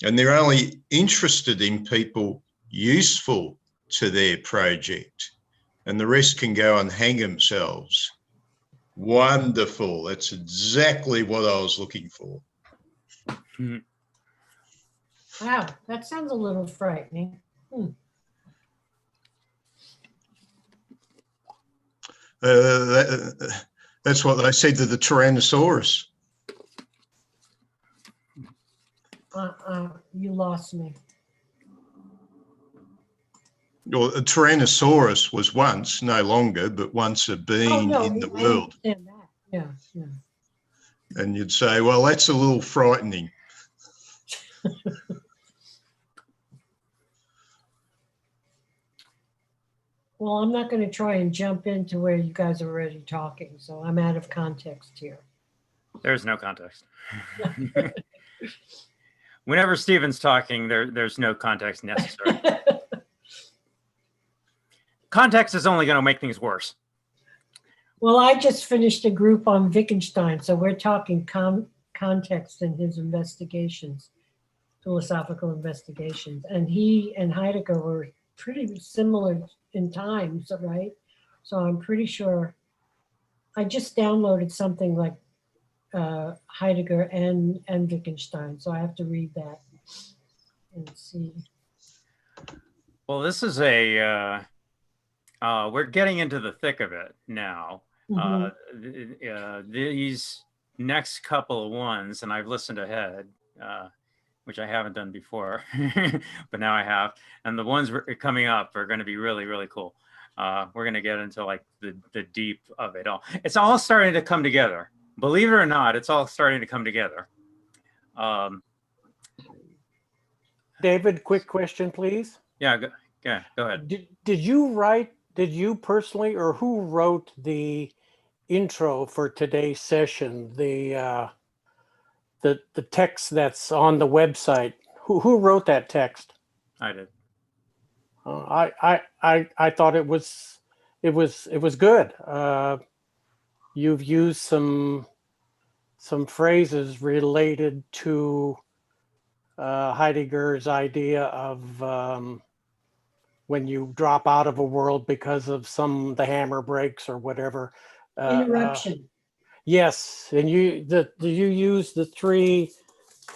And they're only interested in people useful to their project, and the rest can go and hang themselves. Wonderful. That's exactly what I was looking for. Wow, that sounds a little frightening. That's what they said to the Tyrannosaurus. You lost me. Well, a Tyrannosaurus was once, no longer, but once a being in the world. I understand that. Yeah, yeah. And you'd say, well, that's a little frightening. Well, I'm not going to try and jump into where you guys are already talking, so I'm out of context here. There's no context. Whenever Stephen's talking, there's no context necessary. Context is only going to make things worse. Well, I just finished a group on Wittgenstein, so we're talking context in his investigations, philosophical investigations. And he and Heidegger were pretty similar in times, right? So I'm pretty sure I just downloaded something like Heidegger and Wittgenstein, so I have to read that and see. Well, this is a we're getting into the thick of it now. These next couple of ones, and I've listened ahead, which I haven't done before, but now I have. And the ones coming up are going to be really, really cool. We're going to get into like the deep of it all. It's all starting to come together. Believe it or not, it's all starting to come together. David, quick question, please. Yeah, go ahead. Did you personally, or who wrote the intro for today's session? The text that's on the website. Who wrote that text? I did. I thought it was good. You've used some phrases related to Heidegger's idea of when you drop out of a world because of the hammer breaks or whatever. Interruption. Yes, and you use the three.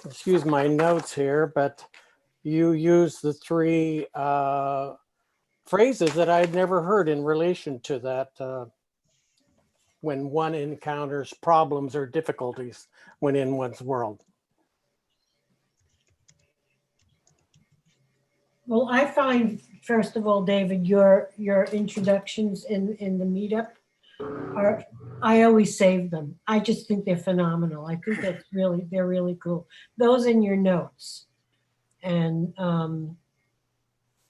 Excuse my notes here, but you use the three phrases that I'd never heard in relation to that. When one encounters problems or difficulties when in one's world. Well, I find, first of all, David, your introductions in the meetup I always save them. I just think they're phenomenal. I think they're really cool. Those in your notes. And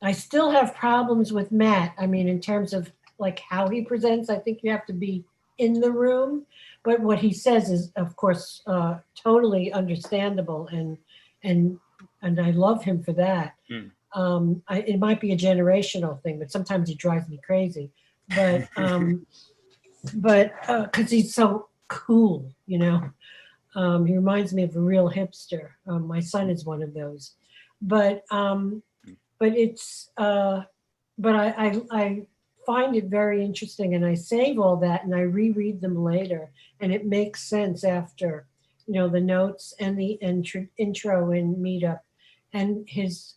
I still have problems with Matt. I mean, in terms of like how he presents, I think you have to be in the room, but what he says is, of course, totally understandable, and I love him for that. It might be a generational thing, but sometimes he drives me crazy. But because he's so cool, you know. He reminds me of a real hipster. My son is one of those. But it's but I find it very interesting, and I save all that and I reread them later, and it makes sense after, you know, the notes and the intro in Meetup and his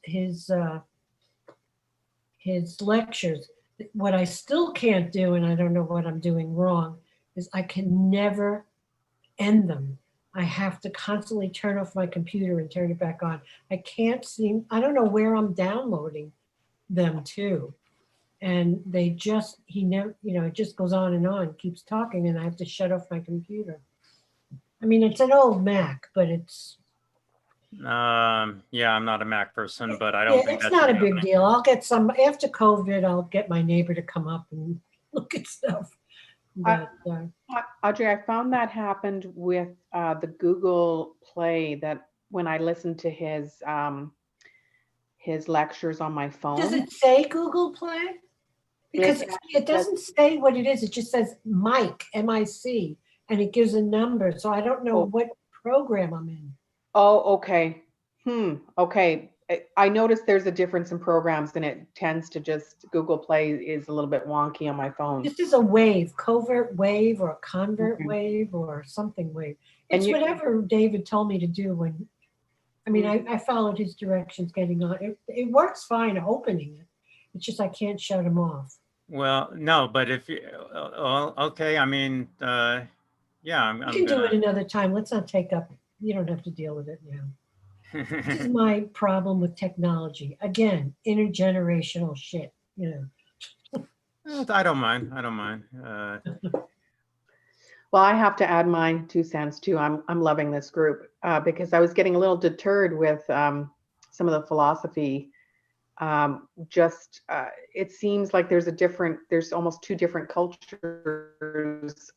lectures. What I still can't do, and I don't know what I'm doing wrong, is I can never end them. I have to constantly turn off my computer and turn it back on. I don't know where I'm downloading them to. And it just goes on and on, keeps talking, and I have to shut off my computer. I mean, it's an old Mac, but it's. Yeah, I'm not a Mac person, but I don't think it's not a big deal. I'll get some, after COVID, I'll get my neighbor to come up and look at stuff. But, Audrey, I found that happened with the Google Play, that when I listened to his lectures on my phone. Does it say Google Play? Because it doesn't say what it is. It just says Mic, M-I-C, and it gives a number. So I don't know what program I'm in. Oh, okay. Okay. I noticed there's a difference in programs, and it tends to just, Google Play is a little bit wonky on my phone. This is a wave, covert wave or a convert Mhm. wave or something wave. And It's you- whatever David told me to do when, I mean, I followed his directions getting on. It works fine opening it. It's just I can't shut him off. Well, no, but if you, okay, I mean, yeah, I'm We can do it gonna. another time. Let's not take up, you don't have to deal with it now. This is my problem with technology. Again, intergenerational shit, you know. I don't mind. I don't mind. Well, I have to add my 2 cents too. I'm loving this group because I was getting a little deterred with some of the philosophy. It seems like there's almost 2 different cultures.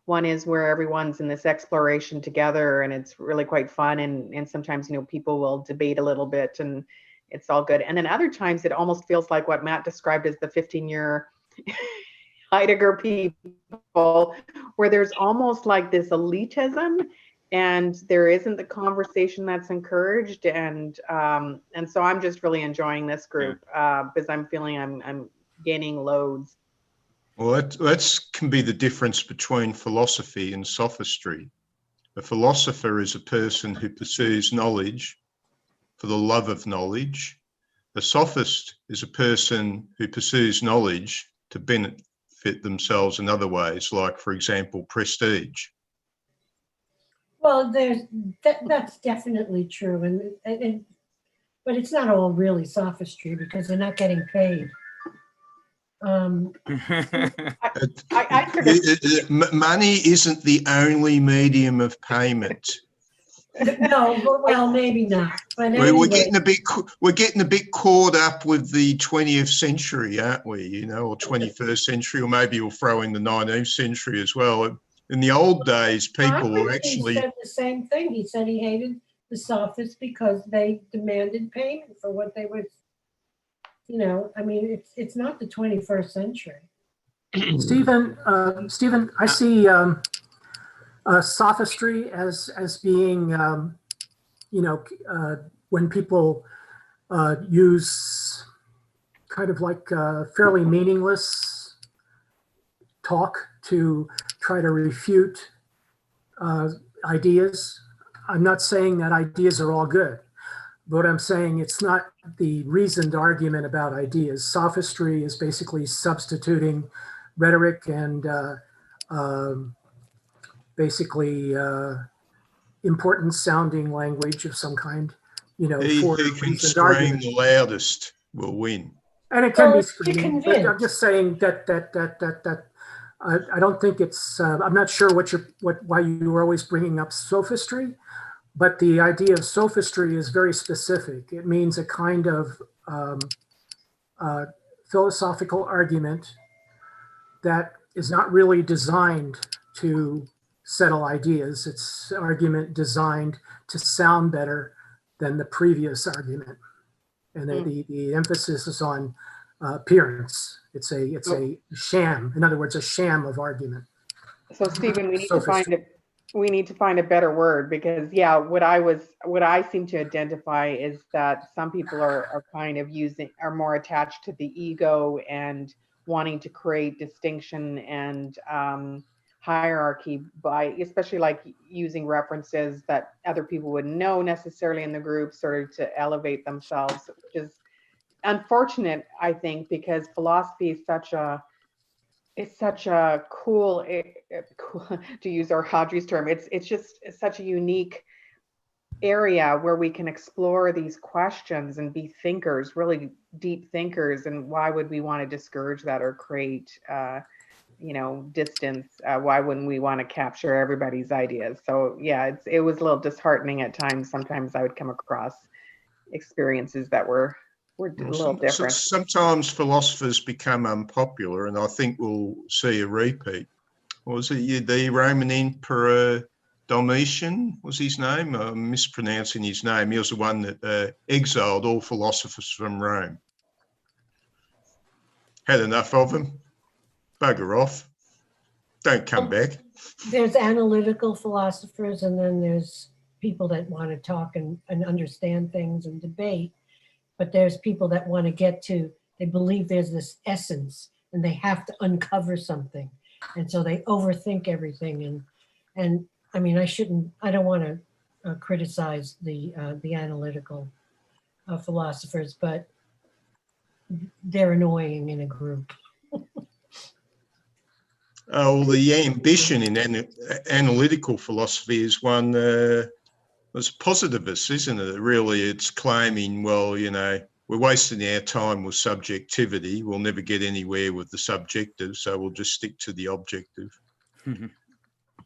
One is where everyone's in this exploration together, and it's really quite fun. And sometimes, people will debate a little bit, and it's all good. And then other times, it almost feels like what Matt described as the 15-year Heidegger people, where there's almost like this elitism, and there isn't the conversation that's encouraged. And so I'm just really enjoying this group because I'm feeling I'm gaining loads. Well, that can be the difference between philosophy and sophistry. A philosopher is a person who pursues knowledge for the love of knowledge. A sophist is a person who pursues knowledge to benefit themselves in other ways, like, for example, prestige. Well, that's definitely true, but it's not all really sophistry because they're not getting paid. Money isn't the only medium of payment. No, well, maybe not. But We're anyway, getting a bit caught up with the 20th century, aren't we? Or 21st century, or maybe we'll throw in the 19th century as well. In the old days, people were actually said the same thing. He said he hated the sophists because they demanded payment for what they were. I mean, it's not the 21st century. Stephen, I see sophistry as being, when people use kind of like fairly meaningless talk to try to refute ideas. I'm not saying that ideas are all good, but I'm saying it's not the reasoned argument about ideas. Sophistry is basically substituting rhetoric and basically important sounding language of some kind, for he can reasoned scream argument. the loudest will win. And it can Well, be it's to screaming, but convince. I'm just saying that I don't think it's. I'm not sure why you were always bringing up sophistry, but the idea of sophistry is very specific. It means a kind of philosophical argument that is not really designed to settle ideas. It's an argument designed to sound better than the previous argument, and the emphasis is on appearance. It's a sham. In other words, a sham of argument. So Stephen, we need Sophistry. to find a better word, because what I seem to identify is that some people are kind of are more attached to the ego and wanting to create distinction and hierarchy by, especially like using references that other people wouldn't know necessarily in the group, sort of to elevate themselves, which is unfortunate, I think, because philosophy is such a cool, to use our Audrey's term, it's just such a unique area where we can explore these questions and be thinkers, really deep thinkers. And why would we want to discourage that or create distance? Why wouldn't we want to capture everybody's ideas? So yeah, it was a little disheartening at times. Sometimes I would come across experiences that were a little different. Sometimes philosophers become unpopular, and I think we'll see a repeat. What was it? The Roman Emperor Domitian was his name? I'm mispronouncing his name. He was the one that exiled all philosophers from Rome. Had enough of them. Bugger off. Don't come back. There's analytical philosophers, and then there's people that want to talk and understand things and debate, but there's people that want to get to, they believe there's this essence and they have to uncover something. And so they overthink everything. And I mean, I don't want to criticize the analytical philosophers, but they're annoying in a group. Oh, the ambition in analytical philosophy is one was positivist, isn't it? Really, it's claiming, well, you know, we're wasting our time with subjectivity. We'll never get anywhere with the subjective, so we'll just stick to the objective.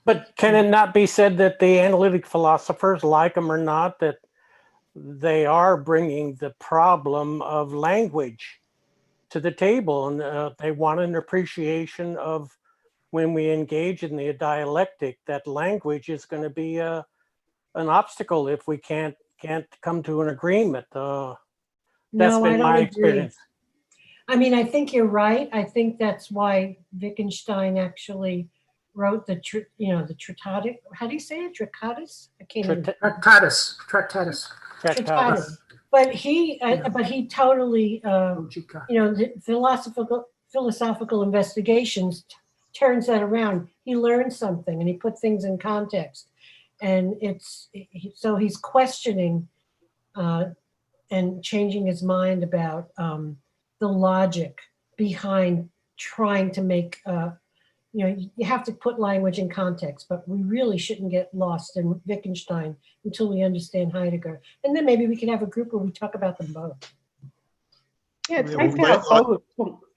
But can it not be said that the analytic philosophers, like them or not, that they are bringing the problem of language to the table, and they want an appreciation of, when we engage in the dialectic, that language is going to be an obstacle if we can't come to an agreement. That's No, I been don't my agree. experience. I mean, I think you're right. I think that's why Wittgenstein actually wrote the Tractatus. How do you say it? Tractatus? I can't even. Tractatus. Tractatus. But he totally, the philosophical investigations turns that around. He learned something and he put things in context, and so he's questioning and changing his mind about the logic behind trying to make. You have to put language in context, but we really shouldn't get lost in Wittgenstein until we understand Heidegger. And then maybe we can have a group where we talk about them both. Yeah, it's nice to have both.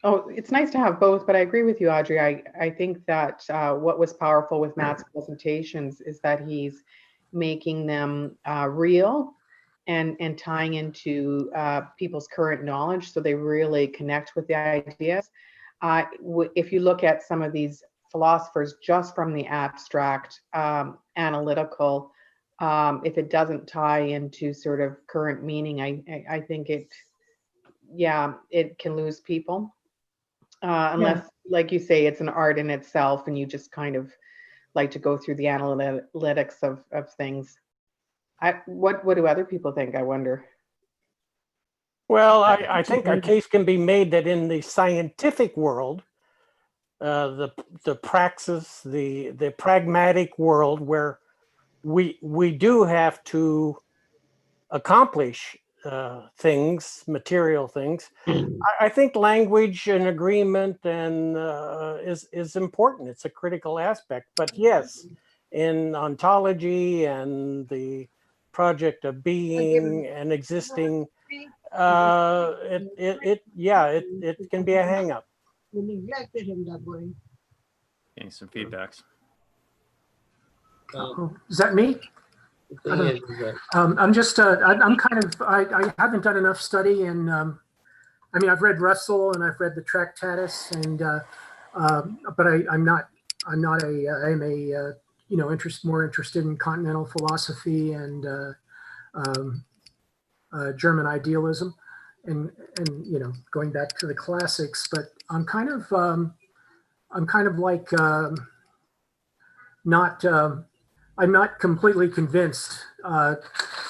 Oh, it's nice to have both, but I agree with you, Audrey. I think that what was powerful with Matt's presentations is that he's making them real and tying into people's current knowledge, so they really connect with the ideas. If you look at some of these philosophers just from the abstract analytical, if it doesn't tie into sort of current meaning, I think it can lose people unless, like you say, it's an art in itself and you just kind of like to go through the analytics of things. What do other people think, I wonder? Well, I think a case can be made that in the scientific world, the praxis, the pragmatic world, where we do have to accomplish things, material things. I think language and agreement and is important. It's a critical aspect. But yes, in ontology and the project of being and existing, it can be a hang-up. We neglected him that way. Getting some feedbacks. Is that me? I'm just, I'm kind of, I haven't done enough study, and I mean, I've read Russell and I've read the Tractatus, and but I'm more interested in continental philosophy and German idealism, and going back to the classics. But I'm kind of like I'm not completely convinced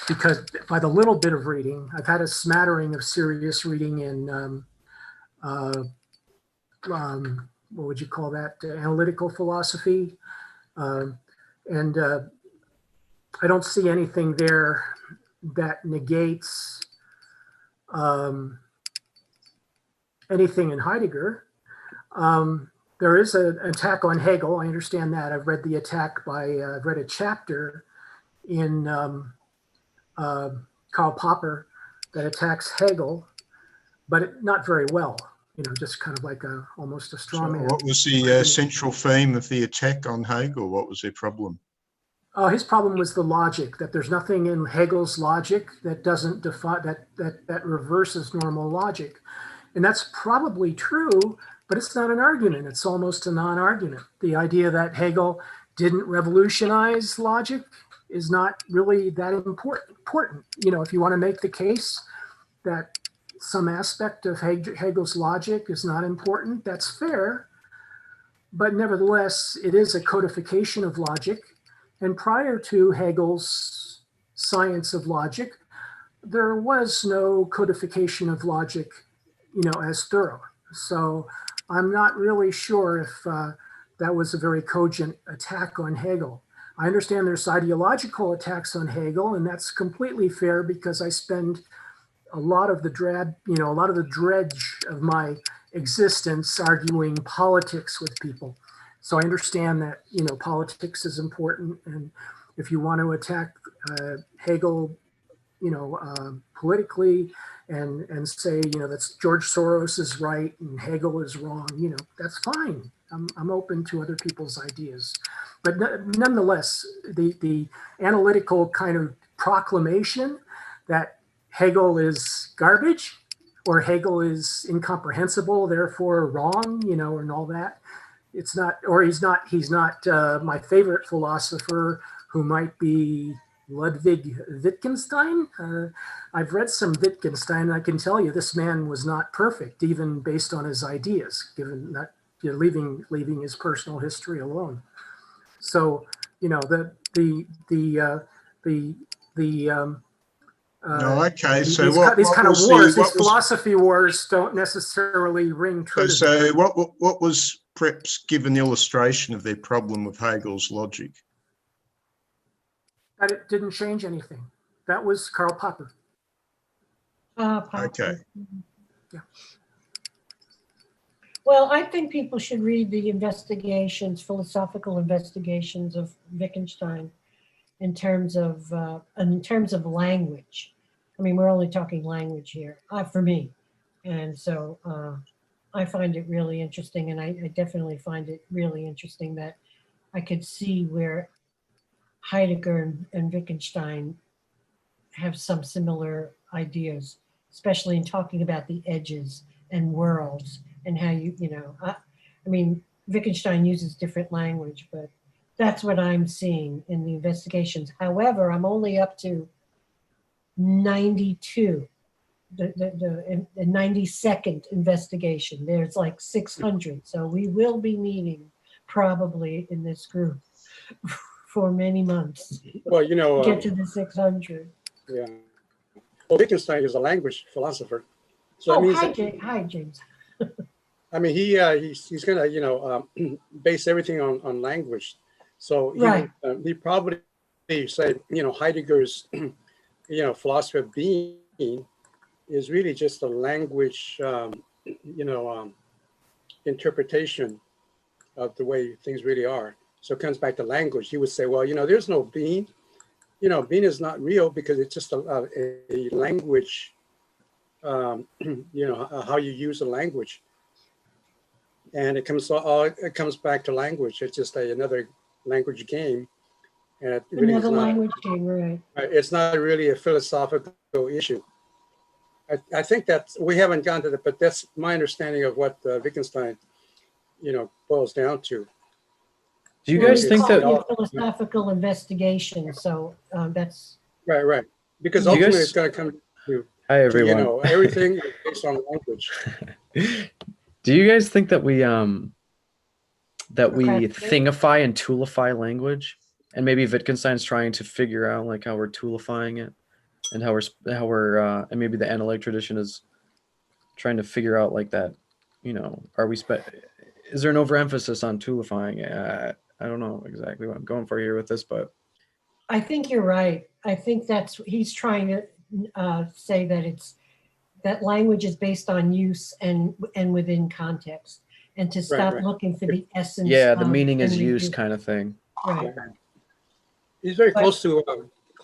because by the little bit of reading, I've had a smattering of serious reading in what would you call that? Analytical philosophy, and I don't see anything there that negates anything in Heidegger. There is an attack on Hegel. I understand that. I've read the attack I've read a chapter in Karl Popper that attacks Hegel, but not very well. Just kind of like almost a straw man. What was the central theme of the attack on Hegel? What was their problem? His problem was the logic, that there's nothing in Hegel's logic that doesn't define, that reverses normal logic. And that's probably true, but it's not an argument. It's almost a non-argument. The idea that Hegel didn't revolutionize logic is not really that important. If you want to make the case that some aspect of Hegel's logic is not important, that's fair. But nevertheless, it is a codification of logic. And prior to Hegel's science of logic, there was no codification of logic, as thorough. So I'm not really sure if that was a very cogent attack on Hegel. I understand there's ideological attacks on Hegel, and that's completely fair because I spend a lot of the dredge of my existence arguing politics with people. So I understand that, politics is important. And if you want to attack Hegel, politically and say, that's George Soros is right and Hegel is wrong, that's fine. I'm open to other people's ideas. But nonetheless, the analytical kind of proclamation that Hegel is garbage or Hegel is incomprehensible, therefore wrong, and all that. It's not, or he's not my favorite philosopher, who might be Ludwig Wittgenstein. I've read some Wittgenstein, and I can tell you this man was not perfect, even based on his ideas, given that leaving his personal history alone. So, okay. So these kind of wars, these philosophy wars, don't necessarily ring true. So what was perhaps given illustration of their problem with Hegel's logic? That it didn't change anything. That was Karl Popper. Popper. Okay. Yeah. Well, I think people should read the philosophical investigations of Wittgenstein in terms of language. I mean, we're only talking language here, for me. And so I find it really interesting, and I definitely find it really interesting that I could see where Heidegger and Wittgenstein have some similar ideas, especially in talking about the edges and worlds and how I mean, Wittgenstein uses different language, but that's what I'm seeing in the investigations. However, I'm only up to 92, the 92nd investigation. There's like 600. So we will be meeting probably in this group for many months. Well, get to the 600. Yeah. Well, Wittgenstein is a language philosopher. So that means hi, James. I mean, he's going to, base everything on language. So he probably said, Heidegger's, philosophy of being is really just a language, interpretation of the way things really are. So it comes back to language. He would say, well, there's no being. Being is not real because it's just a language, how you use a language. And it comes back to language. It's just another language game. And it really another language game, right. It's not really a philosophical issue. I think that we haven't gone to that, but that's my understanding of what Wittgenstein, boils down to. Do you guys think that philosophical investigation? So that's right. Because ultimately it's going to come to hi everyone. Everything is based on language. Do you guys think that we thingify and toolify language, and maybe Wittgenstein's trying to figure out like how we're toolifying it, and how we're and maybe the analytic tradition is trying to figure out like that, is there an overemphasis on toolifying? I don't know exactly what I'm going for here with this, but I think you're right. I think he's trying to say that language is based on use and within context, and to stop looking for the essence. Yeah, the meaning is use kind of thing. Right. He's very close to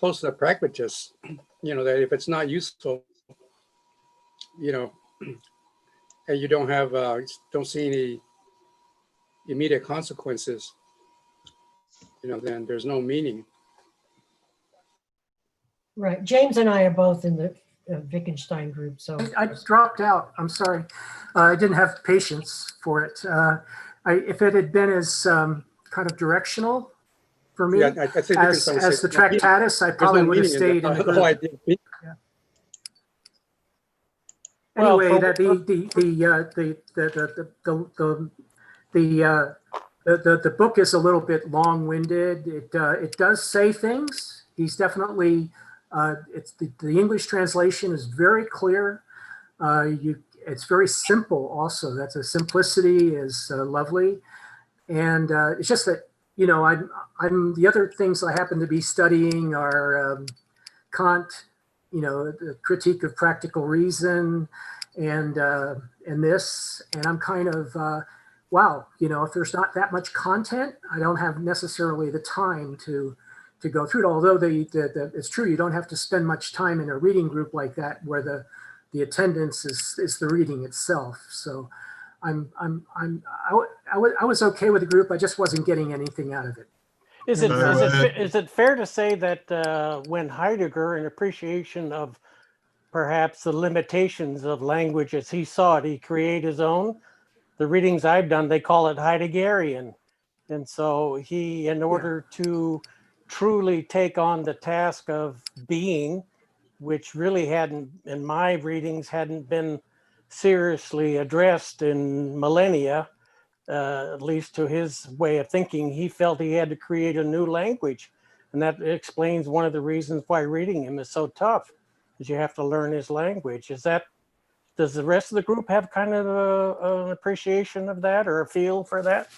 the pragmatist. That if it's not useful, and you don't see any immediate consequences, then there's no meaning. Right. James and I are both in the Wittgenstein group. So I dropped out. I'm sorry. I didn't have patience for it. If it had been as kind of directional for me, I think as the Tractatus, I probably would have stayed in the group. Yeah. Anyway, that the book is a little bit long-winded. It does say things. He's definitely It's the English translation is very clear. It's very simple also. That's a simplicity is lovely. And it's just that, you know, I'm the other things I happen to be studying are Kant, you know, the critique of practical reason and this, and I'm kind of, wow, you know, if there's not that much content, I don't have necessarily the time to go through it. Although it's true, you don't have to spend much time in a reading group like that where the attendance is the reading itself. So I was okay with the group. I just wasn't getting anything out of it. Is it fair to say that when Heidegger, in appreciation of perhaps the limitations of language as he saw it, he created his own? The readings I've done, they call it Heideggerian. And so he, in order to truly take on the task of being, which really hadn't, in my readings, hadn't been seriously addressed in millennia, at least to his way of thinking, he felt he had to create a new language. And that explains one of the reasons why reading him is so tough, is you have to learn his language. Does the rest of the group have kind of an appreciation of that or a feel for that?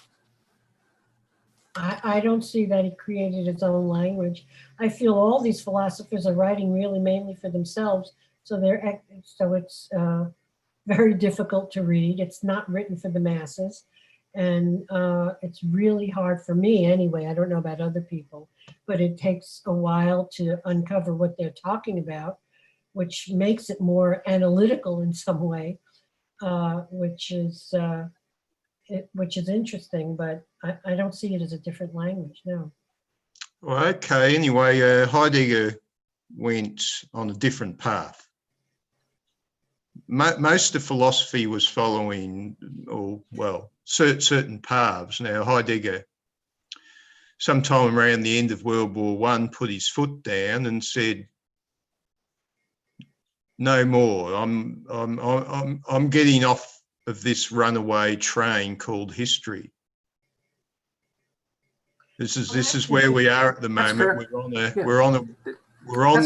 I don't see that he created his own language. I feel all these philosophers are writing really mainly for themselves. So it's very difficult to read. It's not written for the masses. And it's really hard for me anyway. I don't know about other people, but it takes a while to uncover what they're talking about, which makes it more analytical in some way, which is interesting, but I don't see it as a different language, no. Well, okay, anyway, Heidegger went on a different path. Most of philosophy was following, certain paths. Now, Heidegger, sometime around the end of World War I, put his foot down and said, "No more. I'm getting off of this runaway train called history." This is where we are at the moment. We're on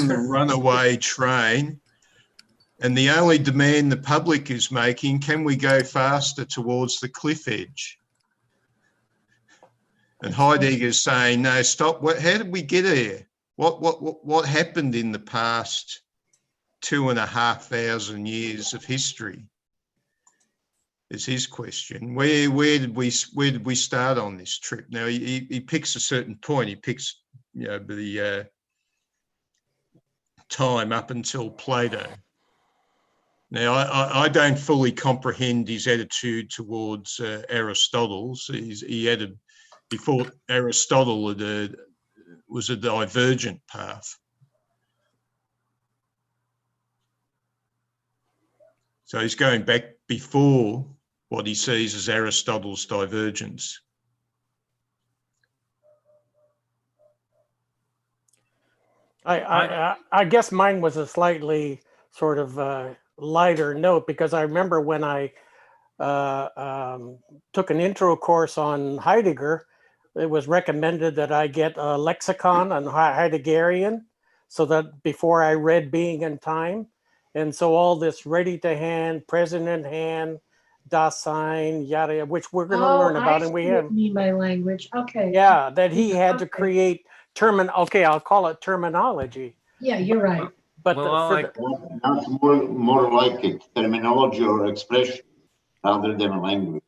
the runaway train. And the only demand the public is making, can we go faster towards the cliff edge? And Heidegger's saying, no, stop. How did we get there? What happened in the past 2,500 years of history? Is his question. Where did we start on this trip? Now he picks a certain point. He picks, you know, the time up until Plato. Now, I don't fully comprehend his attitude towards Aristotle's. He thought Aristotle was a divergent path. So he's going back before what he sees as Aristotle's divergence. I guess mine was a slightly sort of lighter note, because I remember when I took an intro course on Heidegger, it was recommended that I get a lexicon on Heideggerian, so that before I read Being and Time. And so all this ready to hand, present in hand, Dasein, yada, which we're going to learn about. And we have my language. Okay. Yeah, that he had to create I'll call it terminology. Yeah, you're right. But that's more like it, terminology or expression rather than a language.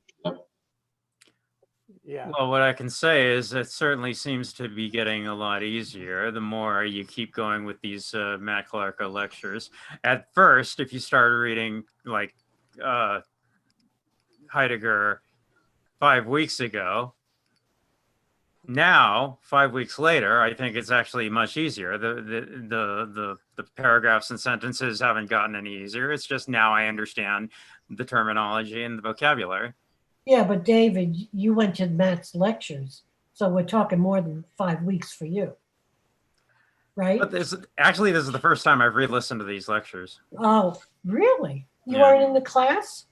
Yeah. Well, what I can say is it certainly seems to be getting a lot easier the more you keep going with these Matt Clarka lectures. At first, if you started reading like Heidegger 5 weeks ago, now 5 weeks later, I think it's actually much easier. The paragraphs and sentences haven't gotten any easier. It's just now I understand the terminology and the vocabulary. Yeah, but David, you went to Matt's lectures, so we're talking more than 5 weeks for you, right? But this is the first time I've re-listened to these lectures. Oh, really? You Yeah. weren't in the class?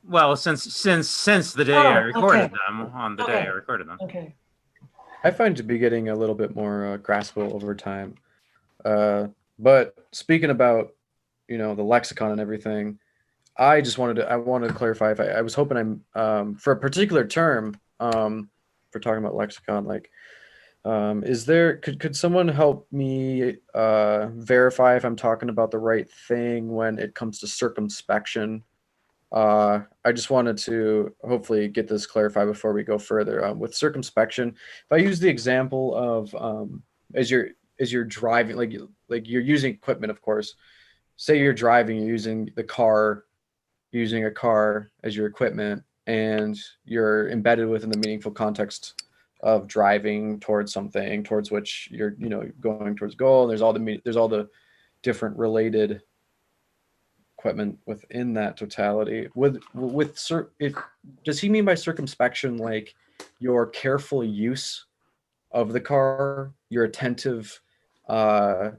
Well, since the day I recorded them, on the day I recorded them. Okay. I find it to be getting a little bit more graspable over time. But speaking about, the lexicon and everything, I wanted to clarify if I was hoping for a particular term, for talking about lexicon, like, could someone help me verify if I'm talking about the right thing when it comes to circumspection? I just wanted to hopefully get this clarified before we go further. With circumspection, if I use the example of as you're driving, like you're using equipment, of course. Say you're driving, you're using a car as your equipment, and you're embedded within the meaningful context of driving towards something towards which you're going towards goal. And there's all the different related equipment within that totality. Does he mean by circumspection like your careful use of the car, your attentive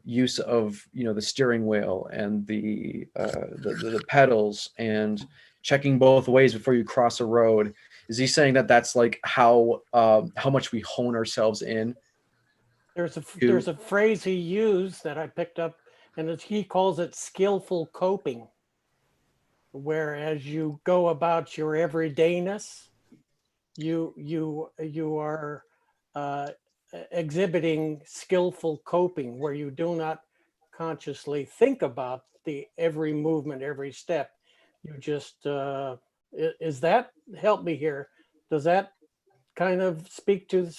use of the steering wheel and the pedals, and checking both ways before you cross a road? Is he saying that that's like how much we hone ourselves in? There's a phrase he used that I picked up, and he calls it skillful coping, where as you go about your everydayness, you are exhibiting skillful coping, where you do not consciously think about the every movement, every step. You just is that, help me here, does that kind of speak to the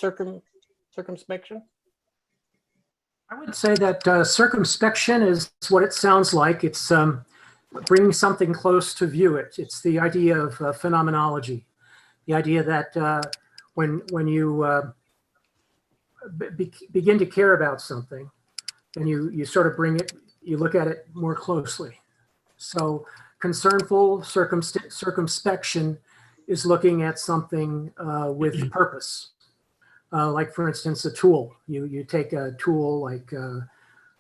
circumspection? I would say that circumspection is what it sounds like. It's bringing something close to view it. It's the idea of phenomenology, the idea that when you begin to care about something, then you sort of you look at it more closely. So concernful circumspection is looking at something with purpose. Like, for instance, a tool. You take a tool, like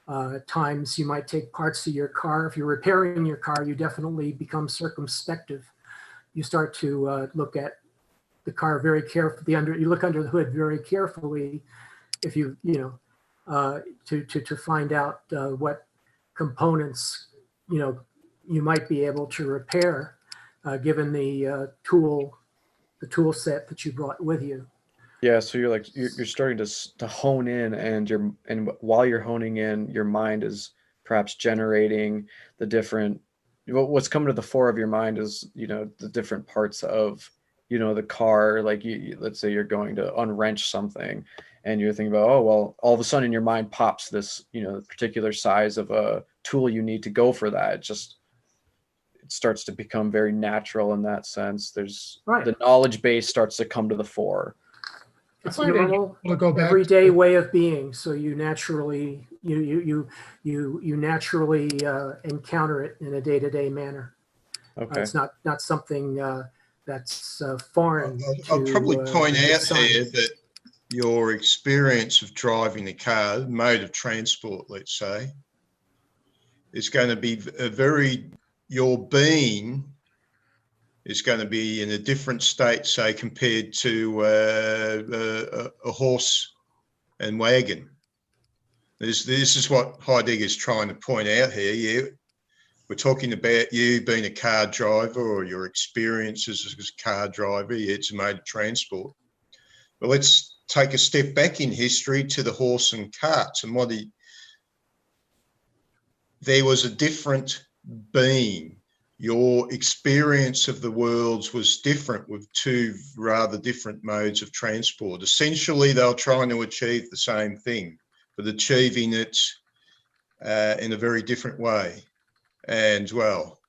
at times you might take parts of your car. If you're repairing your car, you definitely become circumspective. You start to look at the car very carefully. You look under the hood very carefully, if to find out what components you might be able to repair, given the tool set that you brought with you. Yeah, so you're starting to hone in, and while you're honing in, your mind is perhaps generating the different. What's coming to the fore of your mind is the different parts of the car. Like let's say you're going to unwrench something, and you're thinking about, oh well, all of a sudden your mind pops this particular size of a tool you need to go for that. It starts to become very natural in that sense. There's right. The knowledge base starts to come to the fore. It's a normal, everyday way of being. So you naturally you naturally encounter it in a day-to-day manner. Okay. It's not something that's foreign. I'll probably point out here that your experience of driving a car, mode of transport, let's say, is going to be your being is going to be in a different state, say, compared to a horse and wagon. This is what Heidegger is trying to point out here. Yeah, we're talking about you being a car driver, or your experiences as a car driver. Yeah, it's a mode of transport. But let's take a step back in history to the horse and carts, and there was a different being. Your experience of the worlds was different with two rather different modes of transport. Essentially, they were trying to achieve the same thing, but achieving it in a very different way as well.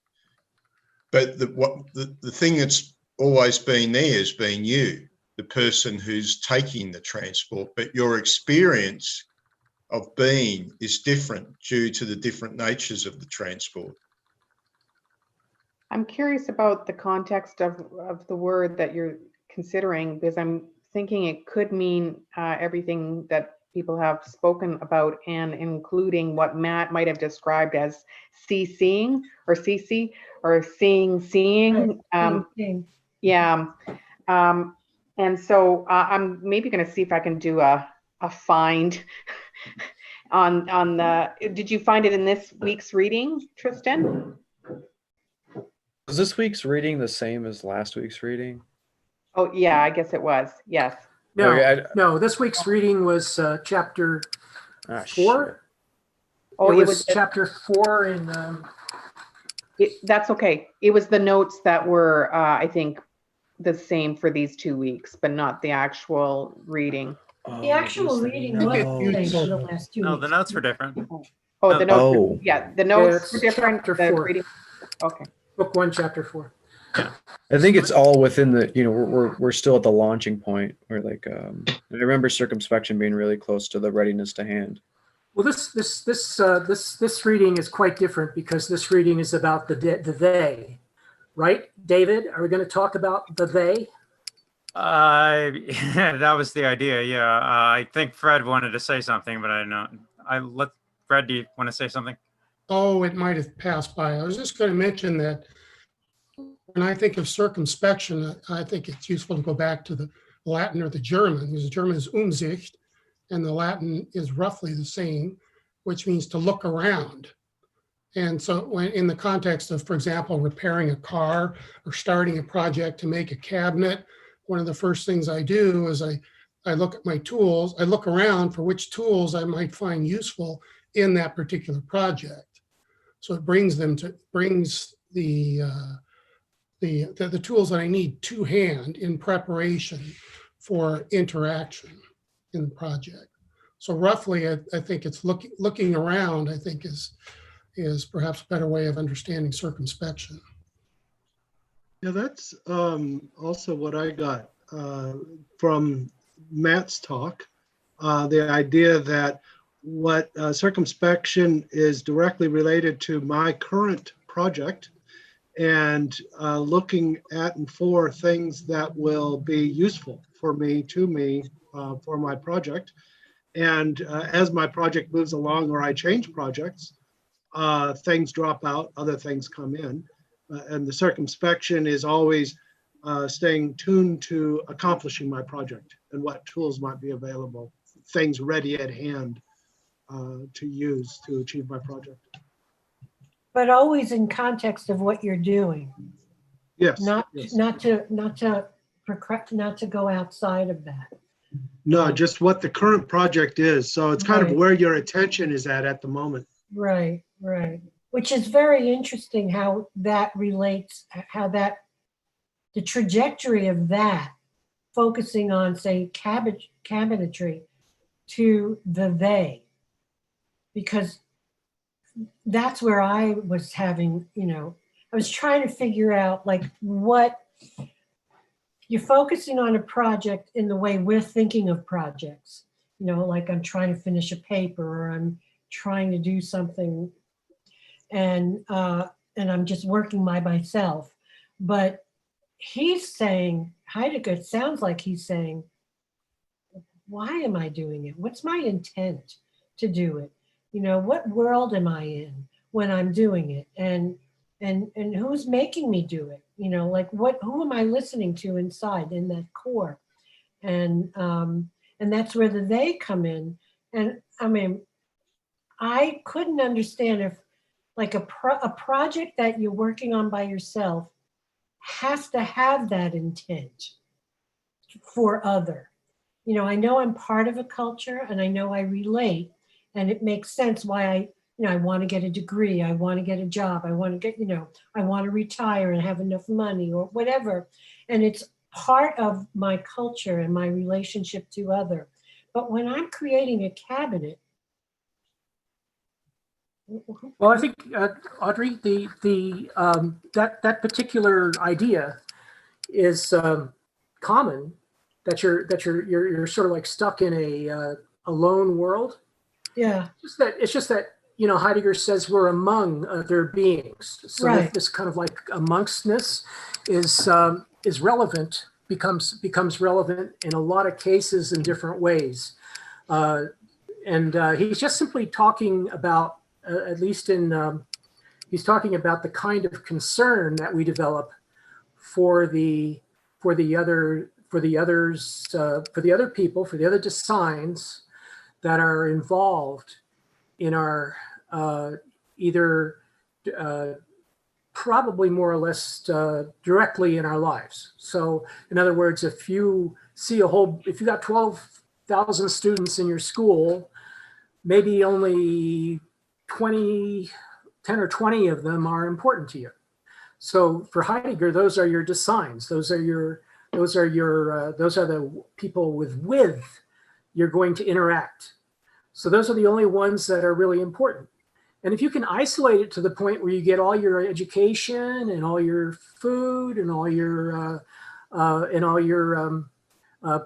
But the thing that's always been there has been you, the person who's taking the transport, but your experience of being is different due to the different natures of the transport. I'm curious about the context of the word that you're considering, because I'm thinking it could mean everything that people have spoken about, and including what Matt might have described as seeing or seeing. Right. Yeah. And so I'm maybe going to see if I can do a find on the. Did you find it in this week's reading, Tristan? Was this week's reading the same as last week's reading? Oh yeah, I guess it was. Yes. No, Okay, no, this week's reading was chapter Ah, 4. shit. Oh, It was chapter 4 in that's okay. It was the notes that were, I think, the same for these 2 weeks, but not the actual reading. The actual reading was the same for the last 2 No, weeks. the notes were different. Oh, the notes. Oh. Yeah, the notes it's were different. chapter The 4. reading. Okay. book 1, chapter 4. I think it's all within the, you know, we're still at the launching point where like, I remember circumspection being really close to the readiness to hand. Well, this reading is quite different because this reading is about the they, right? David, are we going to talk about the they? That was the idea. Yeah. I think Fred wanted to say something, but I don't know. Fred, do you want to say something? Oh, it might have passed by. I was just going to mention that when I think of circumspection, I think it's useful to go back to the Latin or the German, because the German is Umsicht, and the Latin is roughly the same, which means to look around. And so when in the context of, for example, repairing a car or starting a project to make a cabinet, one of the first things I do is I look at my tools, I look around for which tools I might find useful in that particular project. So it brings the tools that I need to hand in preparation for interaction in the project. So roughly, I think it's looking around, I think is perhaps a better way of understanding circumspection. Yeah, that's also what I got from Matt's talk. The idea that what circumspection is directly related to my current project and looking at and for things that will be useful for me, for my project. And as my project moves along or I change projects, things drop out, other things come in. And the circumspection is always staying tuned to accomplishing my project and what tools might be available, things ready at hand to use to achieve my project. But always in context of what you're doing. Yes. Not yes. not to go outside of that. No, just what the current project is. So it's kind of Right. where your attention is at the moment. Right, right. Which is very interesting how that relates, the trajectory of that, focusing on, say, cabinetry to the they. Because that's where I was having, I was trying to figure out like what you're focusing on a project in the way we're thinking of projects, like I'm trying to finish a paper or I'm trying to do something and I'm just working by myself. But he's saying, Heidegger, it sounds like he's saying, why am I doing it? What's my intent to do it? What world am I in when I'm doing it? And who's making me do it? Who am I listening to inside in that core? And that's where the they come in. And I mean, I couldn't understand if like a project that you're working on by yourself has to have that intent for other. I know I'm part of a culture and I know I relate, and it makes sense why I want to get a degree, I want to get a job, I want to get, I want to retire and have enough money or whatever. And it's part of my culture and my relationship to other. But when I'm creating a cabinet, well, I think Audrey, that particular idea is common. That you're sort of like stuck in a lone world. Yeah. It's just that Heidegger says we're among other beings. So right. This kind of like amongstness is relevant, becomes relevant in a lot of cases in different ways. And he's just simply talking about, at least he's talking about the kind of concern that we develop for the other for the others, for the other people, for the other designs that are involved in our either probably more or less directly in our lives. So in other words, if you see if you got 12,000 students in your school, maybe only 10 or 20 of them are important to you. So for Heidegger, those are your designs. Those are the people with you're going to interact. So those are the only ones that are really important. And if you can isolate it to the point where you get all your education and all your food and all your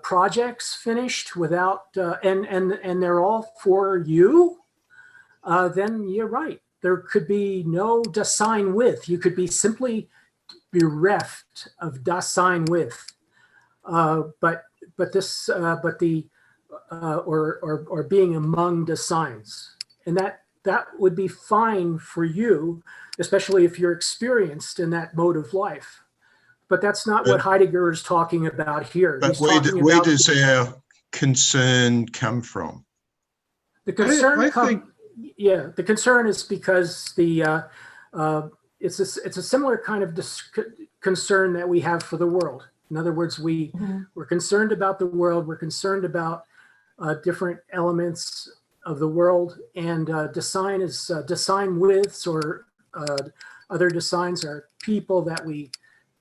projects finished without and they're all for you, then you're right. There could be no Dasein with. You could be simply bereft of Dasein with. But being among Daseins, and that would be fine for you, especially if you're experienced in that mode of life. But that's not what Heidegger is talking about here. But where does our concern come from? The concern the concern is because it's a similar kind of concern that we have for the world. In other words, we're concerned about the world. We're concerned about different elements of the world, and Dasein is Dasein withs or other Daseins are people that we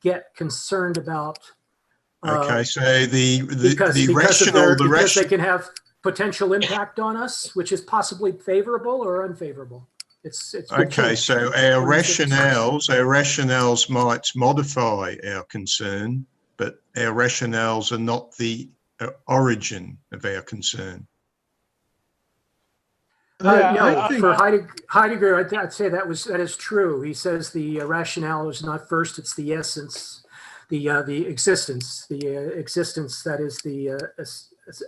get concerned about. Okay, so the rational, because they can have potential impact on us, which is possibly favorable or unfavorable. It's okay. So our rationales might modify our concern, but our rationales are not the origin of our concern. For Heidegger, I'd say that is true. He says the rationale is not first; it's the essence, the existence that is the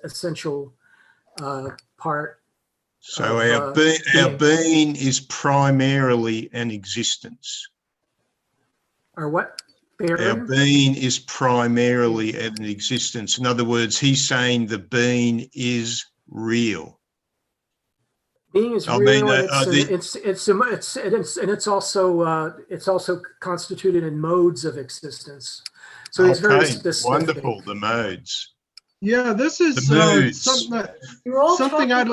essential part. So our being is primarily an existence. Our what? Our being is primarily an existence. In other words, he's saying the being is real. Being is real, it's also constituted in modes of existence. So it's very specific. Wonderful, the modes. Yeah, this is something I'd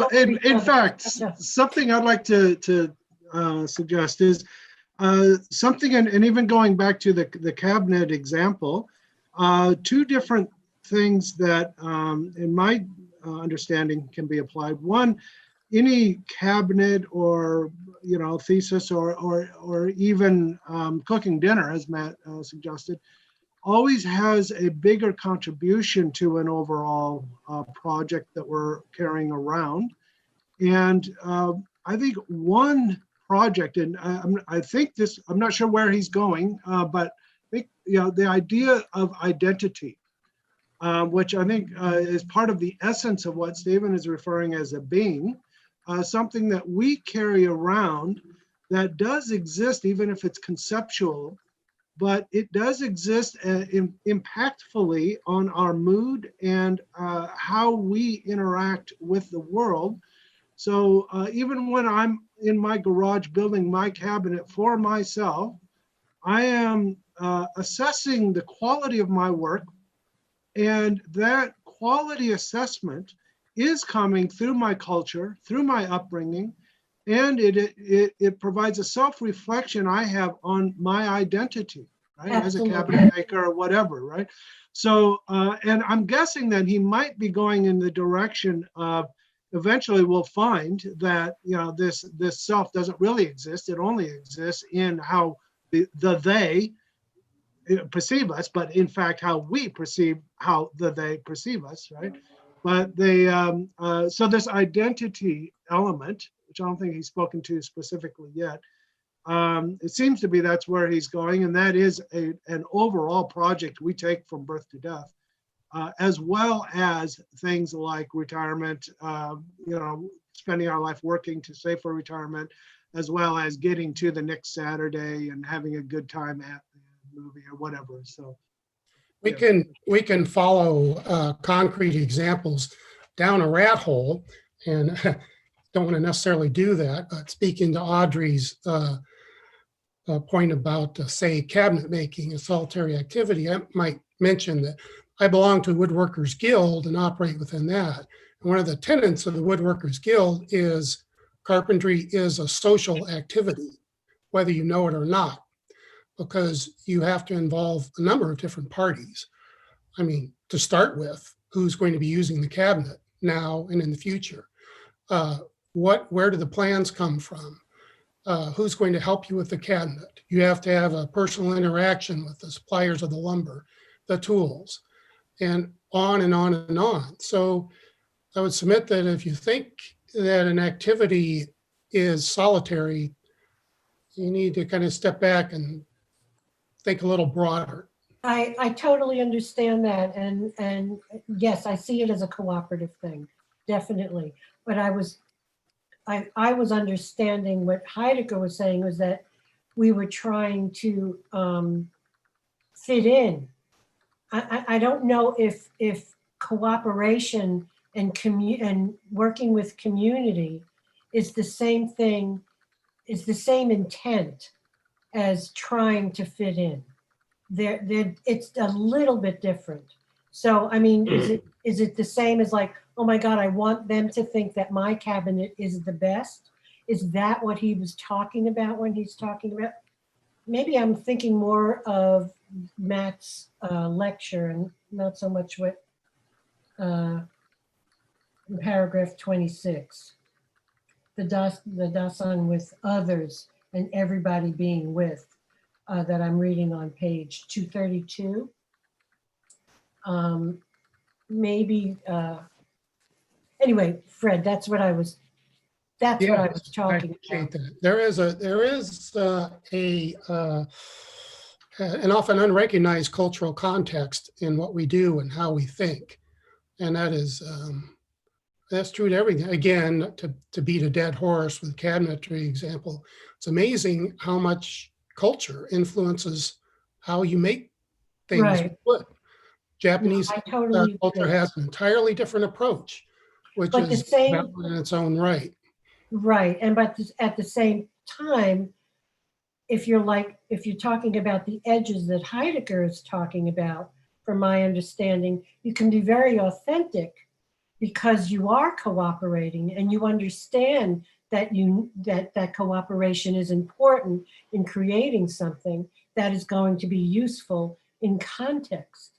like to suggest is something, and even going back to the cabinet example, two different things that, in my understanding, can be applied. One, any cabinet or thesis or even cooking dinner, as Matt suggested, always has a bigger contribution to an overall project that we're carrying around. And I think one project, and I think this, I'm not sure where he's going, but I think the idea of identity, which I think is part of the essence of what Stephen is referring as a being, something that we carry around that does exist, even if it's conceptual, but it does exist impactfully on our mood and how we interact with the world. So even when I'm in my garage building my cabinet for myself, I am assessing the quality of my work, and that quality assessment is coming through my culture, through my upbringing, and it provides a self-reflection I have on my identity, right? Absolutely. As a cabinet maker or whatever, right? So, and I'm guessing that he might be going in the direction of, eventually we'll find that, this self doesn't really exist. It only exists in how they perceive us, but in fact, how we perceive how they perceive us, right? But so this identity element, which I don't think he's spoken to specifically yet, it seems to be that's where he's going, and that is an overall project we take from birth to death, as well as things like retirement, spending our life working to save for retirement, as well as getting to the next Saturday and having a good time at the movie or whatever. So We can follow concrete examples down a rat hole, and don't want to necessarily do that. But speaking to Audrey's point about, say, cabinet making, a solitary activity, I might mention that I belong to a Woodworkers Guild and operate within that. And one of the tenets of the Woodworkers Guild is carpentry is a social activity, whether you know it or not, because you have to involve a number of different parties. I mean, to start with, who's going to be using the cabinet now and in the future? Where do the plans come from? Who's going to help you with the cabinet? You have to have a personal interaction with the suppliers of the lumber, the tools, and on and on and on. So I would submit that if you think that an activity is solitary, you need to kind of step back and think a little broader. I totally understand that. And yes, I see it as a cooperative thing, definitely. But I was understanding what Heidegger was saying was that we were trying to fit in. I don't know if cooperation and working with community is the same thing, is the same intent as trying to fit in. It's a little bit different. So, I mean, is it the same as like, oh my God, I want them to think that my cabinet is the best? Is that what he was talking about when he's talking about? Maybe I'm thinking more of Matt's lecture and not so much what paragraph 26. The Dasein with others and everybody being with. That I'm reading on page 232. Maybe, anyway, Fred, that's what I was talking about. That. There is an often unrecognized cultural context in what we do and how we think. And that's true to everything. Again, to beat a dead horse with cabinetry example, it's amazing how much culture influences how you make things. Right. Japanese totally culture has an entirely different approach, which is valid in its own right. Right, and but at the same time, if you're talking about the edges that Heidegger is talking about, from my understanding, you can be very authentic because you are cooperating and you understand that that cooperation is important in creating something that is going to be useful in context.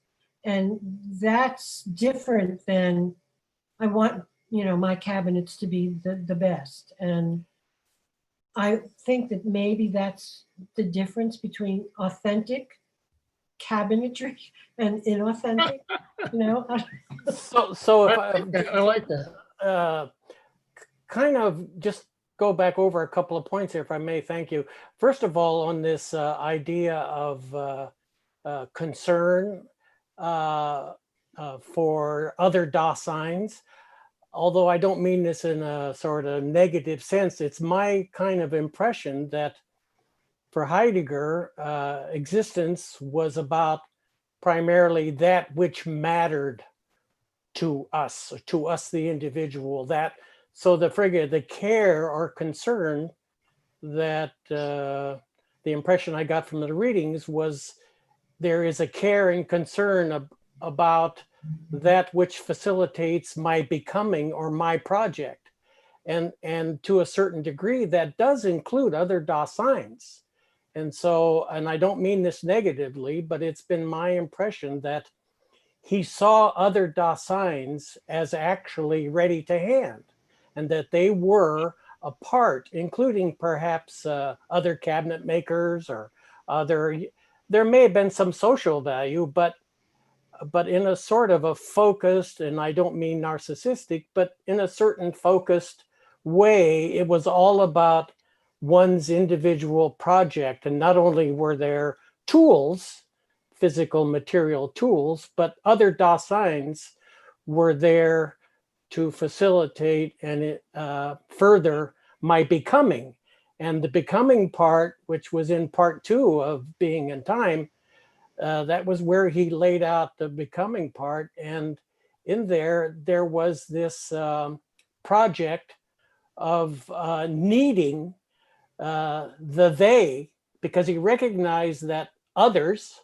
And that's different than I want, my cabinets to be the best. And I think that maybe that's the difference between authentic cabinetry and inauthentic, So if I like that. Kind of just go back over a couple of points here, if I may. Thank you. First of all, on this idea of concern for other Daseins, although I don't mean this in a sort of negative sense, it's my kind of impression that for Heidegger, existence was about primarily that which mattered to us the individual, so the care or concern that the impression I got from the readings was there is a care and concern about that which facilitates my becoming or my project. And to a certain degree, that does include other Daseins. And so, and I don't mean this negatively, but it's been my impression that he saw other Daseins as actually ready to hand, and that they were a part, including perhaps other cabinet makers or there may have been some social value, but in a sort of a focused, and I don't mean narcissistic, but in a certain focused way, it was all about one's individual project. And not only were there tools, physical material tools, but other Daseins were there to facilitate and further my becoming. And the becoming part, which was in part 2 of Being in Time, that was where he laid out the becoming part. And in there was this project of needing the they, because he recognized that others,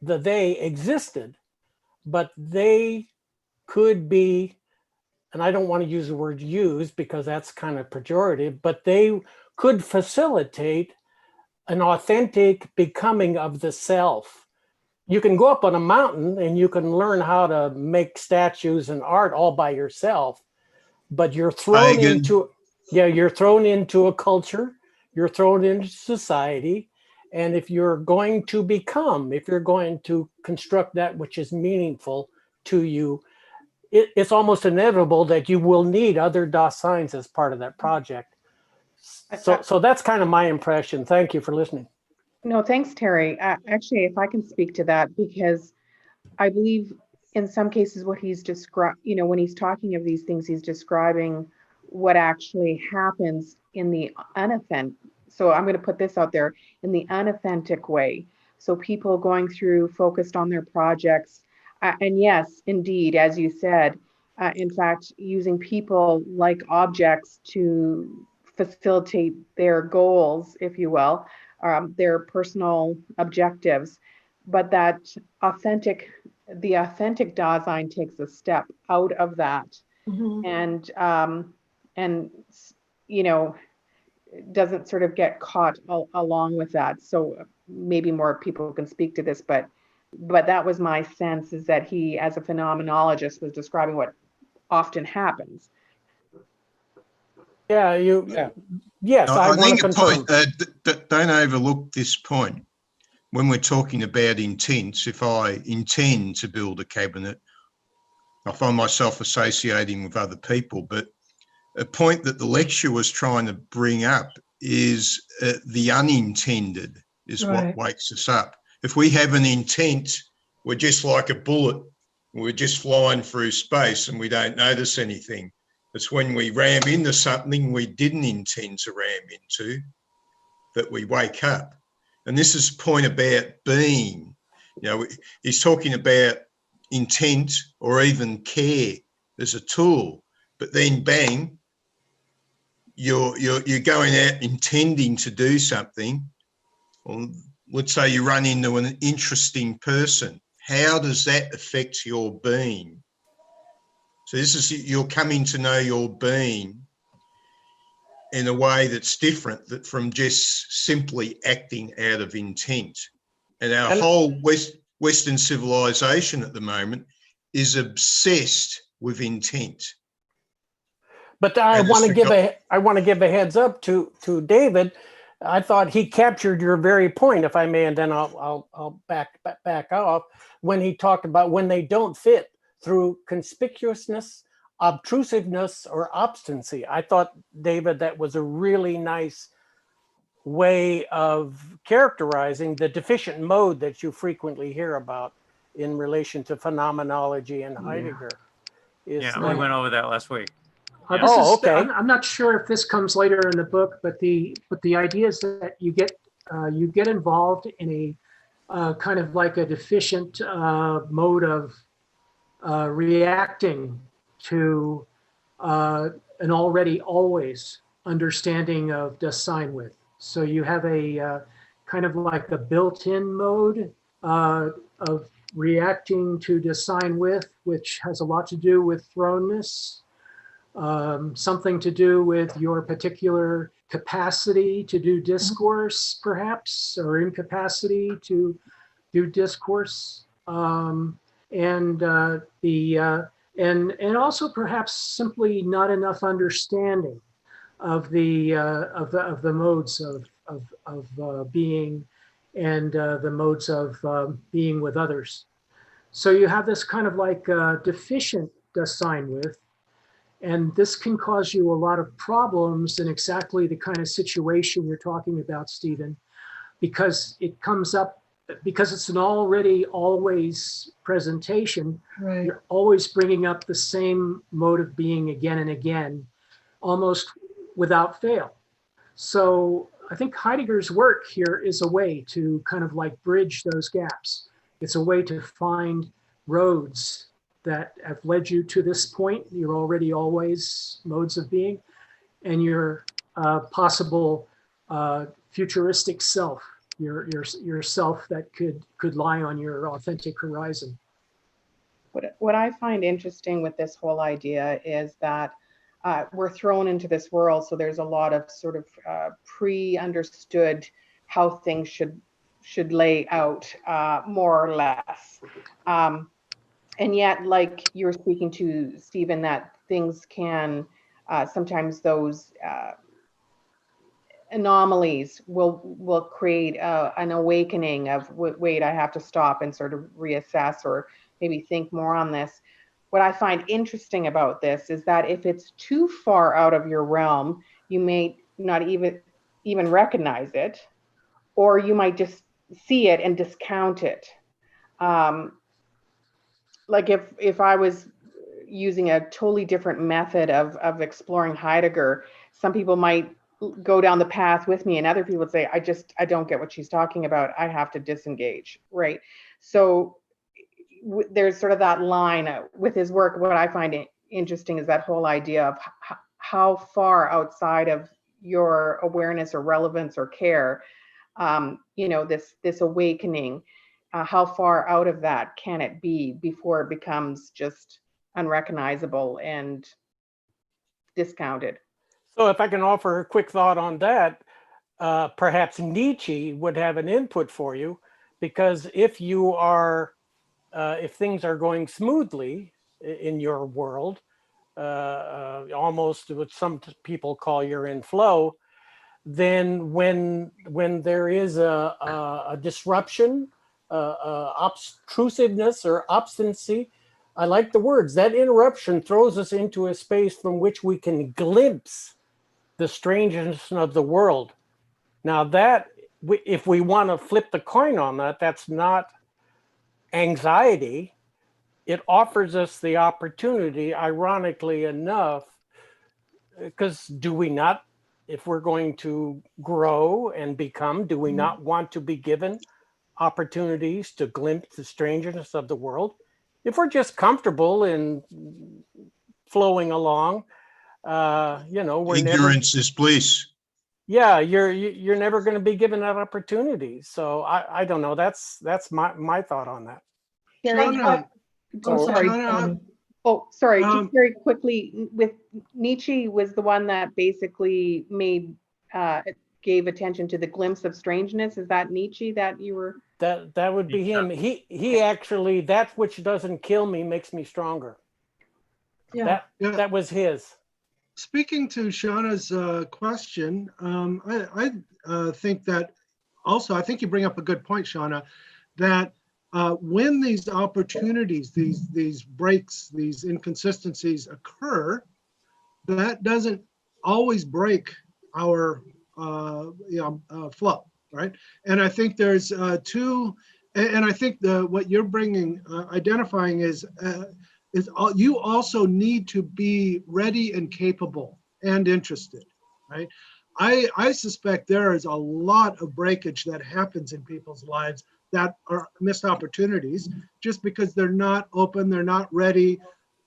the they, existed, but they could be, and I don't want to use the word use because that's kind of pejorative, but they could facilitate an authentic becoming of the self. You can go up on a mountain and you can learn how to make statues and art all by yourself, but you're thrown you're thrown into a culture, you're thrown into society. And if you're going to become, if you're going to construct that which is meaningful to you, it's almost inevitable that you will need other Daseins as part of that project. So that's kind of my impression. Thank you for listening. No, thanks, Terry. Actually, if I can speak to that, because I believe in some cases what he's described, when he's talking of these things, he's describing what actually happens in the unauthentic. So I'm going to put this out there, in the unauthentic way. So people going through, focused on their projects. And yes, indeed, as you said, in fact, using people like objects to facilitate their goals, if you will, their personal objectives. But that the authentic Dasein takes a step out of that, and doesn't sort of get caught along with that. So maybe more people can speak to this, but that was my sense, is that he, as a phenomenologist, was describing what often happens. Yeah, yes, I want to confirm. Don't overlook this point. When we're talking about intents, if I intend to build a cabinet, I find myself associating with other people, but a point that the lecture was trying to bring up is the unintended is what wakes us up. If we have an intent, we're just like a bullet. We're just flying through space and we don't notice anything. It's when we ram into something we didn't intend to ram into that we wake up. And this is the point about being. He's talking about intent or even care as a tool, but then bang, you're going out intending to do something. Or let's say you run into an interesting person. How does that affect your being? So this is, you're coming to know your being in a way that's different from just simply acting out of intent. And our whole Western civilization at the moment is obsessed with intent. But I want to give a heads up to David. I thought he captured your very point, if I may, and then I'll back off when he talked about when they don't fit through conspicuousness, obtrusiveness, or obstinacy. I thought, David, that was a really nice way of characterizing the deficient mode that you frequently hear about in relation to phenomenology and Heidegger. We went over that last week. Okay. I'm not sure if this comes later in the book, but the idea is that you get involved in a kind of like a deficient mode of reacting to an already always understanding of Dasein with. So you have a kind of like a built-in mode of reacting to Dasein with, which has a lot to do with thrownness. Something to do with your particular capacity to do discourse, perhaps, or incapacity to do discourse, and also perhaps simply not enough understanding of the modes of being and the modes of being with others. So you have this kind of like deficient Dasein with. And this can cause you a lot of problems in exactly the kind of situation you're talking about, Stephen, because it comes up, because it's an already always presentation, you're always bringing up the same mode of being again and again, almost without fail. So I think Heidegger's work here is a way to kind of like bridge those gaps. It's a way to find roads that have led you to this point. You're already always modes of being, and your possible futuristic self, your self that could lie on your authentic horizon. What I find interesting with this whole idea is that we're thrown into this world, so there's a lot of sort of pre-understood how things should lay out, more or less. And yet, like you were speaking to, Stephen, that things can, sometimes those anomalies will create an awakening of, wait, I have to stop and sort of reassess or maybe think more on this. What I find interesting about this is that if it's too far out of your realm, you may not even recognize it, or you might just see it and discount it. Like if I was using a totally different method of exploring Heidegger, some people might go down the path with me, and other people would say, I don't get what she's talking about. I have to disengage, right? So there's sort of that line with his work. What I find interesting is that whole idea of how far outside of your awareness or relevance or care, this awakening, how far out of that can it be before it becomes just unrecognizable and discounted? So if I can offer a quick thought on that, perhaps Nietzsche would have an input for you, because if things are going smoothly in your world, almost what some people call you're in flow, then when there is a disruption, obtrusiveness or obstinacy, I like the words, that interruption throws us into a space from which we can glimpse the strangeness of the world. Now that, if we want to flip the coin on that, that's not anxiety. It offers us the opportunity, ironically enough, because do we not, if we're going to grow and become, do we not want to be given opportunities to glimpse the strangeness of the world? If we're just comfortable in flowing along, we're Ignorance is bliss. Yeah, you're never going to be given that opportunity. So I don't know. That's my thought on that. Shauna, sorry. Just very quickly, with Nietzsche was the one that basically gave attention to the glimpse of strangeness. Is that Nietzsche that you were? That would be him. He actually, that which doesn't kill me makes me stronger. Yeah. That was his. Speaking to Shauna's question, I think that also, I think you bring up a good point, Shauna, that when these opportunities, these breaks, these inconsistencies occur, that doesn't always break our flow, right? And I think there's two, and I think what you're bringing, identifying is you also need to be ready and capable and interested, right? I suspect there is a lot of breakage that happens in people's lives that are missed opportunities just because they're not open, they're not ready,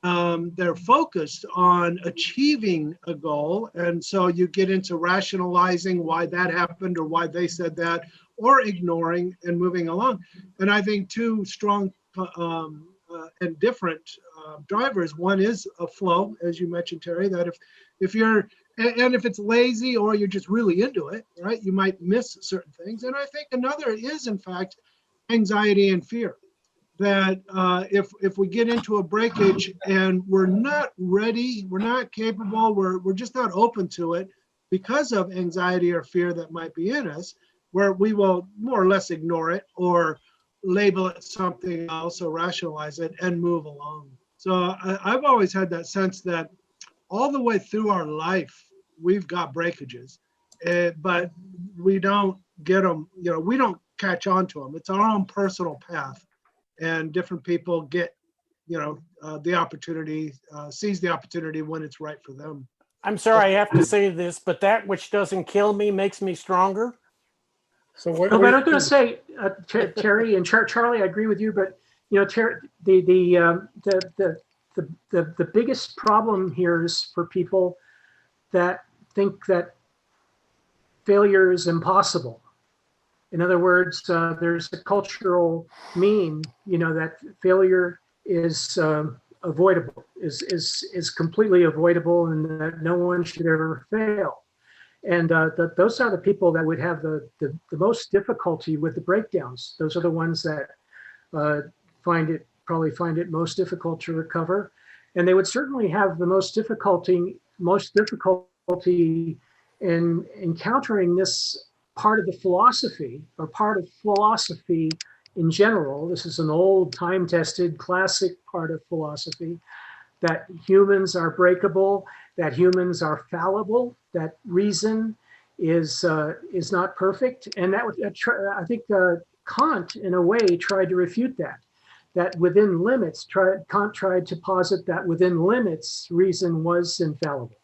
they're focused on achieving a goal. And so you get into rationalizing why that happened or why they said that, or ignoring and moving along. And I think two strong and different drivers. One is a flow, as you mentioned, Terry, that if you're, and if it's lazy or you're just really into it, right, you might miss certain things. And I think another is, in fact, anxiety and fear. That if we get into a breakage and we're not ready, we're not capable, we're just not open to it because of anxiety or fear that might be in us, where we will more or less ignore it or label it something else or rationalize it and move along. So I've always had that sense that all the way through our life, we've got breakages, but we don't get them, we don't catch on to them. It's our own personal path. And different people get, the opportunity, seize the opportunity when it's right for them. I'm sorry I have to say this, but that which doesn't kill me makes me stronger. So what? No, what but do I you was going to think? say, Terry and Charlie, I agree with you, but you know, the biggest problem here is for people that think that failure is impossible. In other words, there's a cultural meme, you know, that failure is avoidable, is completely avoidable, and that no one should ever fail. And those are the people that would have the most difficulty with the breakdowns. Those are the ones that probably find it most difficult to recover. And they would certainly have the most difficulty in encountering this part of the philosophy, or part of philosophy in general. This is an old, time-tested, classic part of philosophy, that humans are breakable, that humans are fallible, that reason is not perfect. And that I think Kant, in a way, tried to refute that. That within limits, Kant tried to posit that within limits, reason was infallible.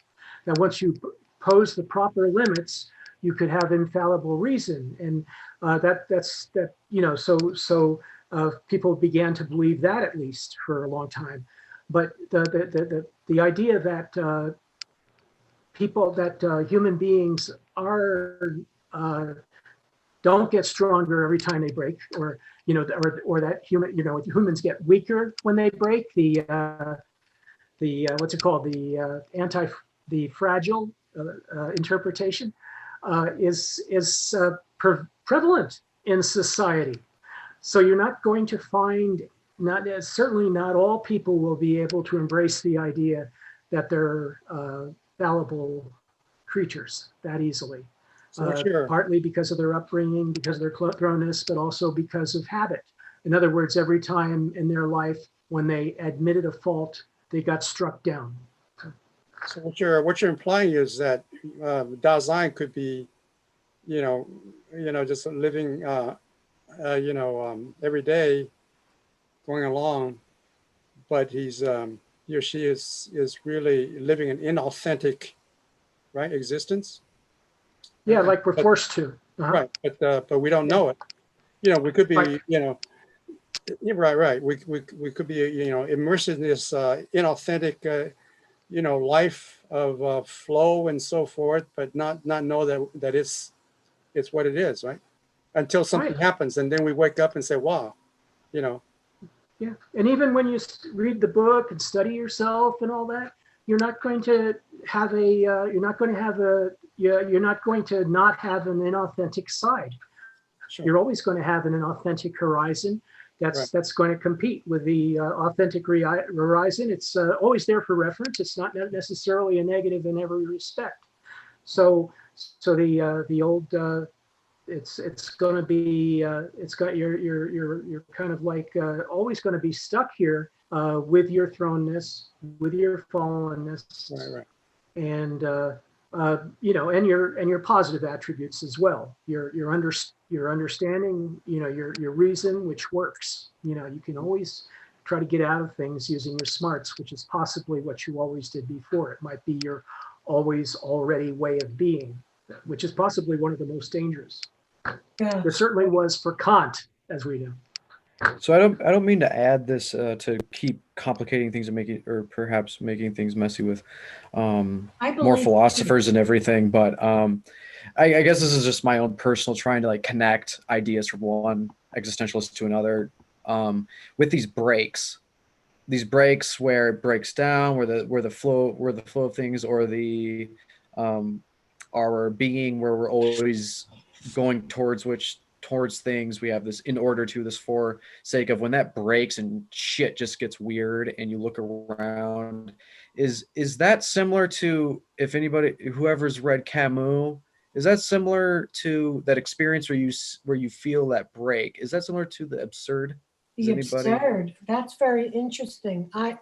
That once you pose the proper limits, you could have infallible reason, and that's you know. So people began to believe that, at least for a long time. But the idea that human beings are don't get stronger every time they break, or you know, or that humans get weaker when they break. The what's it called? The fragile interpretation is prevalent in society. So you're not going to find, certainly not all people will be able to embrace the idea that they're fallible creatures that easily. Partly because of their upbringing, because of their cutthroatness, but also because of habit. In other words, every time in their life when they admitted a fault, they got struck down. So what you're implying is that Dasein could be, just living, every day, going along, but he or she is really living an inauthentic, right, existence. Yeah, like we're forced to. Right, but we don't know it. We could be, right. We could be, immersed in this inauthentic, life of flow and so forth, but not know that it's what it is, right? Until something happens, and then we wake up and say, "Wow," Yeah, and even when you read the book and study yourself and all that, you're not going to have you're not going to not have an inauthentic side. Sure. You're always going to have an inauthentic horizon that's going to compete with the authentic horizon. It's always there for reference. It's not necessarily a negative in every respect. So the old it's going to be it's got you're kind of like always going to be stuck here with your thrownness, with your fallenness, right. And and your positive attributes as well. Your understanding, your reason, which works. You can always try to get out of things using your smarts, which is possibly what you always did before. It might be your always already way of being, which is possibly one of the most dangerous. Yeah. It certainly was for Kant, as we know. So I don't mean to add this to keep complicating things and perhaps making things messy with more philosophers and everything, but I guess this is just my own personal trying to like connect ideas from one existentialist to another with these breaks where it breaks down, where the flow of things, or the our being, where we're always going towards things. We have this in order to, this for sake of, when that breaks and shit just gets weird and you look around, is that similar to, if anybody, whoever's read Camus, is that similar to that experience where you feel that break? Is that similar to the absurd? The absurd, that's very interesting. I'm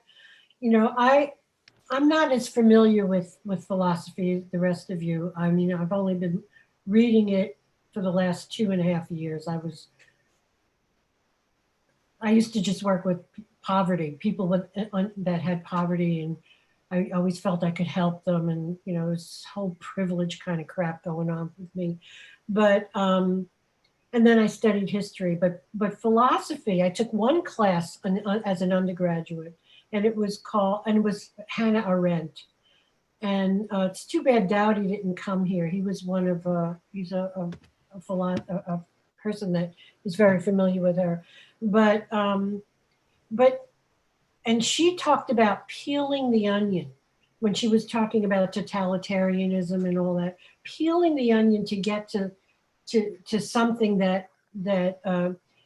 not as familiar with philosophy as the rest of you. I mean, I've only been reading it for the last 2.5 years. I used to just work with poverty, people that had poverty, and I always felt I could help them, and this whole privilege kind of crap going on with me. But and then I studied history. But philosophy, I took one class as an undergraduate, and it was Hannah Arendt. And it's too bad Dowdy didn't come here. He was he's a person that is very familiar with her. And she talked about peeling the onion when she was talking about totalitarianism and all that, peeling the onion to get to something that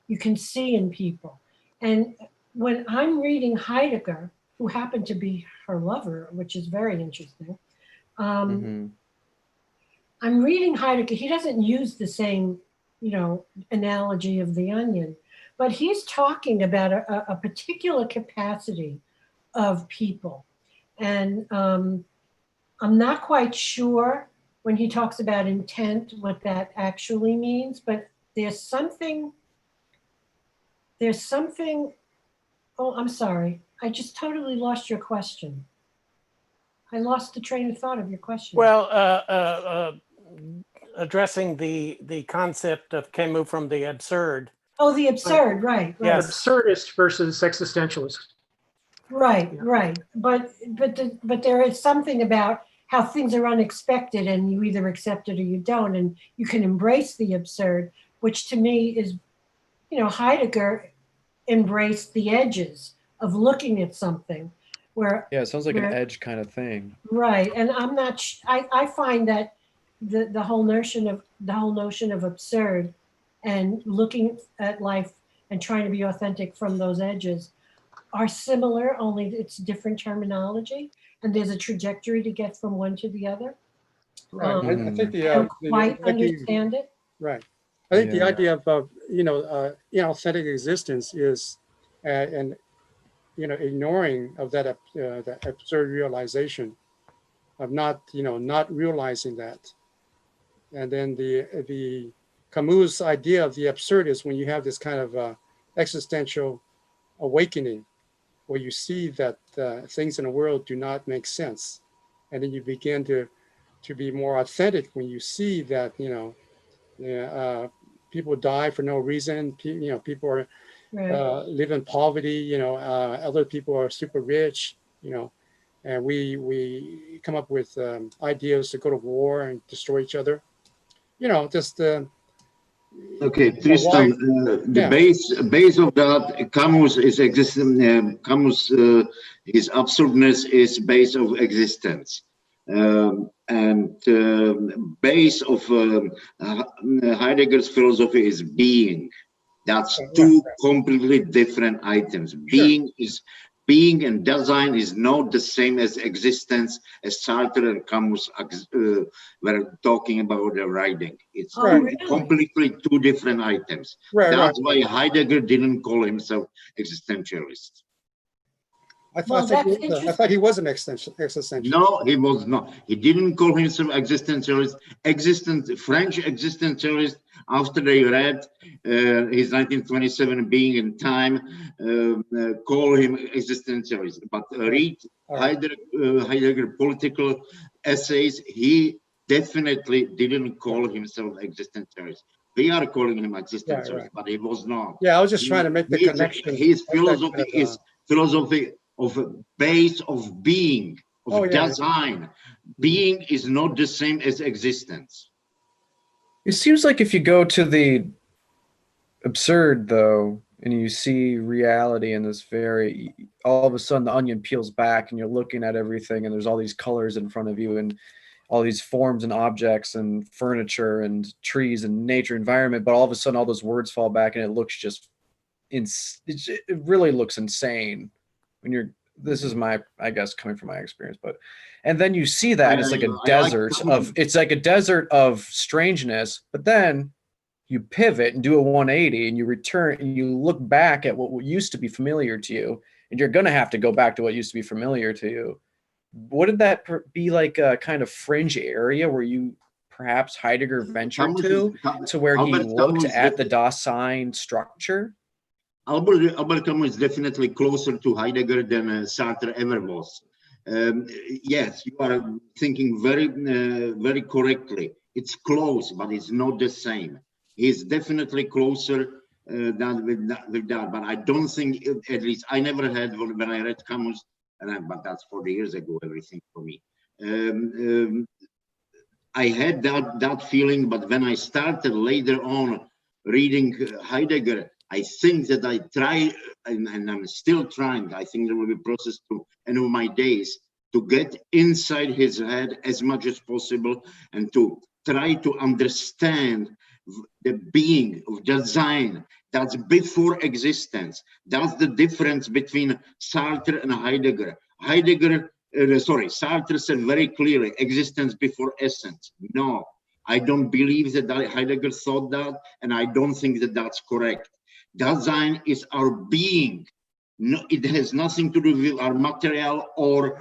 you can see in people. And when I'm reading Heidegger, who happened to be her lover, which is very interesting, I'm reading Heidegger. He doesn't use the same, analogy of the onion, but he's talking about a particular capacity of people. And I'm not quite sure when he talks about intent what that actually means, but there's something, oh, I'm sorry. I just totally lost your question. I lost the train of thought of your question. Well, addressing the concept of Camus from the absurd. Oh, the absurd, right. Yes. Absurdist versus existentialist. Right, right. But there is something about how things are unexpected and you either accept it or you don't, and you can embrace the absurd, which to me is, Heidegger embraced the edges of looking at something where. Yeah, it sounds like an edge kind of thing. Right, and I'm not. I find that the whole notion of absurd and looking at life and trying to be authentic from those edges are similar, only it's different terminology, and there's a trajectory to get from one to the other. Right. I think I don't quite understand it. Right. I think the idea of authentic existence is, and ignoring of that absurd realization of not realizing that, and then the Camus' idea of the absurd is when you have this kind of existential awakening, where you see that things in the world do not make sense, and then you begin to be more authentic when you see that people die for no reason. People are live in poverty. Other people are super rich. And we come up with ideas to go to war and destroy each other. Okay, Tristan, the base of that, Camus is Camus, his absurdness is base of existence. And base of Heidegger's philosophy is being. That's two completely different items. Being and design is not the same as existence, as Sartre and Camus were talking about the writing. It's completely two different items. That's why Heidegger didn't call himself existentialist. I thought he was an existentialist. No, he was not. He didn't call himself existentialist. French existentialist, after they read his 1927 Being in Time, call him existentialist. But read Heidegger political essays, he definitely didn't call himself existentialist. We are calling him existentialist, but he was not. Yeah, I was just trying to make the connection. His philosophy is philosophy of a base of being, of design. Being is not the same as existence. It seems like if you go to the absurd, though, and you see reality in this all of a sudden the onion peels back and you're looking at everything and there's all these colors in front of you and all these forms and objects and furniture and trees and nature environment, but all of a sudden all those words fall back and it looks just, it really looks insane. When this is I guess coming from my experience, and then you see that it's like a desert of strangeness, but then you pivot and do a 180 and you return and you look back at what used to be familiar to you, and you're going to have to go back to what used to be familiar to you. Wouldn't that be like a kind of fringe area where you perhaps Heidegger ventured to where he looked at the Dasein structure? Albert Camus is definitely closer to Heidegger than Sartre ever was. Yes, you are thinking very correctly. It's close, but it's not the same. He's definitely closer than with that. But I don't think, at least I never had when I read Camus, but that's 40 years ago. Everything for me. I had that feeling, but when I started later on reading Heidegger, I think that I try, and I'm still trying. I think there will be a process to end of my days to get inside his head as much as possible and to try to understand the being of design that's before existence. That's the difference between Sartre and Heidegger. Sartre said very clearly, existence before essence. No, I don't believe that Heidegger thought that, and I don't think that that's correct. Dasein is our being. No, it has nothing to do with our material or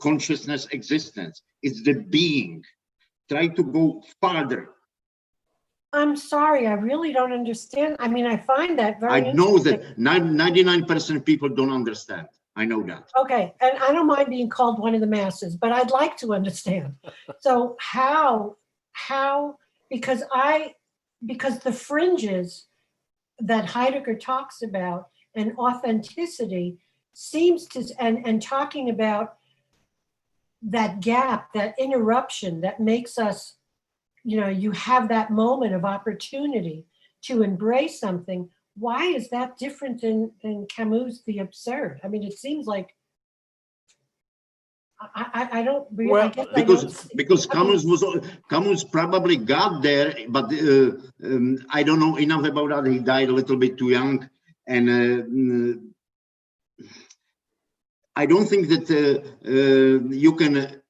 consciousness existence. It's the being. Try to go farther. I'm sorry, I really don't understand. I mean, I find that very I know interesting. that 99% of people don't understand. I know that. Okay, and I don't mind being called one of the masses, but I'd like to understand. So how, because the fringes that Heidegger talks about and authenticity seems to, and talking about that gap, that interruption that makes us, you have that moment of opportunity to embrace something. Why is that different than Camus' The Absurd? I mean, it seems like I don't really. Well, because Camus probably got there, but I don't know enough about that. He died a little bit too young, and I don't think that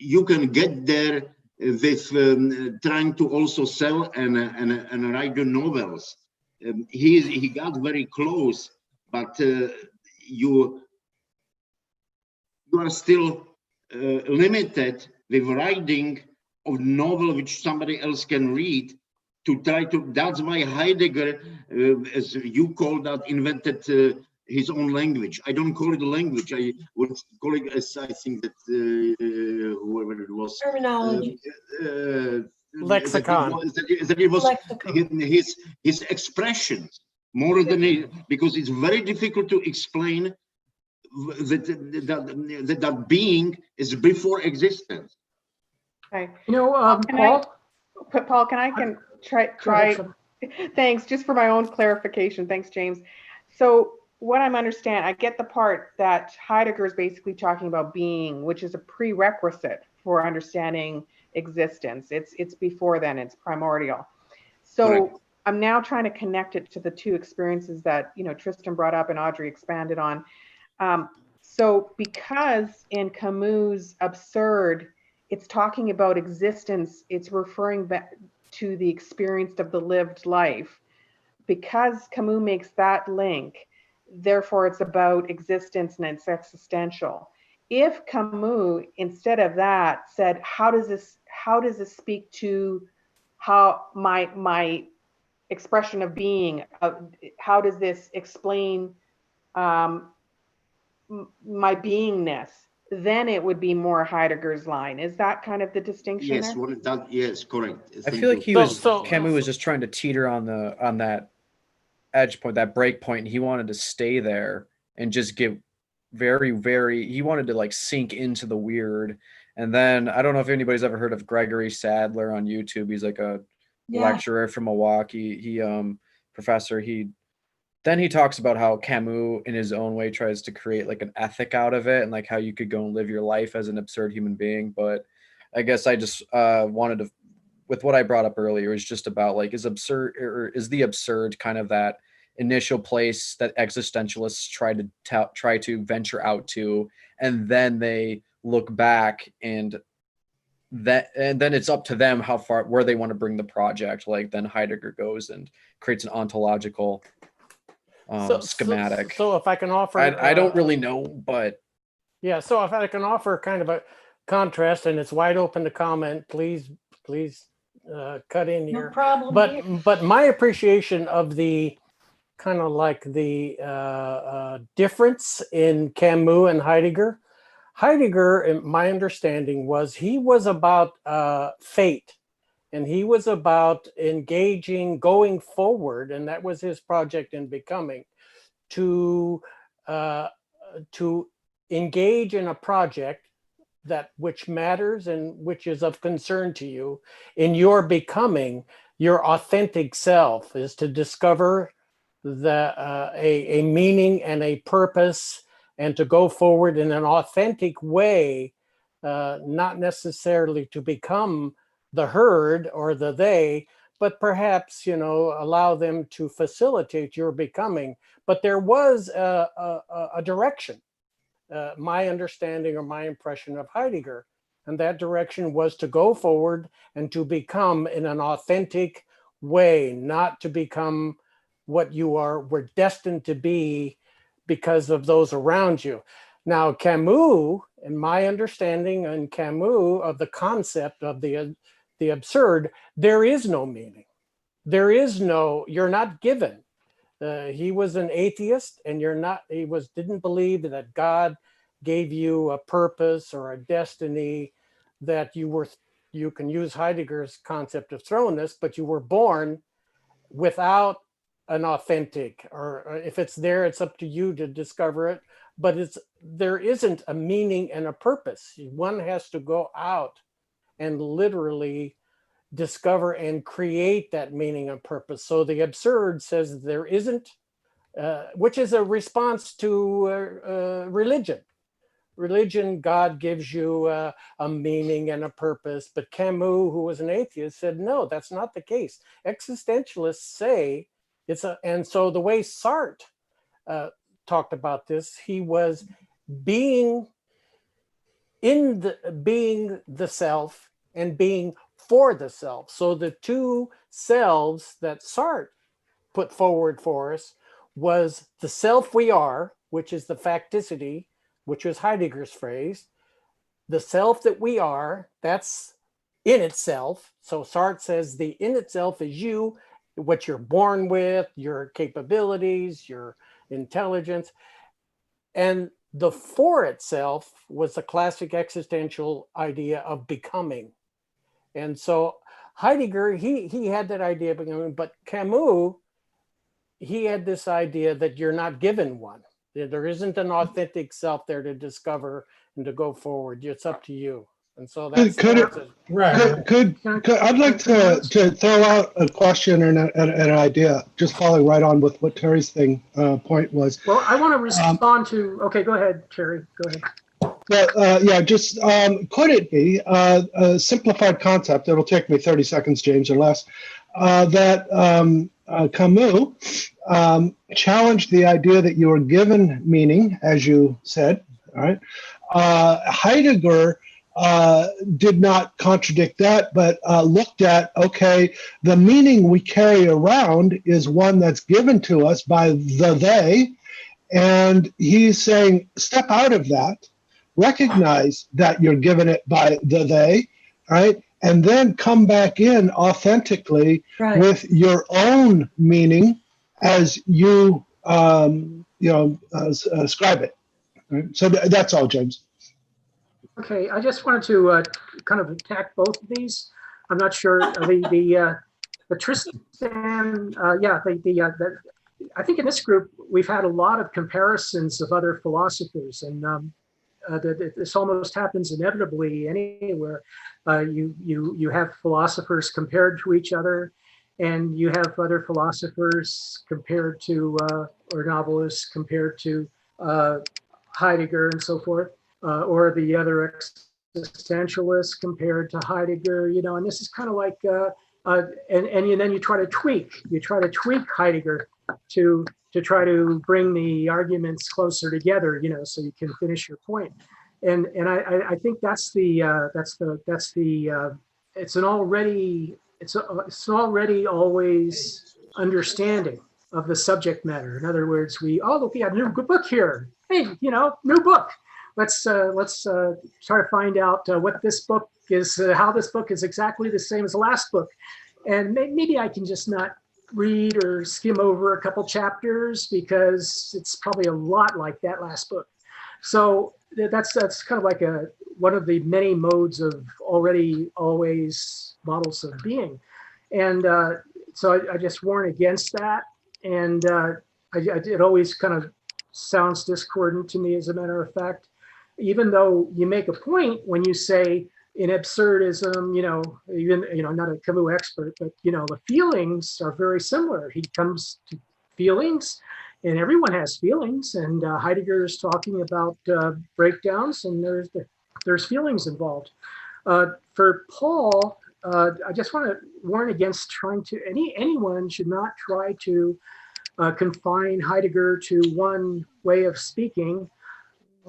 you can get there with trying to also sell and write the novels. He got very close, but you are still limited with writing a novel which somebody else can read to try to. That's why Heidegger, as you call that, invented his own language. I don't call it a language. I would call it, as I think that whoever it was, terminology. Lexicon. That it was Lexicon. his expressions more than because it's very difficult to explain that being is before existence. Okay. Paul, Paul, can try. Thanks, just for my own clarification. Thanks, James. So what I'm understanding, I get the part that Heidegger is basically talking about being, which is a prerequisite for understanding existence. It's before then, it's primordial. So correct. I'm now trying to connect it to the two experiences that Tristan brought up and Audrey expanded on. So because in Camus' Absurd, it's talking about existence, it's referring back to the experience of the lived life. Because Camus makes that link, therefore it's about existence and it's existential. If Camus, instead of that, said, how does this speak to how my expression of being, how does this explain my beingness, then it would be more Heidegger's line. Is that kind of the distinction? Yes, yes, correct. I feel like Camus was just trying to teeter on that edge point, that break point. And he wanted to stay there and just get he wanted to like sink into the weird. And then I don't know if anybody's ever heard of Gregory Sadler on YouTube. He's like a lecturer from Milwaukee. He professor. Then he talks about how Camus in his own way tries to create like an ethic out of it and like how you could go and live your life as an absurd human being. But I guess I just wanted to, with what I brought up earlier, is just about like, is the absurd kind of that initial place that existentialists try to venture out to, and then they look back and then it's up to them where they want to bring the project. Like then Heidegger goes and creates an ontological schematic. So if I can offer, I don't really know, but yeah. So if I can offer kind of a contrast, and it's wide open to comment, please cut in here. No problem. But my appreciation of the kind of like the difference in Camus and Heidegger. Heidegger, in my understanding, he was about fate and he was about engaging, going forward, and that was his project in Becoming, to engage in a project that which matters and which is of concern to you in your becoming. Your authentic self is to discover a meaning and a purpose, and to go forward in an authentic way, not necessarily to become the herd or the they, but perhaps, allow them to facilitate your becoming. But there was a direction, my understanding or my impression of Heidegger, and that direction was to go forward and to become in an authentic way, not to become what you were destined to be because of those around you. Now, Camus, in my understanding in Camus of the concept of the absurd, there is no meaning. You're not given. He was an atheist, and didn't believe that God gave you a purpose or a destiny, that you can use Heidegger's concept of thrownness, but you were born without an authentic, or if it's there, it's up to you to discover it, but there isn't a meaning and a purpose. One has to go out and literally discover and create that meaning and purpose. So the absurd says there isn't, which is a response to religion. Religion, God gives you a meaning and a purpose, but Camus, who was an atheist, said, no, that's not the case. Existentialists say and so the way Sartre talked about this, he was being the self and being for the self. So the two selves that Sartre put forward for us was the self we are, which is the facticity, which was Heidegger's phrase. The self that we are, that's in itself. So Sartre says the in itself is you, what you're born with, your capabilities, your intelligence. And the for itself was the classic existential idea of becoming. And so Heidegger, he had that idea of becoming, but Camus, he had this idea that you're not given one. There isn't an authentic self there to discover and to go forward. It's up to you. And so that's right. Could I'd like to throw out a question or an idea, just following right on with what Terry's point was. Well, I want to respond to. Okay, go ahead, Terry. Go ahead. Well, just could it be a simplified concept? It'll take me 30 seconds, James, or less. That Camus challenged the idea that you were given meaning, as you said. All right. Heidegger did not contradict that, but looked at, okay, the meaning we carry around is one that's given to us by the they, and he's saying, step out of that, recognize that you're given it by the they, right, and then come back in authentically with your own meaning as you, ascribe it. Right? So that's all, James. Okay, I just wanted to kind of attack both of these. I'm not sure the Tristan. I think in this group we've had a lot of comparisons of other philosophers, and this almost happens inevitably anywhere. You have philosophers compared to each other, and you have other philosophers compared to or novelists compared to Heidegger and so forth. Or the other existentialists compared to Heidegger, and this is kind of like, and then you try to tweak Heidegger to try to bring the arguments closer together, so you can finish your point. And I think it's an already always understanding of the subject matter. In other words, look, we have a new book here. Hey, new book. Let's try to find out what this book is, how this book is exactly the same as the last book. And maybe I can just not read or skim over a couple chapters because it's probably a lot like that last book. So that's kind of like one of the many modes of already always models of being. And so I just warn against that. And it always kind of sounds discordant to me, as a matter of fact, even though you make a point when you say in absurdism, even, I'm not a Camus expert, but, the feelings are very similar. He comes to feelings, and everyone has feelings. And Heidegger is talking about breakdowns, and there's feelings involved. For Paul, I just want to warn against anyone should not try to confine Heidegger to one way of speaking,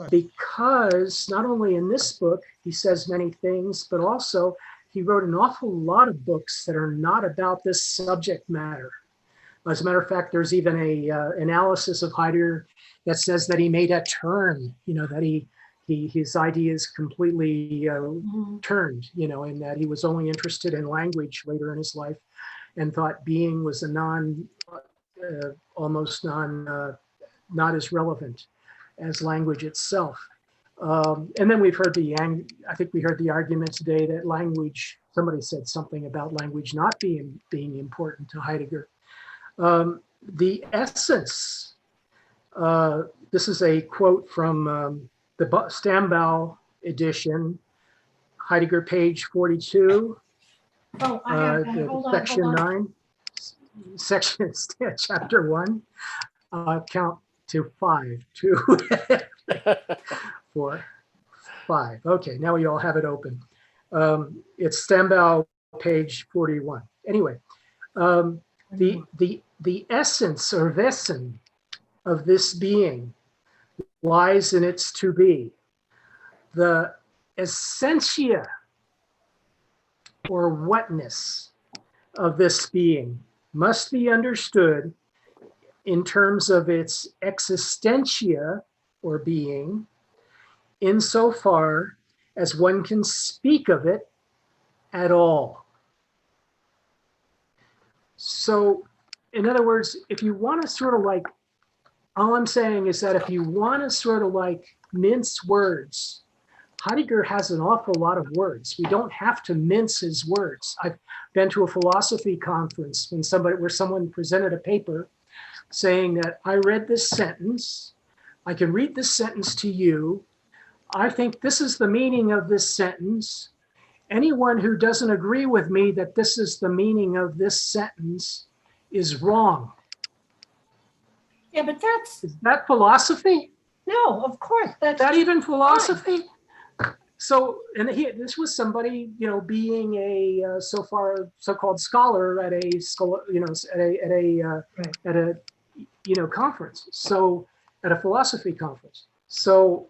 because not only in this book he says many things, but also he wrote an awful lot of books that are not about this subject matter. As a matter of fact, there's even a analysis of Heidegger that says that he made a turn, that his ideas completely turned, and that he was only interested in language later in his life, and thought being was almost not as relevant as language itself. And then we've heard I think we heard the argument today that language, somebody said something about language not being important to Heidegger. The essence, this is a quote from the Stambau edition, Heidegger, page 42, Oh, I have that. Hold on, section hold on. 9, section, chapter 1, count to 5, 2, 4, 5. Okay, now we all have it open. It's Stambau, page 41. Anyway, the essence or Wesen of this being lies in its to be. The essentia or whatness of this being must be understood in terms of its existentia or being, insofar as one can speak of it at all. So, in other words, if you want to sort of like, all I'm saying is that if you want to sort of like mince words, Heidegger has an awful lot of words. We don't have to mince his words. I've been to a philosophy conference where someone presented a paper saying that I read this sentence, I can read this sentence to you, I think this is the meaning of this sentence. Anyone who doesn't agree with me that this is the meaning of this sentence is wrong. Yeah, but Is that philosophy? no, of course, that's That even philosophy? So, and this was somebody, being a so-called scholar at a conference. So, at a philosophy conference. So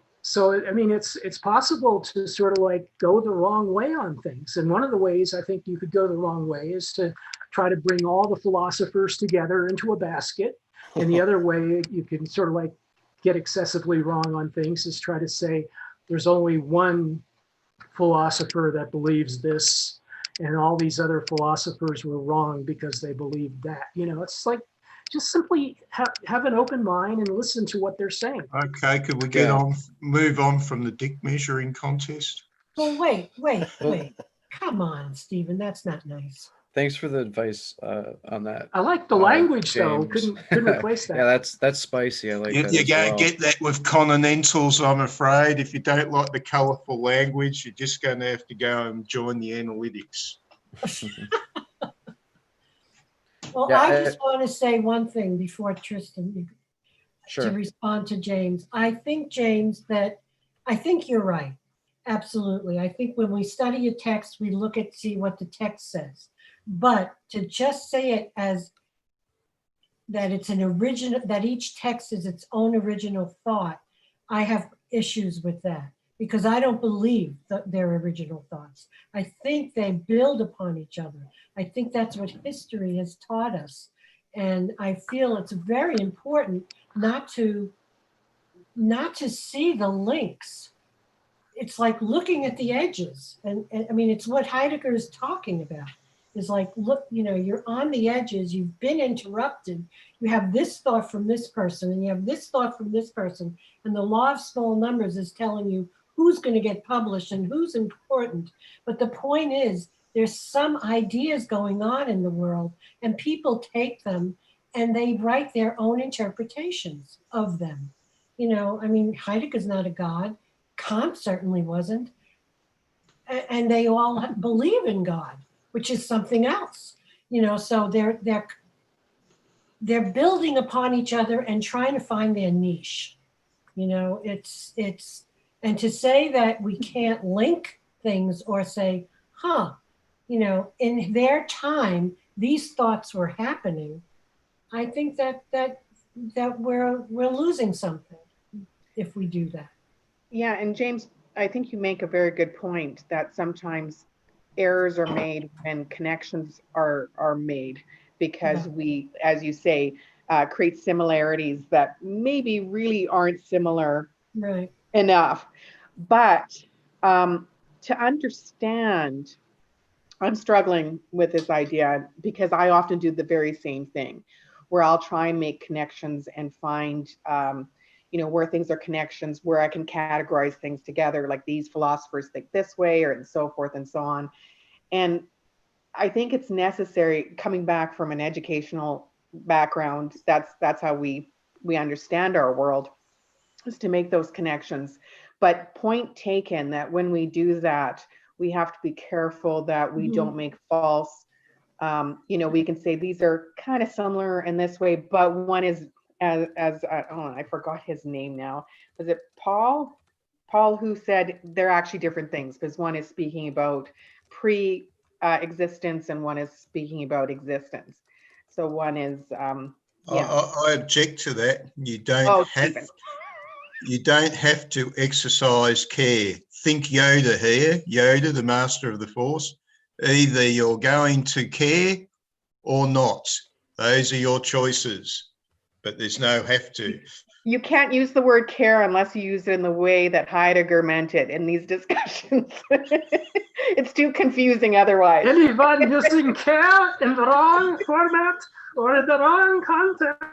I mean, it's possible to sort of like go the wrong way on things. And one of the ways I think you could go the wrong way is to try to bring all the philosophers together into a basket. And the other way you can sort of like get excessively wrong on things is try to say there's only one philosopher that believes this, and all these other philosophers were wrong because they believed that. It's like just simply have an open mind and listen to what they're saying. Okay, could we move on from the dick measuring contest? Well, wait. Come on, Stephen, that's not nice. Thanks for the advice on that. I like the language though. James. Couldn't replace that. Yeah, that's spicy. I like that. You as gotta well. get that with continentals, I'm afraid. If you don't like the colourful language, you're just going to have to go and join the analytics. Well, Yeah, I just want to say one thing before Tristan, Sure. to respond to James. I think, James, I think you're right. Absolutely. I think when we study a text, we see what the text says. But to just say it as that it's an original, that each text is its own original thought, I have issues with that because I don't believe their original thoughts. I think they build upon each other. I think that's what history has taught us. And I feel it's very important not to see the links. It's like looking at the edges. And I mean, it's what Heidegger is talking about. is like, look, you're on the edges, you've been interrupted. You have this thought from this person, and you have this thought from this person. And the law of small numbers is telling you who's going to get published and who's important. But the point is, there's some ideas going on in the world, and people take them and they write their own interpretations of them. Heidegger's not a god. Kant certainly wasn't. And they all believe in God, which is something else. So they're building upon each other and trying to find their niche. It's and to say that we can't link things or say, in their time, these thoughts were happening. I think that we're losing something if we do that. Yeah, and James, I think you make a very good point that sometimes errors are made and connections are made because we, as you say, create similarities that maybe really aren't similar enough. But to understand, I'm struggling with this idea because I often do the very same thing, where I'll try and make connections and find, where things are connections, where I can categorize things together, like these philosophers think this way, or and so forth and so on. And I think it's necessary, coming back from an educational background, that's how we understand our world, is to make those connections. But point taken that when we do that, we have to be careful that we don't make false, we can say these are kind of similar in this way, but one is, I forgot his name now. Was it Paul? Paul, who said they're actually different things, because one is speaking about pre-existence and one is speaking about existence. So one is, I object to that. You don't have to exercise care. Think Yoda here, Yoda, the master of the Force. Either you're going to care or not. Those are your choices, but there's no have to. You can't use the word care unless you use it in the way that Heidegger meant it in these discussions. It's too confusing otherwise. Anyone using care in the wrong format or in the wrong context.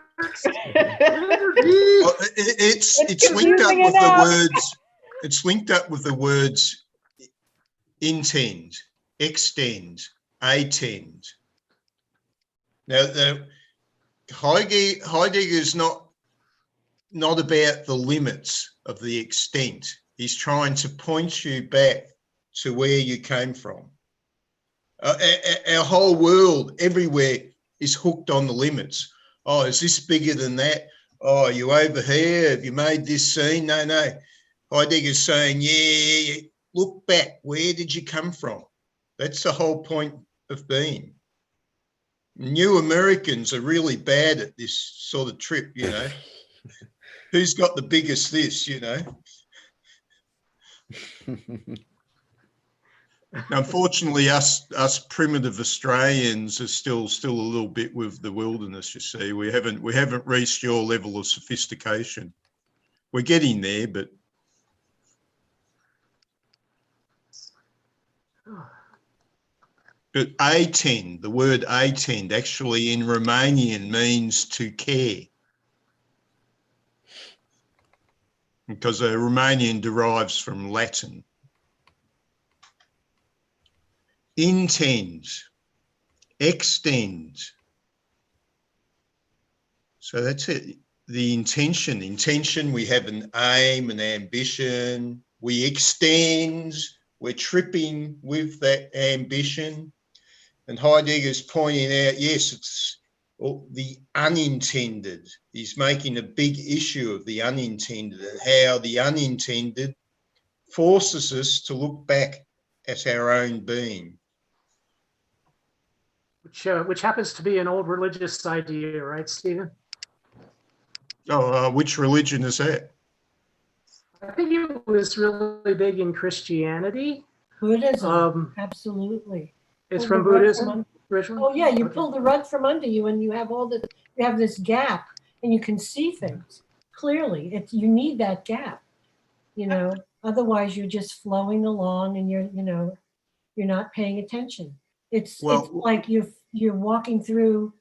It's linked up with the words. It's linked up with the words intend, extend, attend. Now, Heidegger is not about the limits of the extent. He's trying to point you back to where you came from. Our whole world, everywhere, is hooked on the limits. Oh, is this bigger than that? Oh, are you over here? Have you made this scene? No. Heidegger's saying, yeah, look back. Where did you come from? That's the whole point of being. New Americans are really bad at this sort of trip, Who's got the biggest this, Unfortunately, us primitive Australians are still a little bit with the wilderness. You see, we haven't reached your level of sophistication. We're getting there, but attend, the word attend, actually in Romanian means to care, because Romanian derives from Latin. Intend, extend. So that's it. The intention, we have an aim, an ambition. We extend, we're tripping with that ambition. And Heidegger's pointing out, yes, it's the unintended. He's making a big issue of the unintended and how the unintended forces us to look back at our own being. Which happens to be an old religious idea, right, Stephen? Oh, which religion is that? I think it was really big in Christianity. Buddhism, absolutely. It's from Buddhism. Oh yeah, you pull the rug from under you, and you have you have this gap, and you can see things clearly. You need that gap, Otherwise, you're just flowing along, and you're not paying attention. It's Well- like you're walking through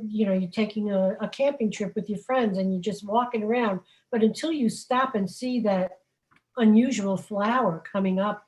you're taking a camping trip with your friends and you're just walking around. But until you stop and see that unusual flower coming up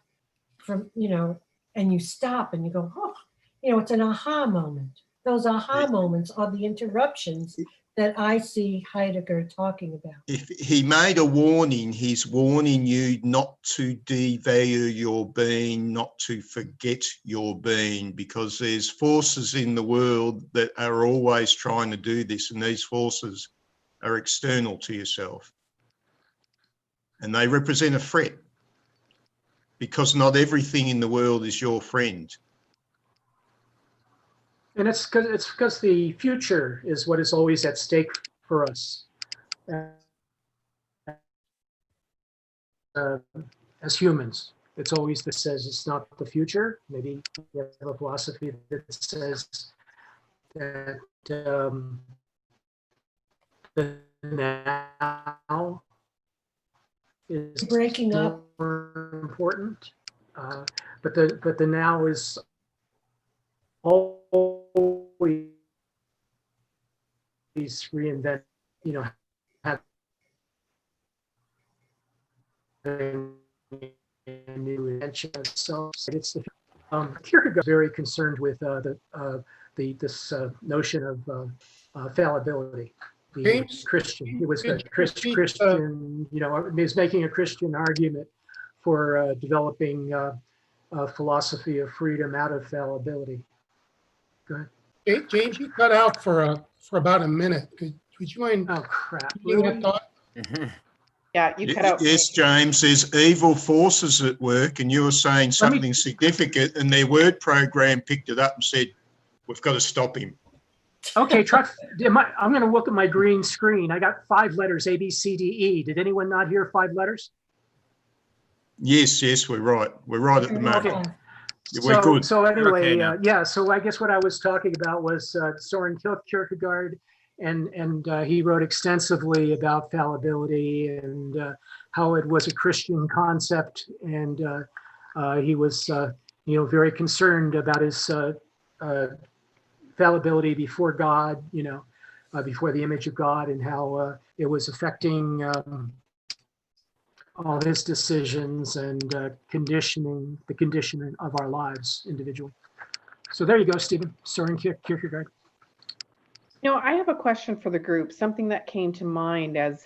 from, and you stop and you go, oh, it's an aha moment. Those aha moments are the interruptions that I see Heidegger talking about. If he made a warning, he's warning you not to devalue your being, not to forget your being, because there's forces in the world that are always trying to do this, and these forces are external to yourself. And they represent a threat, because not everything in the world is your friend. And it's because the future is what is always at stake for us as humans. It's always that says it's not the future. Maybe we have a philosophy that says that the now is Breaking up. more important, but the now is always reinvent, having a new invention. So it's the Kierkegaard is very concerned with this notion of fallibility. He was Christian. He was a Christian. He was making a Christian argument for developing a philosophy of freedom out of fallibility. Go ahead. Hey, James, you cut out for about a minute. Would you mind? Oh crap! Really? Yeah, you cut out. Yes, James, there's evil forces at work, and you were saying something significant, and their word program picked it up and said, we've got to stop him. Okay, I'm going to look at my green screen. I got 5 letters, A, B, C, D, E. Did anyone not hear 5 letters? Yes, we're right. We're right at the moment. Okay. We're good. So anyway, Okay so I guess what I was talking about was Soren Kierkegaard, and he wrote extensively about fallibility and how it was a Christian concept, and he was very concerned about his fallibility before God, before the image of God, and how it was affecting all his decisions and the conditioning of our lives individually. So there you go, Stephen. Soren Kierkegaard. I have a question for the group, something that came to mind as,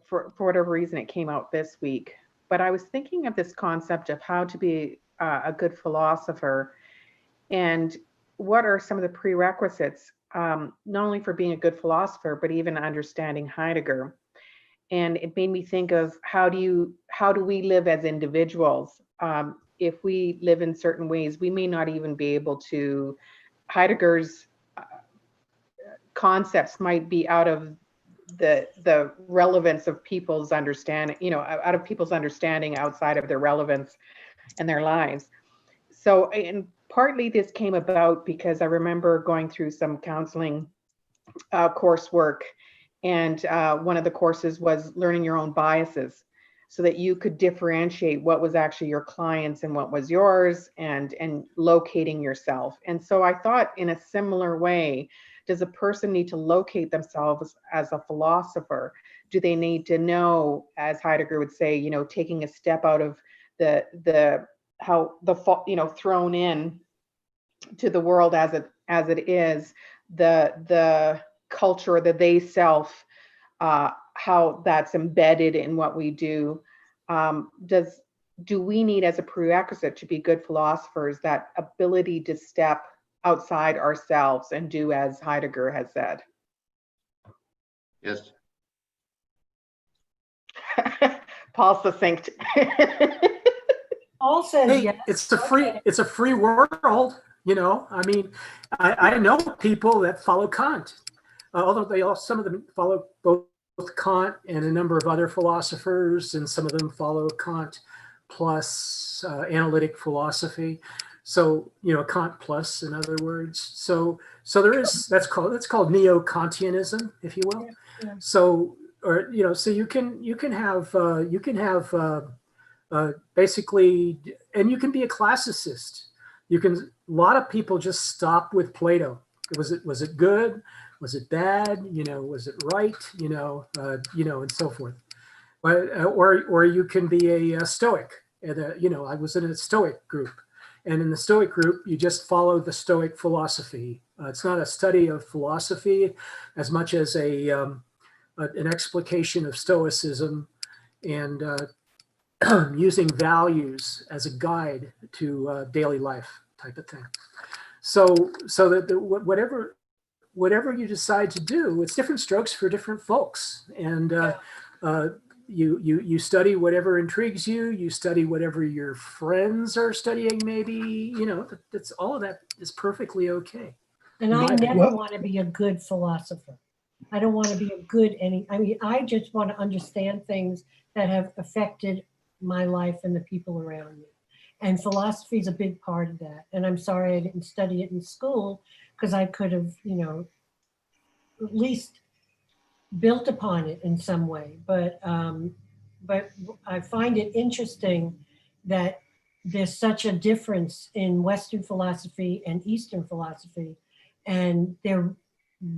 for whatever reason, it came out this week. But I was thinking of this concept of how to be a good philosopher, and what are some of the prerequisites, not only for being a good philosopher, but even understanding Heidegger. And it made me think of how do we live as individuals? If we live in certain ways, we may not even be able to, Heidegger's concepts might be out of the relevance of people's understanding, out of people's understanding outside of their relevance in their lives. So, and partly this came about because I remember going through some counseling coursework, and one of the courses was learning your own biases, so that you could differentiate what was actually your client's and what was yours, and locating yourself. And so I thought, in a similar way, does a person need to locate themselves as a philosopher? Do they need to know, as Heidegger would say, taking a step out of thrown in to the world as it is, the culture, the they self, how that's embedded in what we do. Do we need, as a prerequisite to be good philosophers, that ability to step outside ourselves and do as Heidegger has said? Yes. Paul succinct. Paul says Hey, yes. it's a free world. I mean, I know people that follow Kant, although some of them follow both Kant and a number of other philosophers, and some of them follow Kant plus analytic philosophy. So Kant plus, in other words. So there is that's called neo-Kantianism, if you will. Yeah. So so you can have basically, and you can be a classicist. a lot of people just stop with Plato. Was it good? Was it bad? Was it right? And so forth. Or you can be a Stoic. I was in a Stoic group, and in the Stoic group, you just follow the Stoic philosophy. It's not a study of philosophy as much as an explication of Stoicism and using values as a guide to daily life type of thing. So that whatever you decide to do, it's different strokes for different folks. And you study whatever intrigues you. You study whatever your friends are studying. Maybe that's all of that is perfectly okay. And I never want to be a good philosopher. I don't want to be a good I just want to understand things that have affected my life and the people around me. And philosophy is a big part of that. And I'm sorry I didn't study it in school, because I could have, at least built upon it in some way. But I find it interesting that there's such a difference in Western philosophy and Eastern philosophy, and there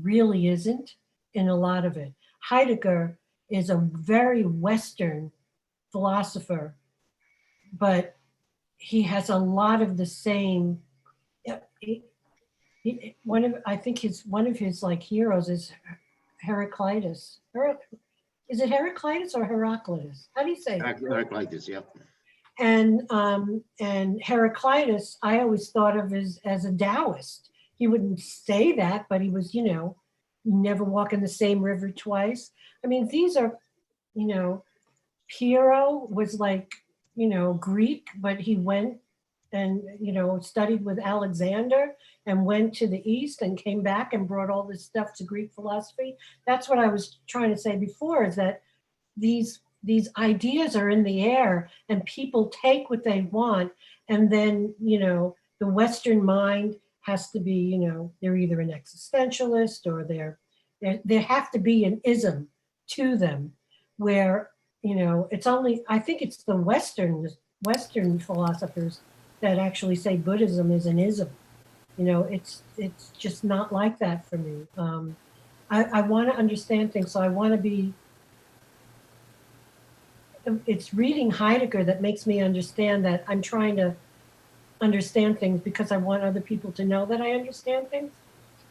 really isn't in a lot of it. Heidegger is a very Western philosopher, but he has a lot of the same. One of his like heroes is Heraclitus. Is it Heraclitus or Heraclitus? How do you say it? Heraclitus, yeah. And Heraclitus, I always thought of as a Taoist. He wouldn't say that, but he was, never walk in the same river twice. I mean, these are, Pyrrho was like, Greek, but he went and, studied with Alexander and went to the East and came back and brought all this stuff to Greek philosophy. That's what I was trying to say before, is that these ideas are in the air and people take what they want. And then, the Western mind has to be, they're either an existentialist or there have to be an ism to them where, it's only, I think it's the Western philosophers that actually say Buddhism is an ism. It's just not like that for me. I want to understand things, so I want to be, it's reading Heidegger that makes me understand that I'm trying to understand things because I want other people to know that I understand things,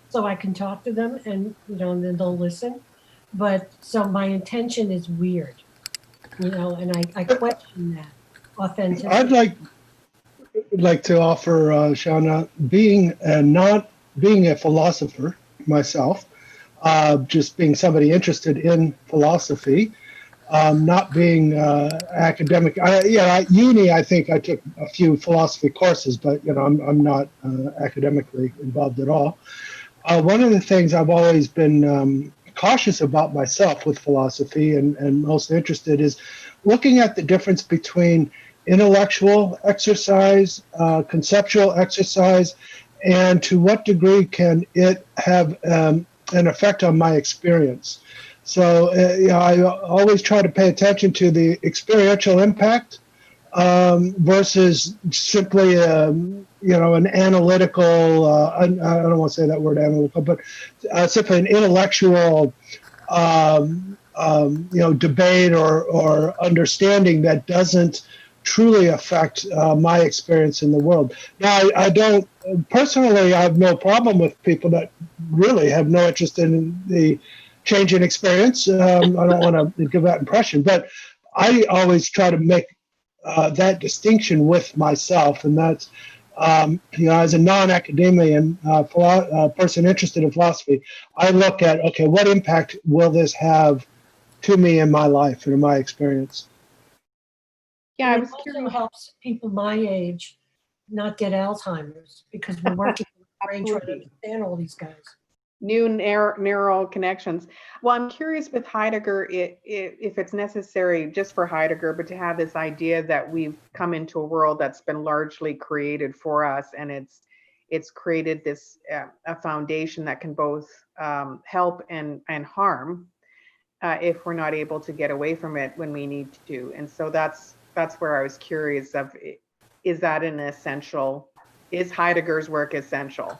so I can talk to them and, and then they'll listen. But so my intention is weird, and I question that authenticity. I'd like to offer, Shauna, not being a philosopher myself, just being somebody interested in philosophy, not being academic. At uni, I think I took a few philosophy courses, but I'm not academically involved at all. One of the things I've always been cautious about myself with philosophy and most interested is looking at the difference between intellectual exercise, conceptual exercise, and to what degree can it have an effect on my experience. So I always try to pay attention to the experiential impact versus simply an analytical, I don't want to say that word analytical, but simply an intellectual debate or understanding that doesn't truly affect my experience in the world. Now, I don't, personally, I have no problem with people that really have no interest in the change in experience. I don't want to give that impression, but I always try to make that distinction with myself, and that's, as a non-academician person interested in philosophy, I look at, okay, what impact will this have to me in my life and in my experience? Yeah, I It was also curious. helps people my age not get Alzheimer's, because we're working with the brain trying to understand all these guys. New neural connections. Well, I'm curious with Heidegger, if it's necessary just for Heidegger, but to have this idea that we've come into a world that's been largely created for us, and it's created this a foundation that can both help and harm if we're not able to get away from it when we need to. And so that's where I was curious of, is that an essential is Heidegger's work essential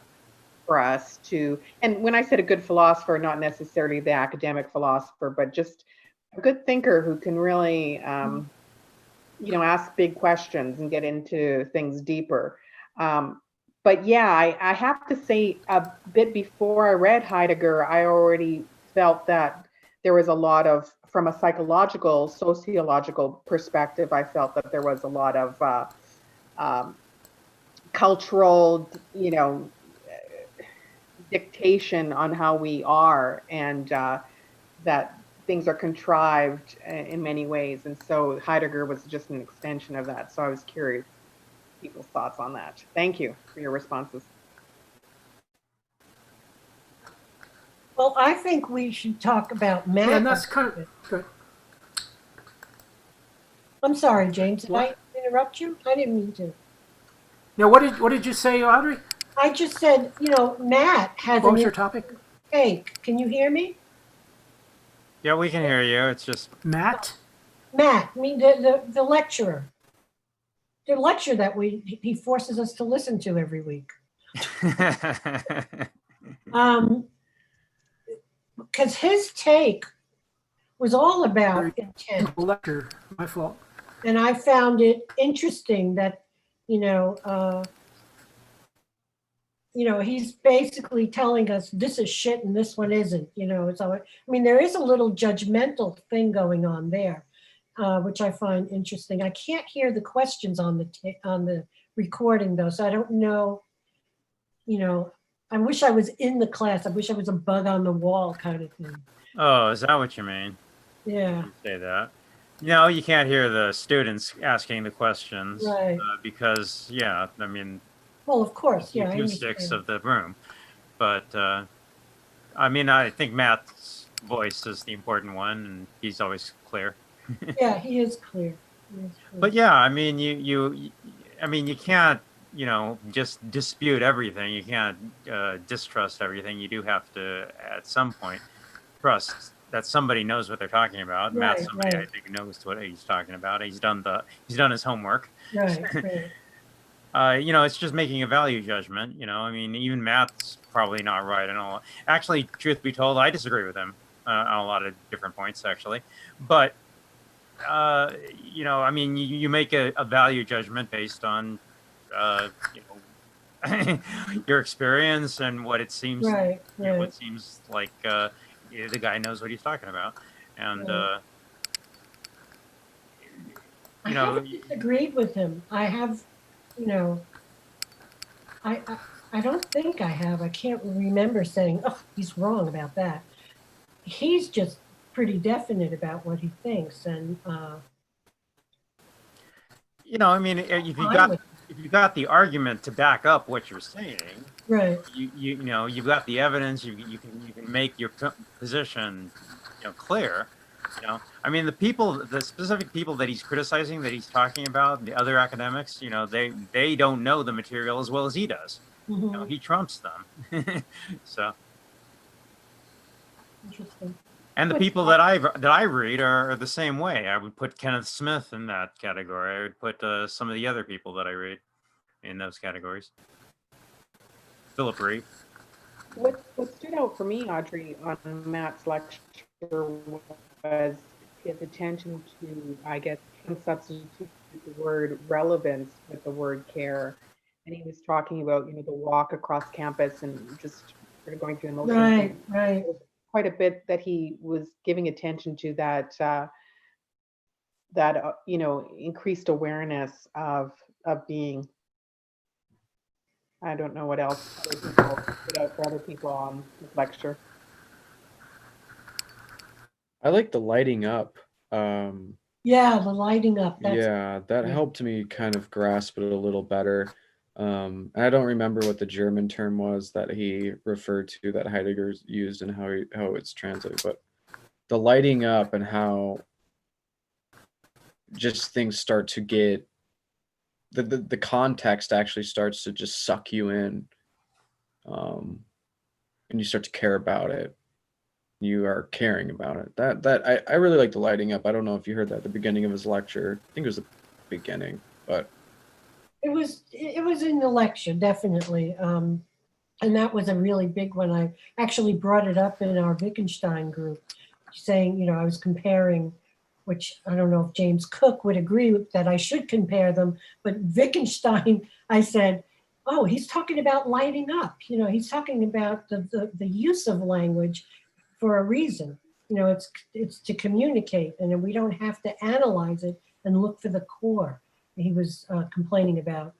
for us to, and when I said a good philosopher, not necessarily the academic philosopher, but just a good thinker who can really, you know, ask big questions and get into things deeper. But yeah, I have to say, a bit before I read Heidegger, I already felt that there was a lot of, from a psychological, sociological perspective, I felt that there was a lot of cultural, you know, dictation on how we are, and that things are contrived in many ways. And so Heidegger was just an extension of that. So I was curious people's thoughts on that. Thank you for your responses. Well, I think we should talk about math. Yeah, and that's kind of good. I'm sorry, James. Did I interrupt you? I didn't mean to. Now, what did you say, Audrey? I just said, you know, Matt has What was your topic? Hey, can you hear me? Yeah, we can hear you. It's just Matt? Matt, I mean the lecturer. The lecture that he forces us to listen to every week. Because his take was all about intent. Lecture, my fault. And I found it interesting that, you know, he's basically telling us this is shit and this one isn't, you know. So, I mean, there is a little judgmental thing going on there, which I find interesting. I can't hear the questions on the recording though, so I don't know, you know, I wish I was in the class. I wish I was a bug on the wall kind of thing. Oh, is that what you mean? Yeah. You say that. No, you can't hear the students asking the questions. Right. Because, yeah, I mean, well, of course, yeah. The acoustics of the room. But, I mean, I think Matt's voice is the important one, and he's always clear. Yeah, he is clear. But yeah, I mean, you can't, you know, just dispute everything. You can't distrust everything. You do have to, at some point, trust that somebody knows what they're talking about. Right, Matt's somebody right. I think knows what he's talking about. He's done his homework. Right, right. You know, it's just making a value judgment. You know, I mean, even Matt's probably not right and all. Actually, truth be told, I disagree with him on a lot of different points, actually. But you know, I mean, you make a value judgment based on you know, your experience and what it seems, right, you know, right. what seems like the guy knows what he's talking about, and Right. you know, I haven't disagreed with him. I have, you know, I don't think I have. I can't remember saying, oh, he's wrong about that. He's just pretty definite about what he thinks, and you know, I mean, if you got the argument to back up what you're saying, right, you know, you've got the evidence. You can make your position, you know, clear. You know, I mean, the specific people that he's criticizing, that he's talking about, the other academics, you know, they don't know the material as well as he does. mm-hmm. You know, he trumps them. So Interesting. And the people that I read are the same way. I would put Kenneth Smith in that category. I would put some of the other people that I read in those categories. Philip Reeve. What stood out for me, Audrey, on Matt's lecture was his attention to, I guess, him substitute the word relevance with the word care. And he was talking about, you know, the walk across campus and just sort of going through emotions. Right, right. Quite a bit that he was giving attention to that, you know, increased awareness of being. I don't know what else stood out for other people on this lecture. I like the lighting up. Yeah, the lighting up. Yeah, that helped me kind of grasp it a little better. And I don't remember what the German term was that he referred to that Heidegger used and how it's translated, but the lighting up and how just things start to get the context actually starts to just suck you in, and you start to care about it. You are caring about it. That I really like the lighting up. I don't know if you heard that at the beginning of his lecture. I think it was the beginning, but It was in the lecture, definitely. And that was a really big one. I actually brought it up in our Wittgenstein group, saying, I was comparing, which I don't know if James Cook would agree with that I should compare them, but Wittgenstein, I said, oh, he's talking about lighting up. He's talking about the use of language for a reason. It's to communicate, and then we don't have to analyze it and look for the core. He was complaining about,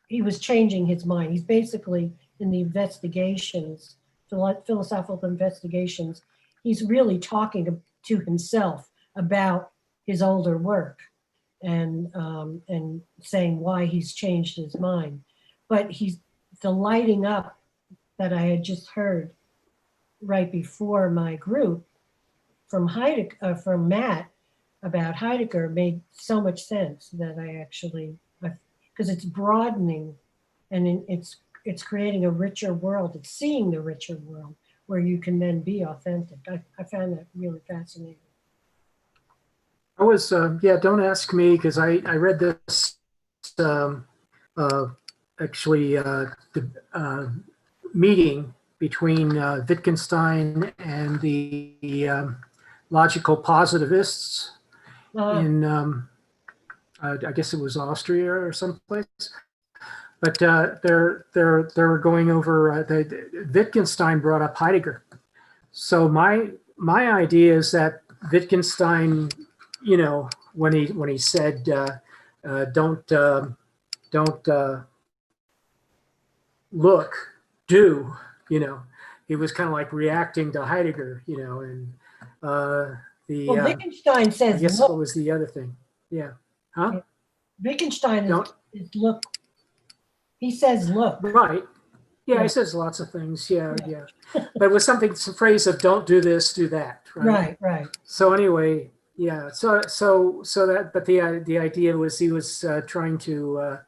he was changing his mind. He's basically in the investigations, philosophical investigations, he's really talking to himself about his older work and saying why he's changed his mind. But the lighting up that I had just heard right before my group from Heidegger, from Matt about Heidegger made so much sense that because it's broadening and it's creating a richer world. It's seeing the richer world where you can then be authentic. I found that really fascinating. I was, don't ask me, because I read this meeting between Wittgenstein and the logical positivists in, I guess it was Austria or someplace. But they're going over, Wittgenstein brought up Heidegger. So my idea is that Wittgenstein, when he said don't look, do, he was kind of like reacting to Heidegger, and Wittgenstein says, I guess look. What was the other thing? Yeah. Huh? Wittgenstein is look. He says, look. Right. Yeah, he says lots of things. Yeah. But it was some phrase of don't do this, do that. Right. So anyway, yeah. So that, but the idea was he was trying to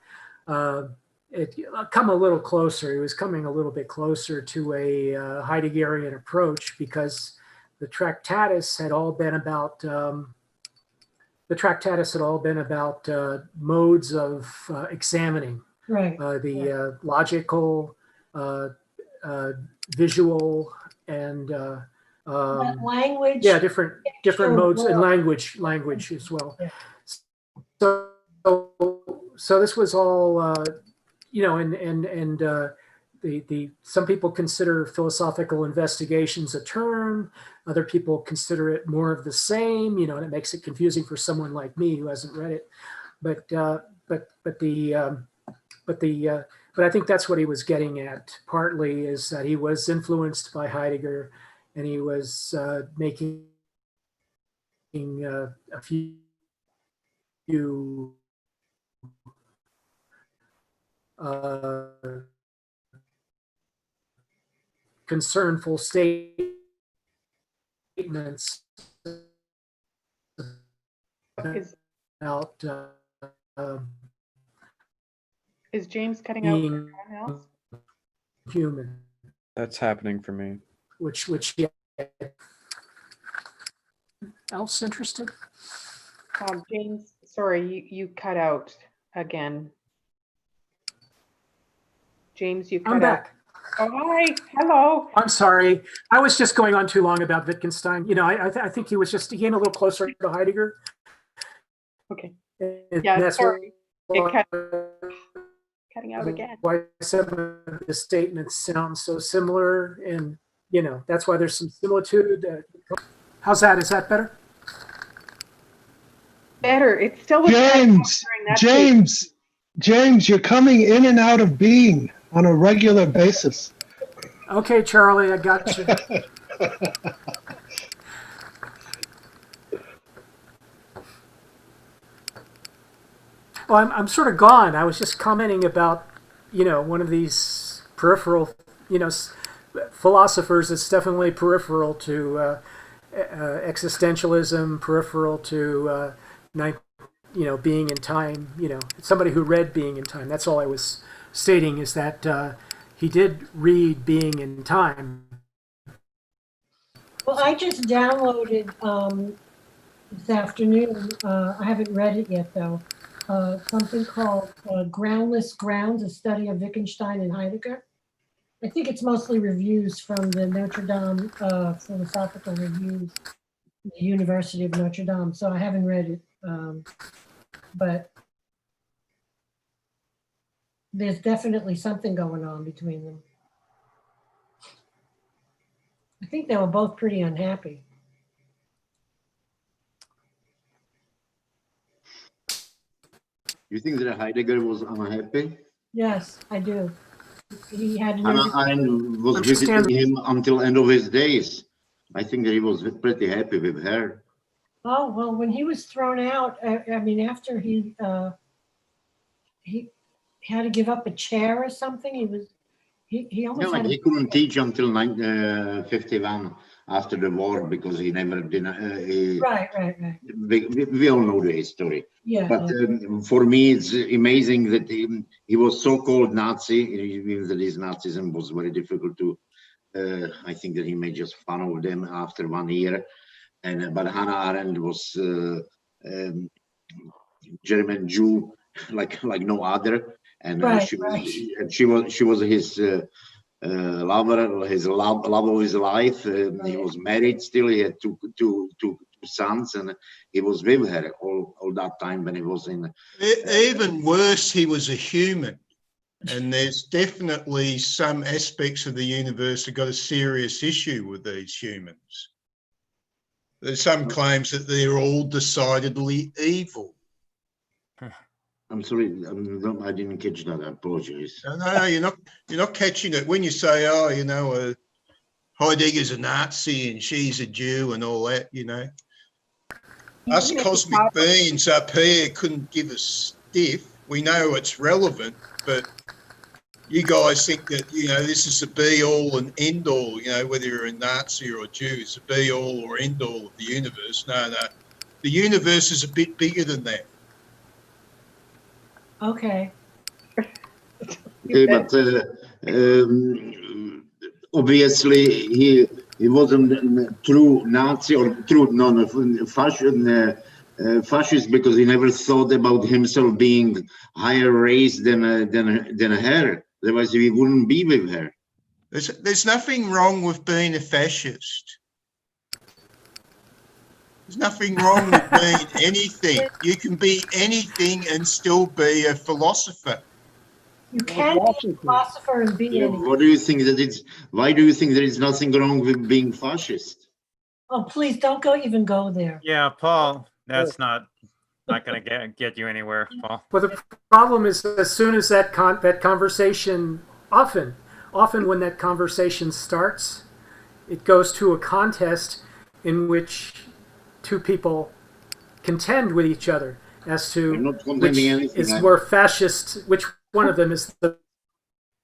come a little closer. He was coming a little bit closer to a Heideggerian approach, because the Tractatus had all been about modes of examining. Right. The logical, visual, and language. Yeah, different modes, and language as well. Yeah. So this was all, some people consider philosophical investigations a term. Other people consider it more of the same, and it makes it confusing for someone like me who hasn't read it. But I think that's what he was getting at. Partly is that he was influenced by Heidegger, and he was making a few concernful statements about Is James cutting out for everyone else? Human. That's happening for me. Which else interested? James, sorry, you cut out again. James, you cut I'm back. out. Oh, hi. Hello. I'm sorry. I was just going on too long about Wittgenstein. I think he came a little closer to Heidegger. Okay. And Yeah, that's sorry. Cutting out again. Why some of the statements sound so similar, and that's why there's some similitude. How's that? Is that better? Better. It's still James, you're coming in and out of being on a regular basis. Okay, Charlie, I got you. Well, I'm sort of gone. I was just commenting about, one of these peripheral, philosophers that's definitely peripheral to existentialism, peripheral to, being in time, somebody who read Being in Time. That's all I was stating, is that he did read Being in Time. Well, I just downloaded this afternoon. I haven't read it yet, though. Something called Groundless Grounds, a study of Wittgenstein and Heidegger. I think it's mostly reviews from the Notre Dame Philosophical Reviews, the University of Notre Dame. So I haven't read it, but there's definitely something going on between them. I think they were both pretty unhappy. You think that Heidegger was unhappy? Yes, I do. He had Hannah Arendt was visiting him until end of his days. I think that he was pretty happy with her. Oh, well, when he was thrown out, I mean, after he had to give up a chair or something, he almost Yeah, like he couldn't teach until 1951 after the war because he never did. Right. We all know the history. Yeah. But for me, it's amazing that he was so-called Nazi. It means that his Nazism was very difficult to. I think that he made just fun of them after 1 year. But Hannah Arendt was German Jew like no other, and she was his lover, his love of his life. He was married still. He had two sons, and he was with her all that time when he was in. Even worse, he was a human. And there's definitely some aspects of the universe that got a serious issue with these humans. There's some claims that they're all decidedly evil. I'm sorry, I didn't catch that. I apologize. No, you're not catching it. When you say, oh, you know, Heidegger's a Nazi and she's a Jew and all that, you know. Us cosmic beings up here couldn't give a stiff. We know it's relevant, but you guys think that, you know, this is the be-all and end-all, you know, whether you're a Nazi or a Jew, it's the be-all or end-all of the universe. No. The universe is a bit bigger than that. Okay. Okay, but obviously he wasn't a true Nazi or fascist because he never thought about himself being higher race than her. Otherwise, he wouldn't be with her. There's nothing wrong with being a fascist. There's nothing wrong with being anything. You can be anything and still be a philosopher. You can be a philosopher and be anything. What do you think that it's? Why do you think there is nothing wrong with being fascist? Oh, please don't even go there. Yeah, Paul, that's not going to get you anywhere, Paul. Well, the problem is as soon as that conversation, often when that conversation starts, it goes to a contest in which two people contend with each other as to which is more fascist, which one of them is the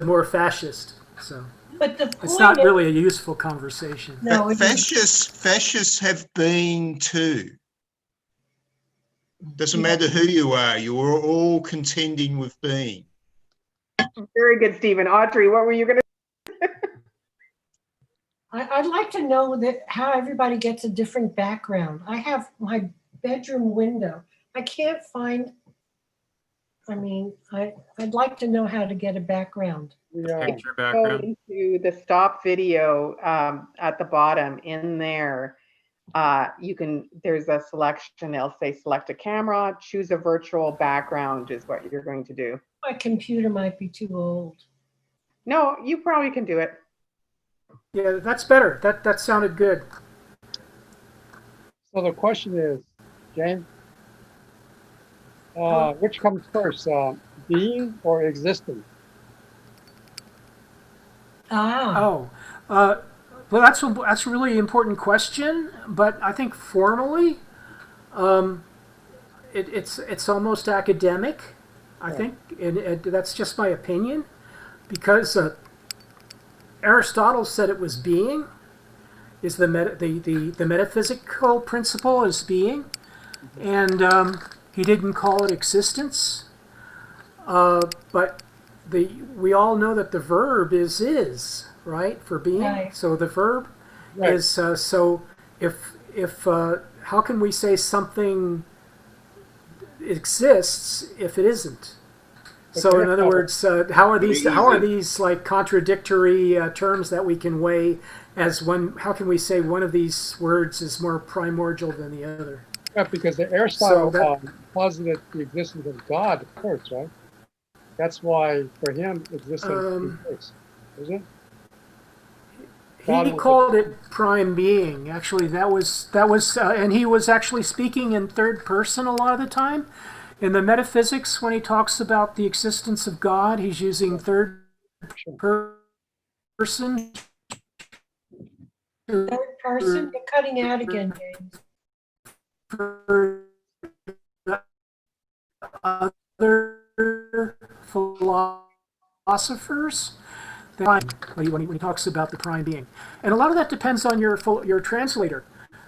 more fascist. So but it's not really a useful conversation. No, fascists have been too. Doesn't matter who you are, you're all contending with being. Very good, Stephen. Audrey, what were you going to say? I'd like to know how everybody gets a different background. I have my bedroom window. I can't find, I'd like to know how to get a background. If you go into the stop video at the bottom in there, there's a selection. It'll say select a camera, choose a virtual background is what you're going to do. My computer might be too old. No, you probably can do it. Yeah, that's better. That sounded good. So the question is, Jane, which comes first, being or existing? Well, that's a really important question, but I think formally, it's almost academic. I think, and that's just my opinion, because Aristotle said it was being, is the metaphysical principle is being, and he didn't call it existence. But we all know that the verb is right for being. Right. So the verb is so if how can we say something exists if it isn't? So in other words, how are these like contradictory terms that we can weigh as one? How can we say one of these words is more primordial than the other? Yeah, because Aristotle posited the existence of God first, right? That's why for him existence exists, is it? He called it prime being. Actually, that was, and he was actually speaking in third person a lot of the time. In the metaphysics, when he talks about the existence of God, he's using third person. Third person? You're cutting out again, James. For other philosophers, when he talks about the prime being. And a lot of that depends on your translator.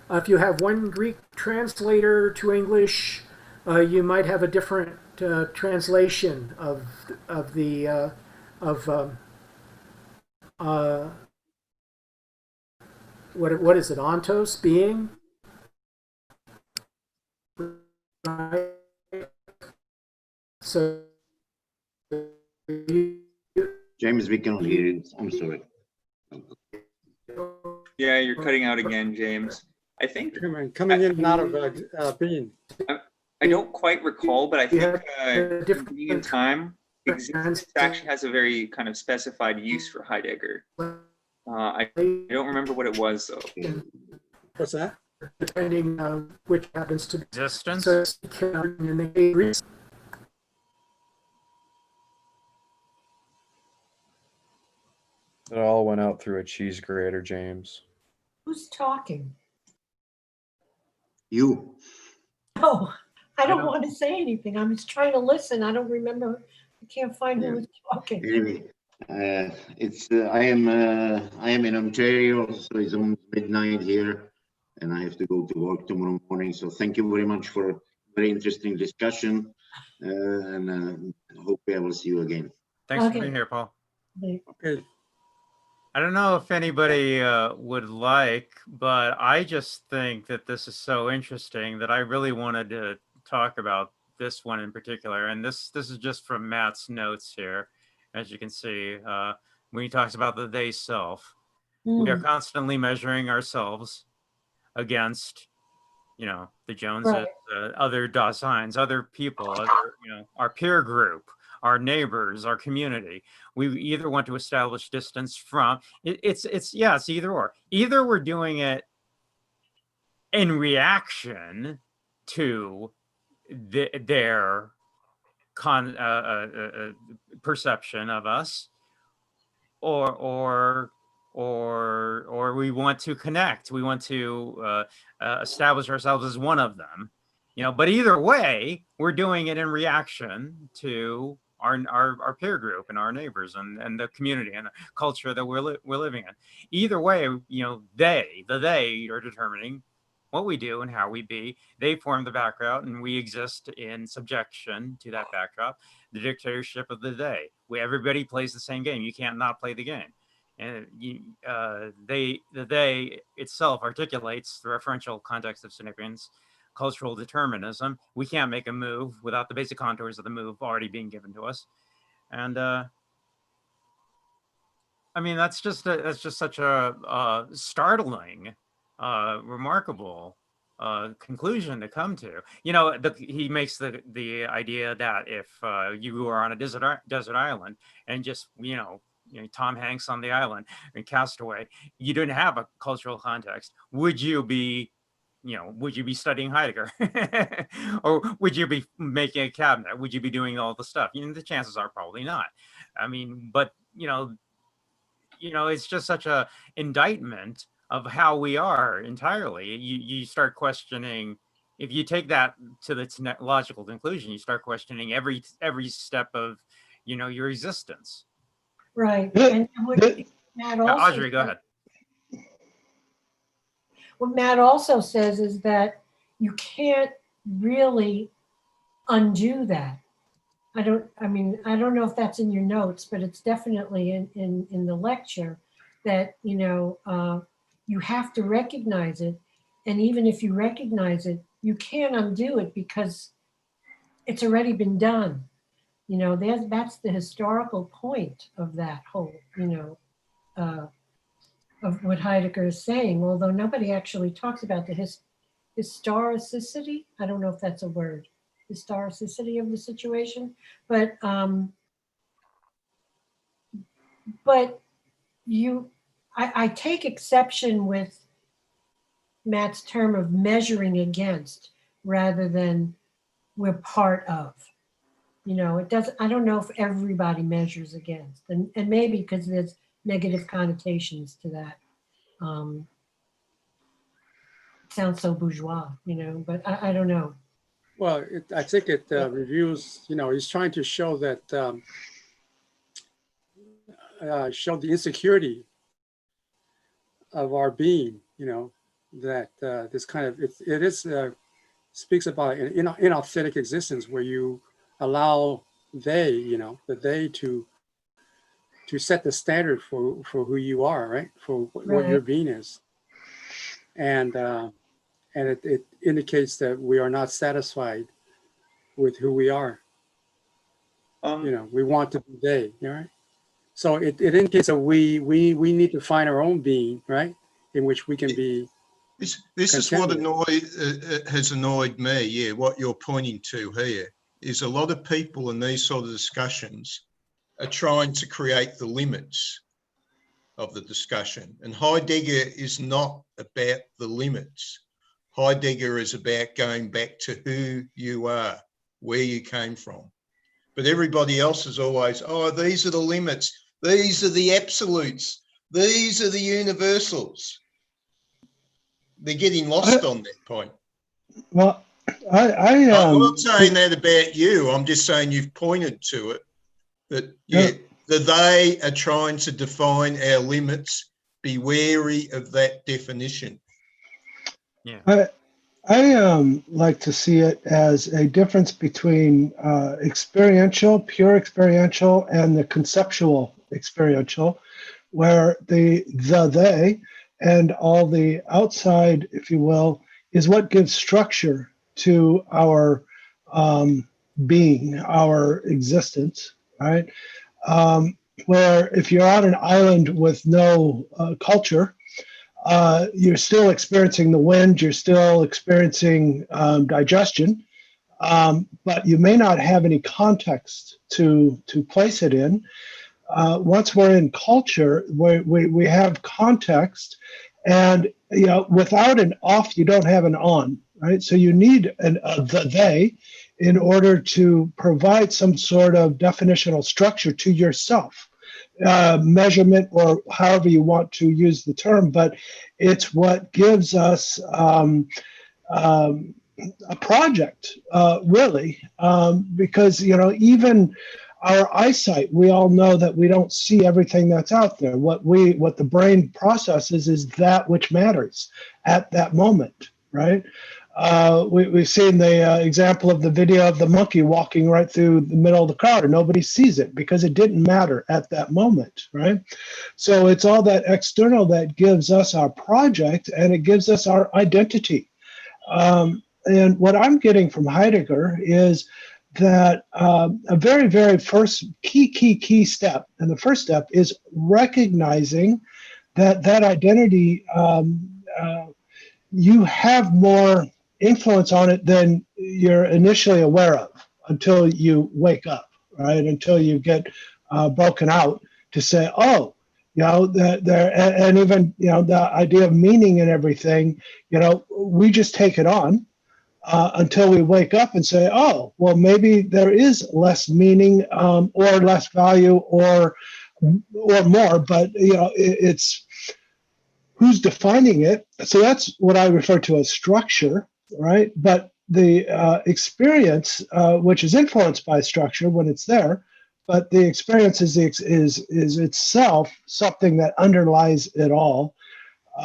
If you have one Greek translator to English, you might have a different translation of what is it? Ontos, being. Right. So. James, we cannot hear you. I'm sorry. Yeah, you're cutting out again, James. I think coming in and out of being. I don't quite recall, but I think being in time, existence actually has a very kind of specified use for Heidegger. I don't remember what it was though. What's that? Depending on which happens to be existence. It all went out through a cheese grater, James. Who's talking? You. Oh, I don't want to say anything. I'm just trying to listen. I don't remember. I can't find who was talking. Anyway, I am in Ontario, so it's almost midnight here, and I have to go to work tomorrow morning. So thank you very much for a very interesting discussion, and hope I will see you again. Thanks for being here, Paul. Okay. I don't know if anybody would like, but I just think that this is so interesting that I really wanted to talk about this one in particular. And this is just from Matt's notes here, as you can see, when he talks about the they self. We are constantly measuring ourselves against, the Joneses, other Daseins, other people, our peer group, our neighbors, our community. We either want to establish distance from it's either or. Either we're doing it in reaction to their perception of us, or we want to connect. We want to establish ourselves as one of them. But either way, we're doing it in reaction to our peer group and our neighbors and the community and the culture that we're living in. Either way, they are determining what we do and how we be. They form the background, and we exist in subjection to that backdrop. The dictatorship of the they. Everybody plays the same game. You can't not play the game. And the they itself articulates the referential context of significance, cultural determinism. We can't make a move without the basic contours of the move already being given to us. And that's just such a startling, remarkable conclusion to come to. He makes the idea that if you are on a desert island and just Tom Hanks on the island and Castaway, you didn't have a cultural context. Would you be studying Heidegger? Or would you be making a cabinet? Would you be doing all the stuff? The chances are probably not. But it's just such a indictment of how we are entirely. You start questioning, if you take that to its logical conclusion, you start questioning every step of your existence. Right. And Matt also Audrey, go ahead. What Matt also says is that you can't really undo that. I don't know if that's in your notes, but it's definitely in the lecture that, you have to recognize it And even if you recognize it, you can't undo it because it's already been done. You know, that's the historical point of that whole, you know, of what Heidegger is saying, although nobody actually talks about the historicity. I don't know if that's a word, historicity of the situation, but I take exception with Matt's term of measuring against rather than we're part of. You know, it doesn't, I don't know if everybody measures against, and maybe because there's negative connotations to that. It sounds so bourgeois, you know, but I don't know. Well, I think it reviews, you know, he's trying to show that, show the insecurity of our being, you know, that this kind of, it is, speaks about an inauthentic existence where you allow they, you know, the they to set the standard for who you are, right? For what your being is. And it indicates that we are not satisfied with who we are. You know, we want to be they, right? So it indicates that we need to find our own being, right? In which we can be. This is what has annoyed me. Yeah, what you're pointing to here is a lot of people in these sort of discussions are trying to create the limits of the discussion. And Heidegger is not about the limits. Heidegger is about going back to who you are, where you came from. But everybody else is always, oh, these are the limits. These are the absolutes. These are the universals. They're getting lost on that point. Well, I'm not saying that about you. I'm just saying you've pointed to it. That that they are trying to define our limits. Be wary of that definition. Yeah. I like to see it as a difference between experiential, pure experiential, and the conceptual experiential, where the they and all the outside, if you will, is what gives structure to our being, our existence, right? Where if you're on an island with no culture, you're still experiencing the wind, you're still experiencing digestion, but you may not have any context to place it in. Once we're in culture, we have context, and you know, without an off, you don't have an on, right? So you need the they in order to provide some sort of definitional structure to yourself. Measurement, or however you want to use the term, but it's what gives us a project, really, because you know, even our eyesight, we all know that we don't see everything that's out there. What the brain processes is that which matters at that moment, right? We've seen the example of the video of the monkey walking right through the middle of the crowd, and nobody sees it because it didn't matter at that moment, right? So it's all that external that gives us our project, and it gives us our identity. And what I'm getting from Heidegger is that a very, very first key step, and the first step is recognizing that identity, you have more influence on it than you're initially aware of until you wake up, right? Until you get broken out to say, oh, you know, and even, you know, the idea of meaning and everything, you know, we just take it on until we wake up and say, oh, well, maybe there is less meaning or less value or more, but, you know, it's who's defining it. So that's what I refer to as structure, right? But the experience, which is influenced by structure when it's there, but the experience is itself something that underlies it all.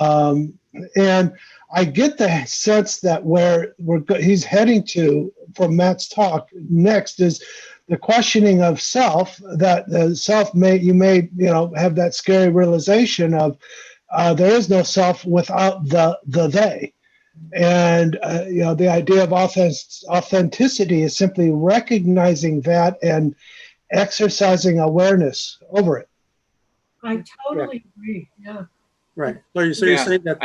And I get the sense that where he's heading to from Matt's talk next is the questioning of self, that the self you may have that scary realization of there is no self without the they. And the idea of authenticity is simply recognizing that and exercising awareness over it. I totally agree. Yeah. Right. So you're saying that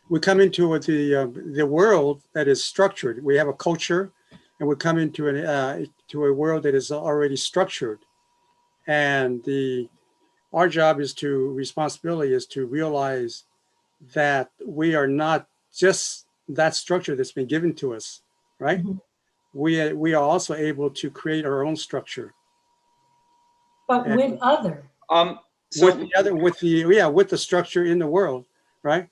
we come into the world that is structured. We have a culture, and we come into to a world that is already structured, and our job responsibility is to realize that we are not just that structure that's been given to us, right? Mm-hmm. We are also able to create our own structure, but with other. With the structure in the world, right?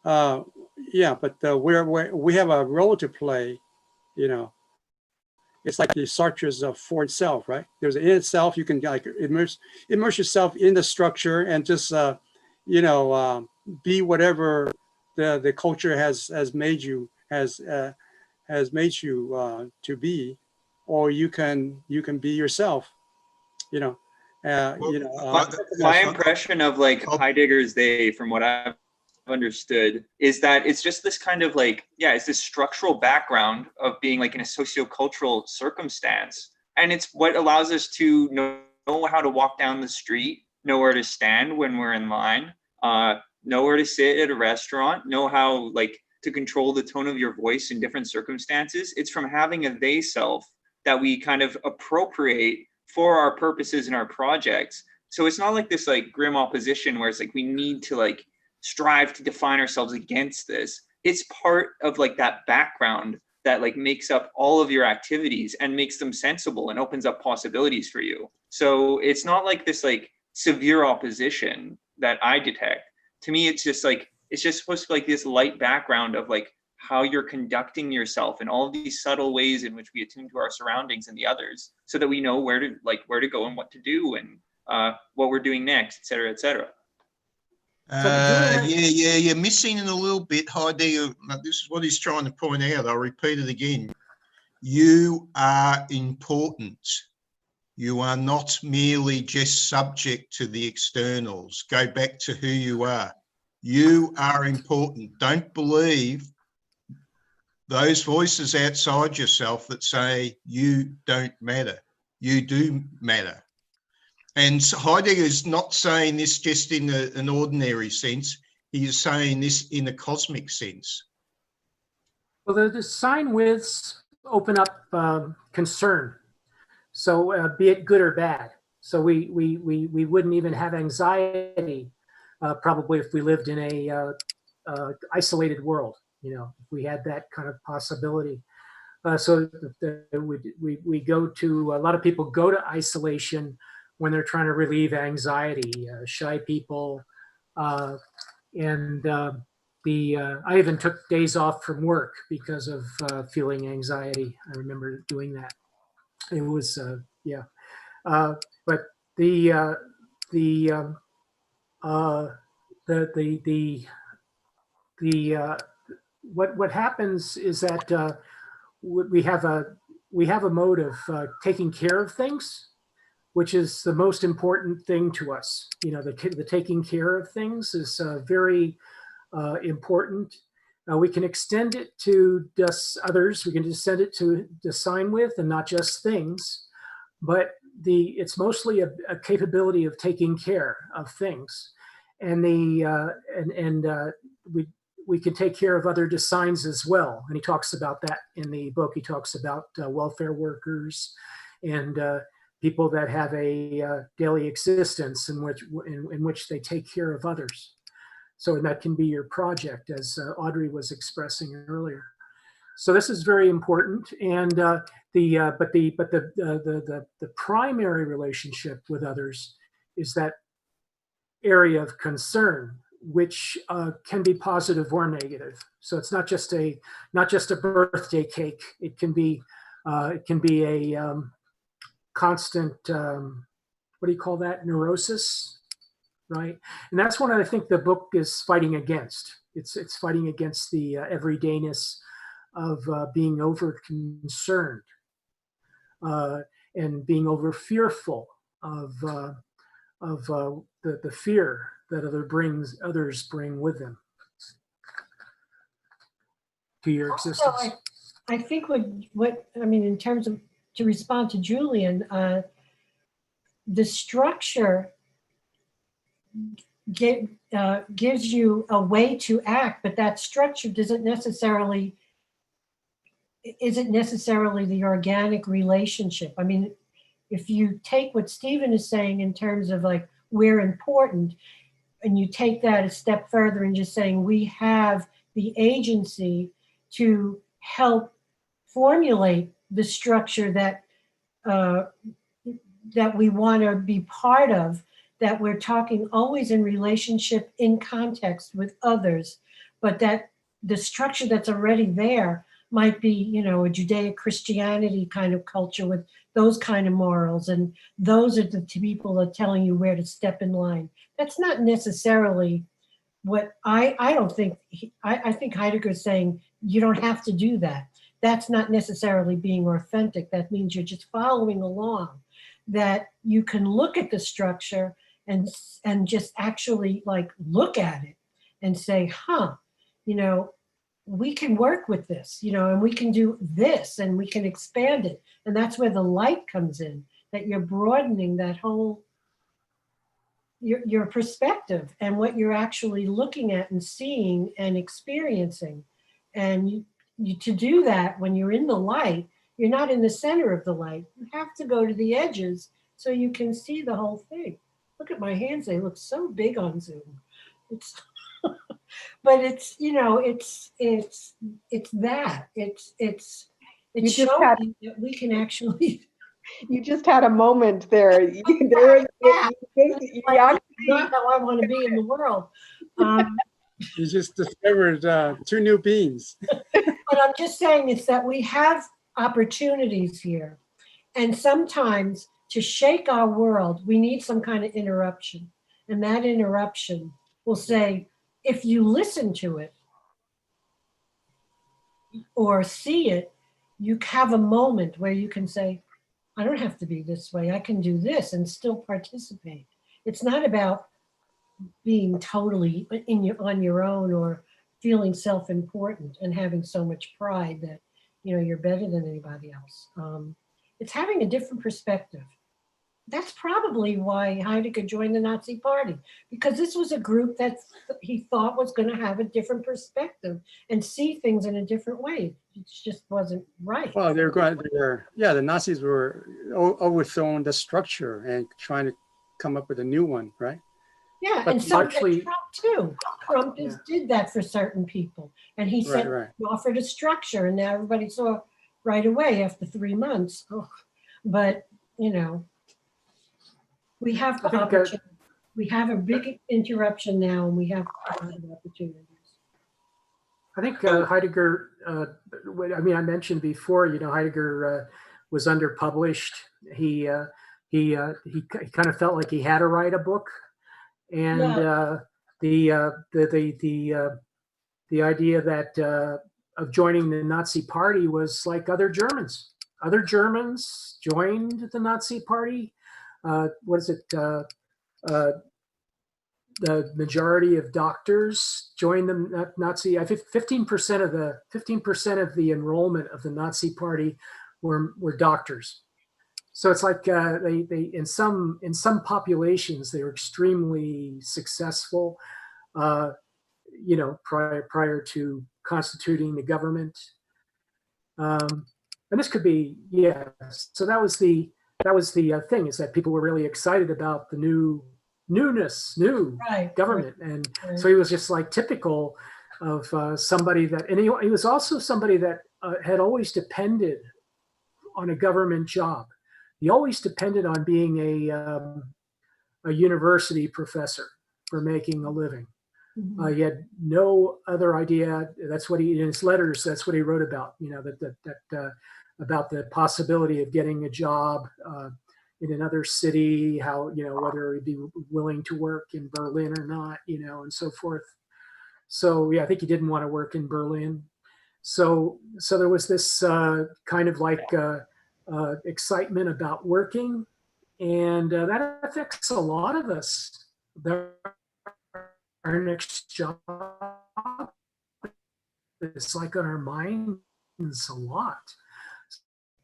But we have a role to play. It's like the Sartre's for itself, right? There's in itself. You can like immerse yourself in the structure and just be whatever the culture has made you to be, or you can be yourself. My impression of like Heidegger's They, from what I've understood, is that it's just this kind of like, it's this structural background of being like in a sociocultural circumstance. And it's what allows us to know how to walk down the street, know where to stand when we're in line, know where to sit at a restaurant, know how like to control the tone of your voice in different circumstances. It's from having a they self that we kind of appropriate for our purposes and our projects. So it's not like this like grim opposition where it's like we need to like strive to define ourselves against this. It's part of like that background that like makes up all of your activities and makes them sensible and opens up possibilities for you. So it's not like this like severe opposition that I detect. To me, it's just supposed to be like this light background of like how you're conducting yourself and all of these subtle ways in which we attune to our surroundings and the others, so that we know where to go and what to do and what we're doing next, et cetera, et cetera. You're missing in a little bit, Heidegger. This is what he's trying to point out. I'll repeat it again. You are important. You are not merely just subject to the externals. Go back to who you are. You are important. Don't believe those voices outside yourself that say you don't matter. You do matter. And Heidegger is not saying this just in an ordinary sense. He is saying this in a cosmic sense. Well, the sign widths open up concern. So be it good or bad. So we wouldn't even have anxiety probably if we lived in a isolated world. If we had that kind of possibility. So we go to, a lot of people go to isolation when they're trying to relieve anxiety, shy people. I even took days off from work because of feeling anxiety. I remember doing that. It was, but what happens is that we have a mode of taking care of things, which is the most important thing to us. The taking care of things is very important. We can extend it to just others. We can extend it to design with, and not just things. But it's mostly a capability of taking care of things, and we can take care of other designs as well. And he talks about that in the book. He talks about welfare workers and people that have a daily existence in which they take care of others. So that can be your project, as Audrey was expressing earlier. So this is very important. And the primary relationship with others is that area of concern, which can be positive or negative. So it's not just a birthday cake. It can be a constant, what do you call that? Neurosis, right? And that's what I think the book is fighting against. It's fighting against the everydayness of being over concerned and being over fearful of the fear that others bring with them. to your Also, existence. I think what I mean in terms of, to respond to Julian, the structure gives you a way to act, but that structure isn't necessarily the organic relationship. I mean, if you take what Stephen is saying in terms of like we're important, and you take that a step further and just saying we have the agency to help formulate the structure that that we want to be part of, that we're talking always in relationship, in context with others, but that the structure that's already there might be, you know, a Judeo-Christianity kind of culture with those kind of morals, and those are the people that are telling you where to step in line. That's not necessarily what I don't think. I think Heidegger's saying you don't have to do that. That's not necessarily being authentic. That means you're just following along, that you can look at the structure and just actually like look at it and say, huh, you know, we can work with this, you know, and we can do this and we can expand it. And that's where the light comes in, that you're broadening that whole, your perspective and what you're actually looking at and seeing and experiencing. And to do that, when you're in the light, you're not in the center of the light. You have to go to the edges so you can see the whole thing. Look at my hands, they look so big on Zoom. It's but it's, you know, it's that. It's showing that we can actually. You just had a moment there. Not how I want to be in the world. You just discovered two new beings. But I'm just saying it's that we have opportunities here. And sometimes to shake our world, we need some kind of interruption. And that interruption will say, if you listen to it or see it, you have a moment where you can say, I don't have to be this way. I can do this and still participate. It's not about being totally on your own or feeling self-important and having so much pride that, you know, you're better than anybody else. It's having a different perspective. That's probably why Heidegger joined the Nazi Party, because this was a group that he thought was going to have a different perspective and see things in a different way. It just wasn't right. Well, the Nazis were overthrowing the structure and trying to come up with a new one, right? Yeah, But and so actually- did Trump too. Trump did that for certain people. And he said, he offered a structure, and now everybody saw right away after 3 months. Oh, but, you know, we have the opportunity. We have a big interruption now, and we have a lot of opportunities. I think Heidegger, I mean, I mentioned before, you know, Heidegger was underpublished. He kind of felt like he had to write a book. And the idea that of joining the Nazi Party was like other Germans. Other Germans joined the Nazi Party. What is it? The majority of doctors joined the Nazi. 15% of the enrollment of the Nazi Party were doctors. So it's like they in some populations they were extremely successful, you know, prior to constituting the government, and this could be So that was the thing, is that people were really excited about the new government, and so he was just like typical of somebody that, and he was also somebody that had always depended on a government job. He always depended on being a university professor for making a living. Mm-hmm. He had no other idea. That's what in his letters, that's what he wrote about, you know, that about the possibility of getting a job in another city, how, you know, whether he'd be willing to work in Berlin or not, you know, and so forth. So I think he didn't want to work in Berlin. So there was this kind of like excitement about working, and that affects a lot of us. Our next job it's like on our minds a lot.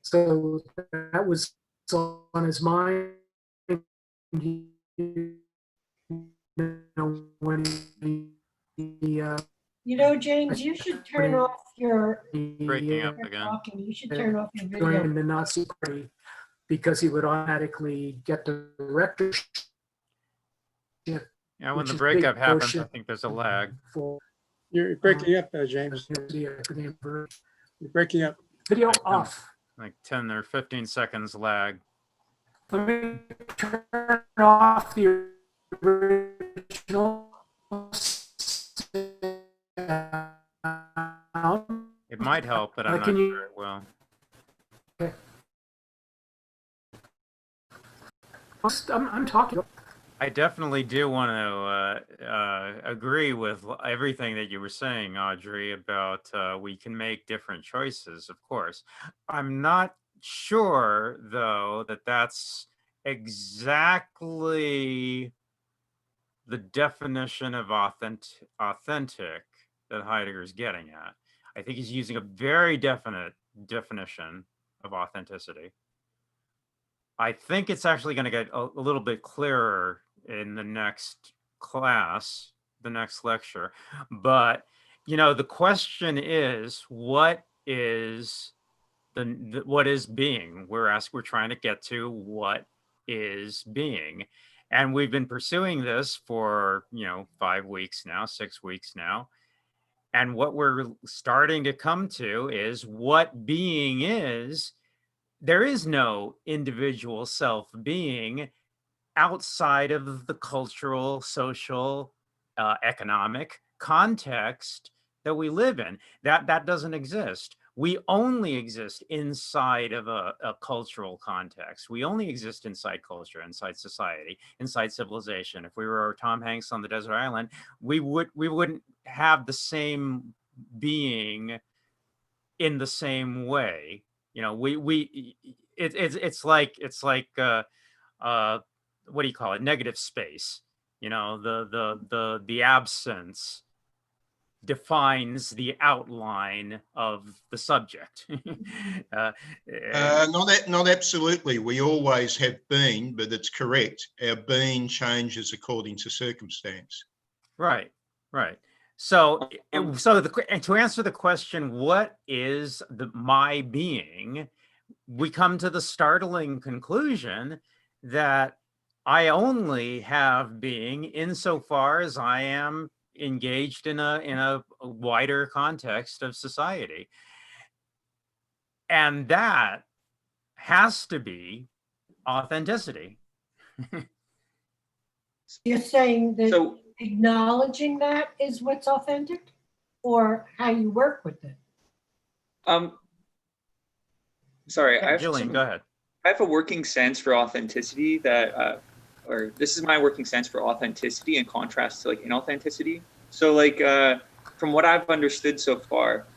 So that was on his mind, you know, when he You know, James, you should turn off your Breaking up again. talking. You should turn off your joined video. the Nazi Party because he would automatically get the rectorship. Yeah, when which the is breakup big happens, I portion think there's a lag. for You're breaking up, James. You're breaking up. Video Like 10 off. Like 10 or 15 seconds lag. Let me turn off the original sound. It might help, but I'm not Can you- sure it will. Okay. I'm talking. I definitely do want to agree with everything that you were saying, Audrey, about we can make different choices, of course. I'm not sure, though, that that's exactly the definition of authentic that Heidegger's getting at. I think he's using a very definite definition of authenticity. I think it's actually going to get a little bit clearer in the next class, the next lecture. But, you know, the question is, what is what is being? We're trying to get to what is being. And we've been pursuing this for, 5 weeks now, 6 weeks now. And what we're starting to come to is what being is. There is no individual self-being outside of the cultural, social, economic context that we live in. That doesn't exist. We only exist inside of a cultural context. We only exist inside culture, inside society, inside civilization. If we were Tom Hanks on the desert island, we wouldn't have the same being in the same way. It's like what do you call it? Negative space. The absence defines the outline of the subject. Not absolutely. We always have been, but it's correct. Our being changes according to circumstance. Right. So to answer the question, what is my being? We come to the startling conclusion that I only have being insofar as I am engaged in a wider context of society. And that has to be authenticity. You're saying that acknowledging that is what's authentic, or how you work with it? Sorry, yeah, Jillian, go ahead. I have a working sense for authenticity that, or this is my working sense for authenticity in contrast to like inauthenticity. So like, from what I've understood so far,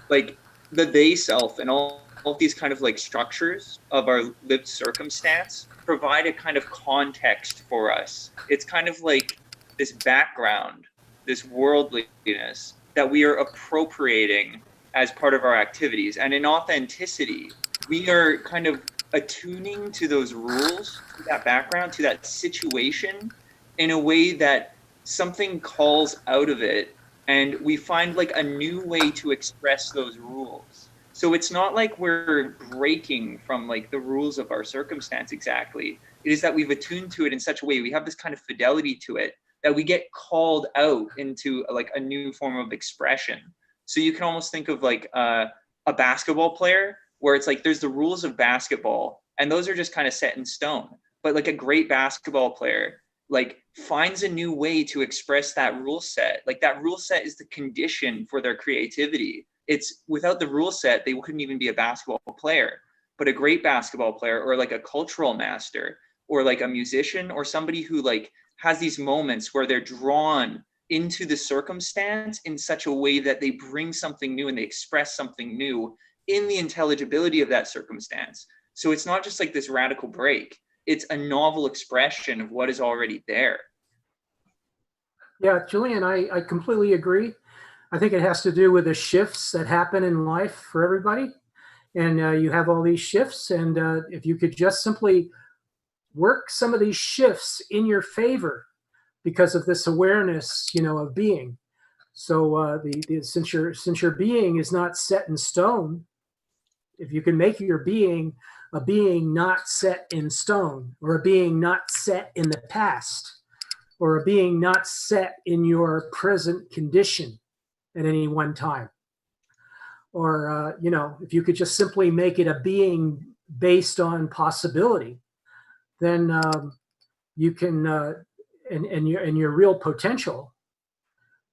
like the they self and all of these kind of like structures of our lived circumstance provide a kind of context for us. It's kind of like this background, this worldliness that we are appropriating as part of our activities. And in authenticity, we are kind of attuning to those rules, to that background, to that situation in a way that something calls out of it, and we find like a new way to express those rules. So it's not like we're breaking from like the rules of our circumstance exactly. It is that we've attuned to it in such a way, we have this kind of fidelity to it, that we get called out into like a new form of expression. So you can almost think of like a basketball player, where it's like there's the rules of basketball and those are just kind of set in stone. But like a great basketball player like finds a new way to express that rule set. Like that rule set is the condition for their creativity. It's without the rule set, they couldn't even be a basketball player. But a great basketball player, or like a cultural master, or like a musician, or somebody who like has these moments where they're drawn into the circumstance in such a way that they bring something new and they express something new in the intelligibility of that circumstance. So it's not just like this radical break, it's a novel expression of what is already there. Yeah, Julian, I completely agree. I think it has to do with the shifts that happen in life for everybody. And you have all these shifts. And if you could just simply work some of these shifts in your favor because of this awareness, of being. So since your being is not set in stone, if you can make your being a being not set in stone, or a being not set in the past, or a being not set in your present condition at any one time, or if you could just simply make it a being based on possibility, then you can and your real potential,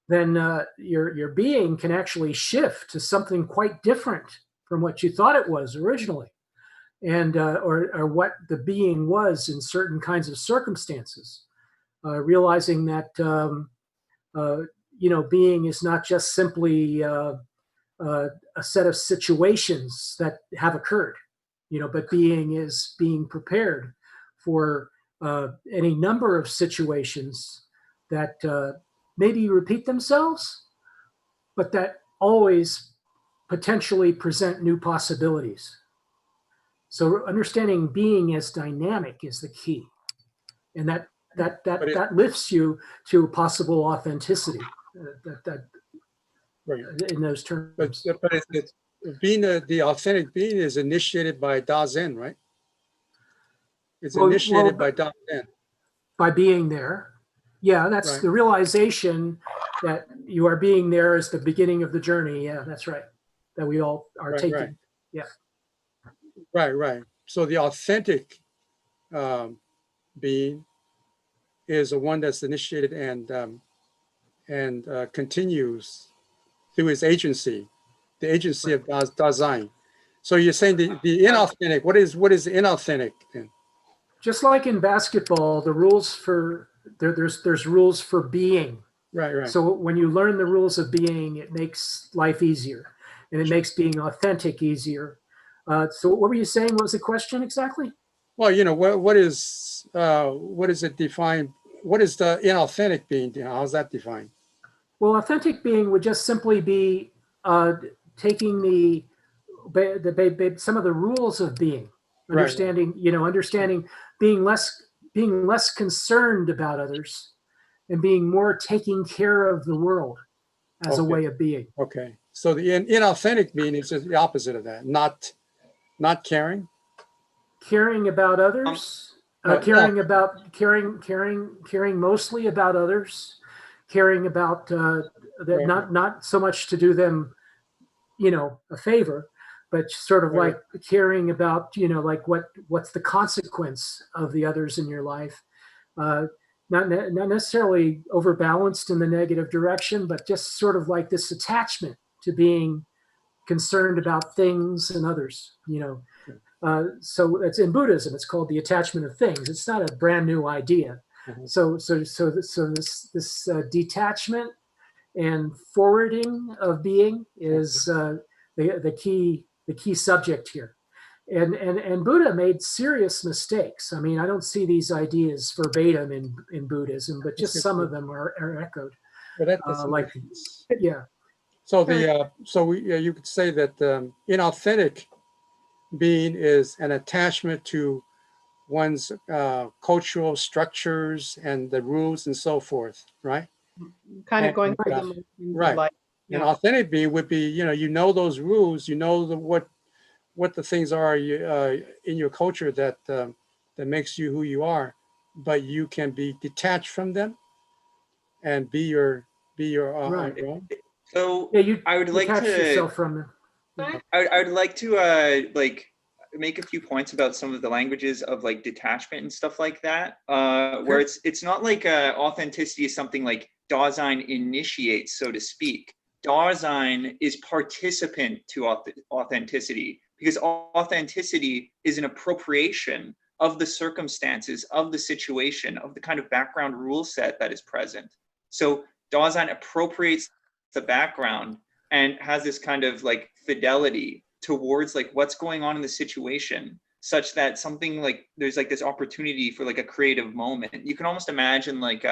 then your being can actually shift to something quite different from what you thought it was originally, and or what the being was in certain kinds of circumstances. Realizing that being is not just simply a set of situations that have occurred, but being is being prepared for any number of situations that maybe repeat themselves, but that always potentially present new possibilities. So understanding being as dynamic is the key, and that lifts you to possible authenticity. Right. In those terms. But it's being the authentic being is initiated by Dazen, right? It's initiated by Dazen. By being there. Yeah, that's right. The realization that you are being there is the beginning of the journey. Yeah, that's right. That we all are taking. Right. Yeah. Right. So the authentic being is the one that's initiated and continues through his agency, the agency of Dasein. So you're saying the inauthentic. What is the inauthentic then? Just like in basketball, the rules for there's rules for being. Right. So when you learn the rules of being, it makes life easier, and it makes being authentic easier. So what were you saying? What was the question exactly? Well, what is it defined? What is the inauthentic being? How's that defined? Well, authentic being would just simply be taking some of the rules of being, understanding, right. Understanding being less concerned about others and being more taking care of the world as a way of being. Okay. So the inauthentic being is the opposite of that, not caring. Caring about others, caring mostly about others, caring about not so much to do them, a favor, but sort of like caring about, like what's the consequence of the others in your life. Not necessarily overbalanced in the negative direction, but just sort of like this attachment to being concerned about things and others, So it's in Buddhism, it's called the attachment of things. It's not a brand new idea. Mm-hmm. So this detachment and forwarding of being is the key subject here. And Buddha made serious mistakes. I mean, I don't see these ideas verbatim in Buddhism, but just some of them are echoed. Well, yeah. So you could say that inauthentic being is an attachment to one's cultural structures and the rules and so forth, right? Kind of going through the motions of life. Yeah. An authentic being would be, those rules, what the things are in your culture that makes you who you are, but you can be detached from them and be your own. So I would like to yourself from them. I would like to make a few points about some of the languages of like detachment and stuff like that, where it's not like authenticity is something like Dasein initiates, so to speak. Dasein is participant to authenticity, because authenticity is an appropriation of the circumstances, of the situation, of the kind of background rule set that is present. So Dasein appropriates the background and has this kind of like fidelity towards like what's going on in the situation, such that something like there's like this opportunity for like a creative moment. You can almost imagine like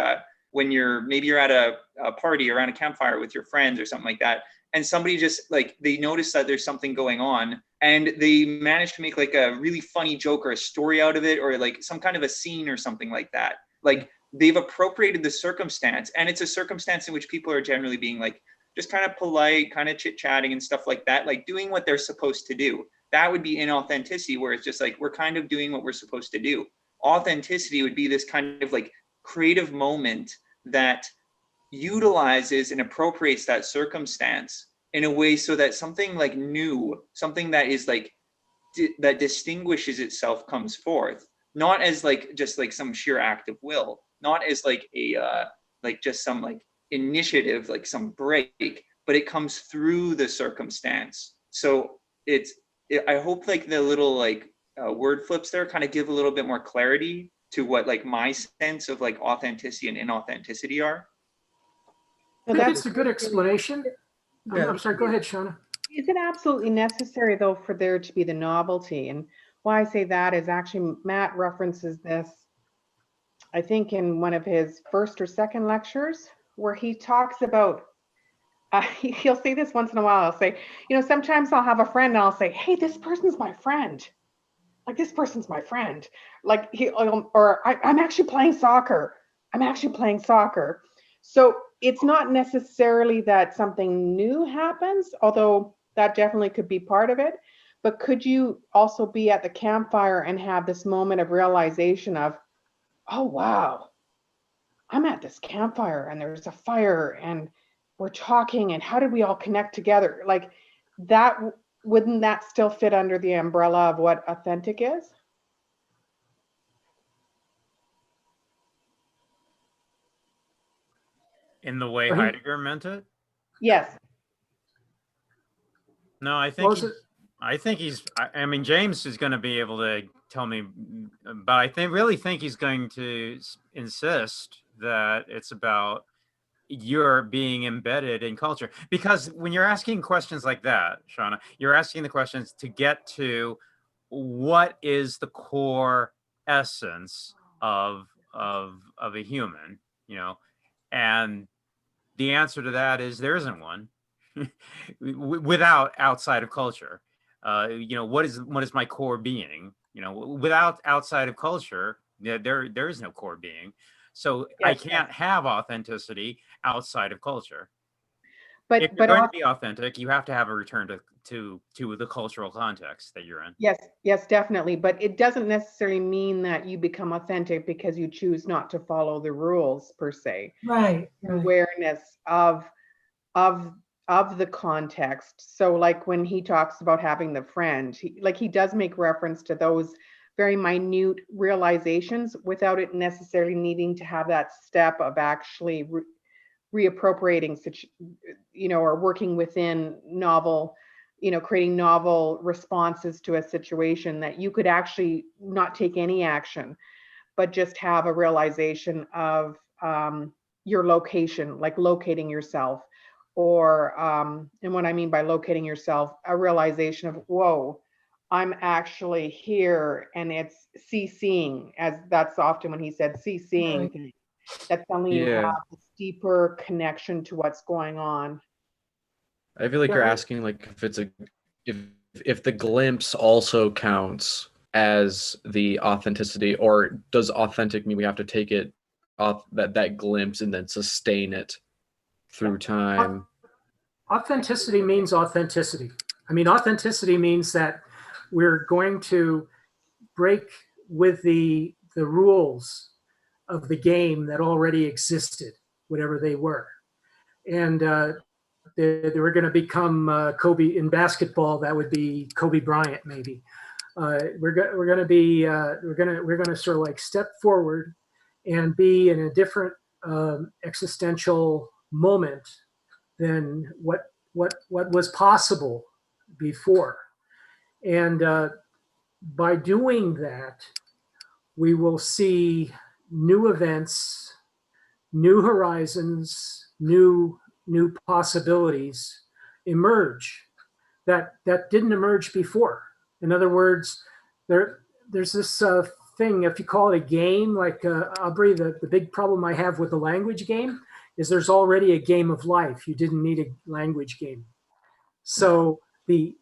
when maybe you're at a party around a campfire with your friends or something like that, and somebody just like, they notice that there's something going on and they manage to make like a really funny joke or a story out of it, or like some kind of a scene or something like that. Like they've appropriated the circumstance, and it's a circumstance in which people are generally being like just kind of polite, kind of chit-chatting and stuff like that, like doing what they're supposed to do. That would be inauthenticity, where it's just like we're kind of doing what we're supposed to do. Authenticity would be this kind of like creative moment that utilizes and appropriates that circumstance in a way so that something like new, something that is like that distinguishes itself comes forth, not as like just like some sheer act of will, not as like a like just some like initiative, like some break, but it comes through the circumstance. So I hope like the little like word flips there kind of give a little bit more clarity to what like my sense of like authenticity and inauthenticity are. I think it's a good explanation. I'm sorry, go ahead, Shauna. Is it absolutely necessary though for there to be the novelty? And why I say that is actually Matt references this, I think in one of his first or second lectures, where he talks about, he'll say this once in a while, I'll say, you know, sometimes I'll have a friend and I'll say, hey, this person's my friend. Like this person's my friend. Like I'm actually playing soccer. I'm actually playing soccer. So it's not necessarily that something new happens, although that definitely could be part of it. But could you also be at the campfire and have this moment of realization of, oh, wow, I'm at this campfire and there's a fire and we're talking and how did we all connect together? Like that, wouldn't that still fit under the umbrella of what authentic is? In the way Heidegger meant it? Yes. No, I mean, James is going to be able to tell me, but I really think he's going to insist that it's about you're being embedded in culture. Because when you're asking questions like that, Shauna, you're asking the questions to get to what is the core essence of a human, you know, and the answer to that is there isn't one. Without outside of culture, you know, what is my core being? You know, without outside of culture, there is no core being. So yes, I can't have authenticity outside of culture. But if you're going to be authentic, you have to have a return to the cultural context that you're in. Yes, definitely. But it doesn't necessarily mean that you become authentic because you choose not to follow the rules per se. Right. Awareness of the context. So like when he talks about having the friend, he does make reference to those very minute realizations without it necessarily needing to have that step of actually reappropriating, you know, or working within novel, you know, creating novel responses to a situation that you could actually not take any action, but just have a realization of your location, like locating yourself. Or, and what I mean by locating yourself, a realization of, whoa, I'm actually here, and it's seeing, as that's often when he said seeing, right. That's something you have this deeper connection to what's going on. I feel like you're asking like if the glimpse also counts as the authenticity, or does authentic mean we have to take it off that glimpse and then sustain it through time? Authenticity means authenticity. I mean, authenticity means that we're going to break with the rules of the game that already existed, whatever they were. And they were going to become Kobe in basketball. That would be Kobe Bryant, maybe. We're going to sort of like step forward and be in a different existential moment than what was possible before. And by doing that, we will see new events, new horizons, new possibilities emerge that didn't emerge before. In other words, there's this thing, if you call it a game, like Aubrey, the big problem I have with the language game is there's already a game of life. You didn't need a language game. So the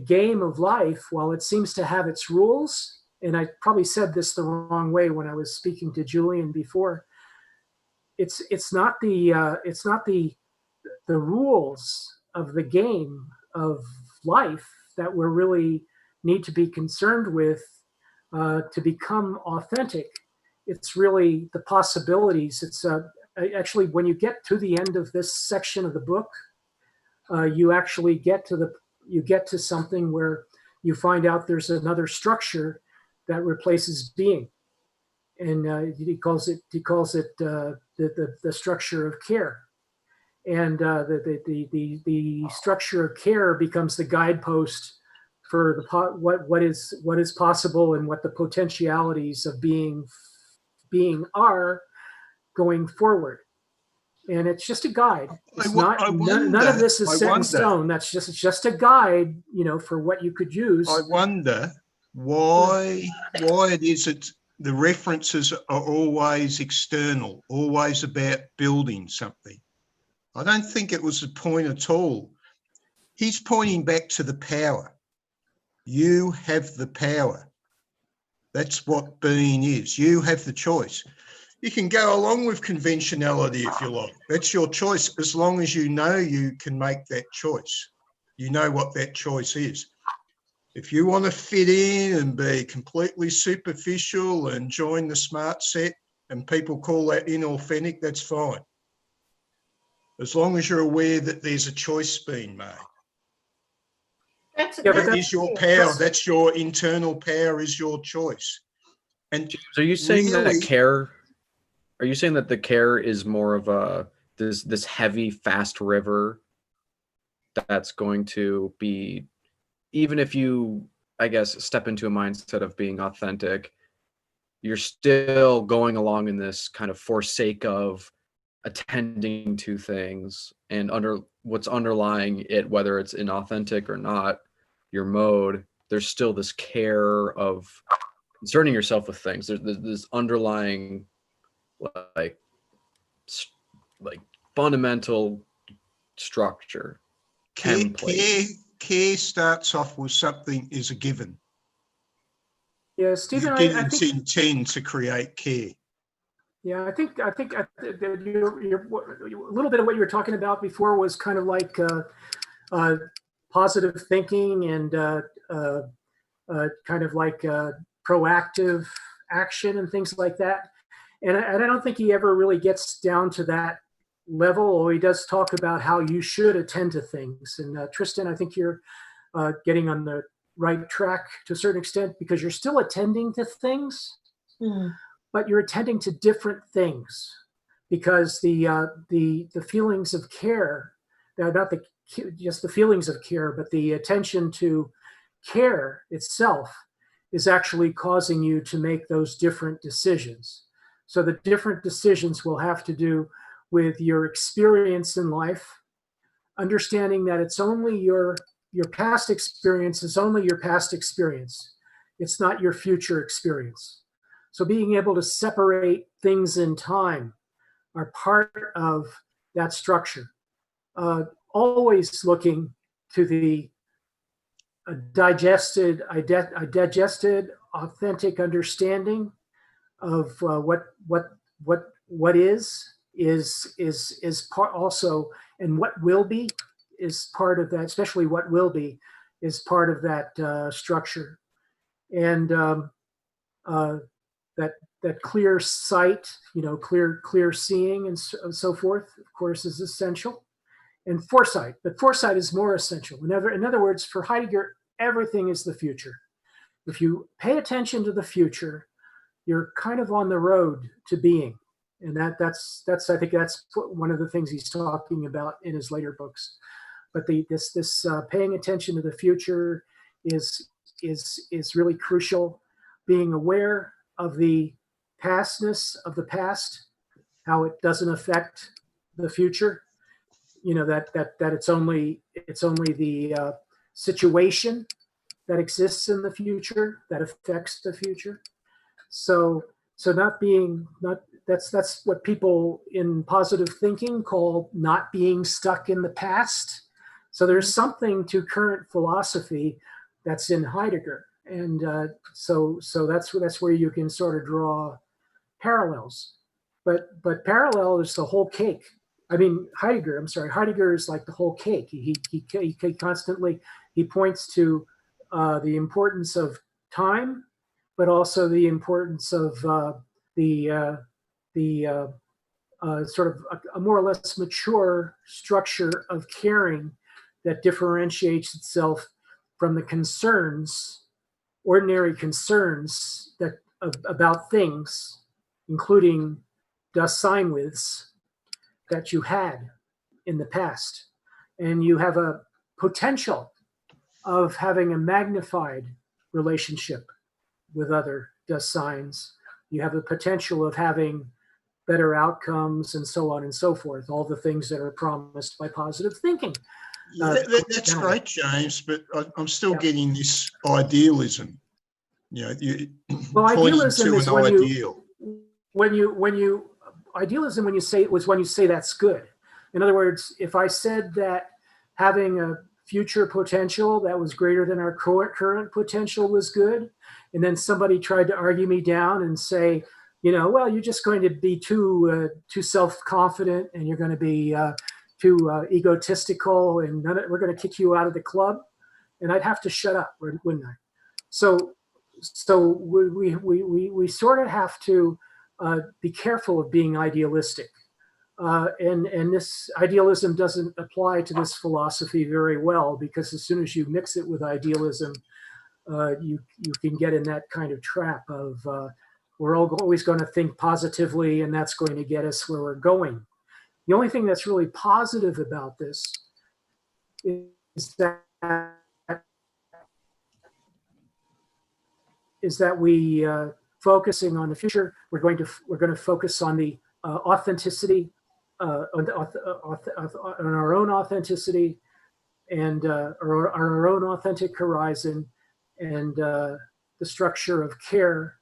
game of life, while it seems to have its rules, and I probably said this the wrong way when I was speaking to Julian before, it's not the rules of the game of life that we really need to be concerned with to become authentic. It's really the possibilities. It's actually, when you get to the end of this section of the book, you actually get to something where you find out there's another structure that replaces being, and he calls it the structure of care. And the structure of care becomes the guidepost for what is possible and what the potentialities of being are going forward. And it's just a guide. It's none of this is set in stone. It's just a guide, for what you could use. I wonder why it is that the references are always external, always about building something. I don't think it was the point at all. He's pointing back to the power. You have the power. That's what being is. You have the choice. You can go along with conventionality if you like. That's your choice, as long as you know you can make that choice. You know what that choice is. If you want to fit in and be completely superficial and join the smart set, and people call that inauthentic, that's fine. As long as you're aware that there's a choice being made. That is your power. That's your internal power, is your choice. And so, are you saying that care? Are you saying that the care is more of this heavy, fast river that's going to be, even if you, I guess, step into a mindset of being authentic, you're still going along in this kind of forsake of attending to things, and what's underlying it, whether it's inauthentic or not, your mode, there's still this care of concerning yourself with things. There's this underlying like fundamental structure. Care starts off with something is a given. Yeah, Stephen, you didn't intend to create care. Yeah, I think that you're a little bit of what you were talking about before was kind of like positive thinking and kind of like proactive action and things like that. And I don't think he ever really gets down to that level, or he does talk about how you should attend to things. And Tristan, I think you're getting on the right track to a certain extent, because you're still attending to things, but you're attending to different things, because the feelings of care, not just the feelings of care, but the attention to care itself is actually causing you to make those different decisions. So the different decisions will have to do with your experience in life, understanding that it's only your past experience is only your past experience. It's not your future experience. So being able to separate things in time are part of that structure. Always looking to the digested, authentic understanding of what is part also, and what will be is part of that. Especially what will be is part of that structure, and that clear sight, clear seeing, and so forth, of course, is essential. And foresight, but foresight is more essential. In other words, for Heidegger, everything is the future. If you pay attention to the future, you're kind of on the road to being. And that's I think that's one of the things he's talking about in his later books. But this paying attention to the future is really crucial. Being aware of the pastness of the past, how it doesn't affect the future. That it's only the situation that exists in the future, that affects the future. So not being, that's what people in positive thinking call not being stuck in the past. So there's something to current philosophy that's in Heidegger. And so that's where you can sort of draw parallels. But parallel is the whole cake. I mean, Heidegger is like the whole cake. He constantly, he points to the importance of time, but also the importance of the sort of a more or less mature structure of caring that differentiates itself from the concerns, ordinary concerns that about things, including das Sein withs that you had in the past. And you have a potential of having a magnified relationship with other das Seins. You have the potential of having better outcomes and so on and so forth, all the things that are promised by positive thinking. That's great, James, but I'm still getting this idealism. You know, well, idealism is when ideal. Idealism when you say that's good. In other words, if I said that having a future potential that was greater than our current potential was good, and then somebody tried to argue me down and say, you know, well, you're just going to be too self-confident, and you're going to be too egotistical, and we're going to kick you out of the club, and I'd have to shut up, wouldn't I? So we sort of have to be careful of being idealistic, and this idealism doesn't apply to this philosophy very well, because as soon as you mix it with idealism, you can get in that kind of trap of we're always going to think positively, and that's going to get us where we're going. The only thing that's really positive about this is that we focusing on the future. We're going to focus on the authenticity, on our own authenticity, and our own authentic horizon, and the structure of care,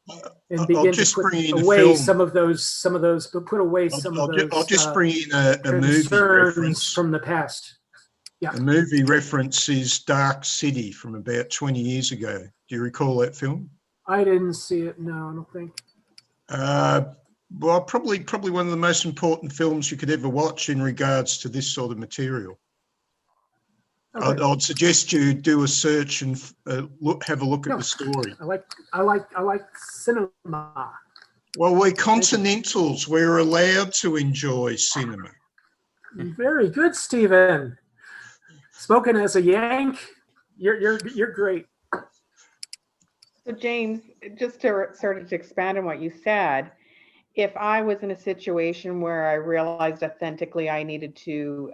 and begin to put away some of those. But put away some of those. I'll just bring in a movie reference from the past. Yeah. The movie reference is Dark City from about 20 years ago. Do you recall that film? I didn't see it. No, I don't think. Well, probably one of the most important films you could ever watch in regards to this sort of material. Okay. I'd suggest you do a search and have a look at the story. I like cinema. Well, we're continentals. We're allowed to enjoy cinema. Very good, Stephen. Spoken as a Yank, you're great. So James, just to sort of expand on what you said, if I was in a situation where I realized authentically I needed to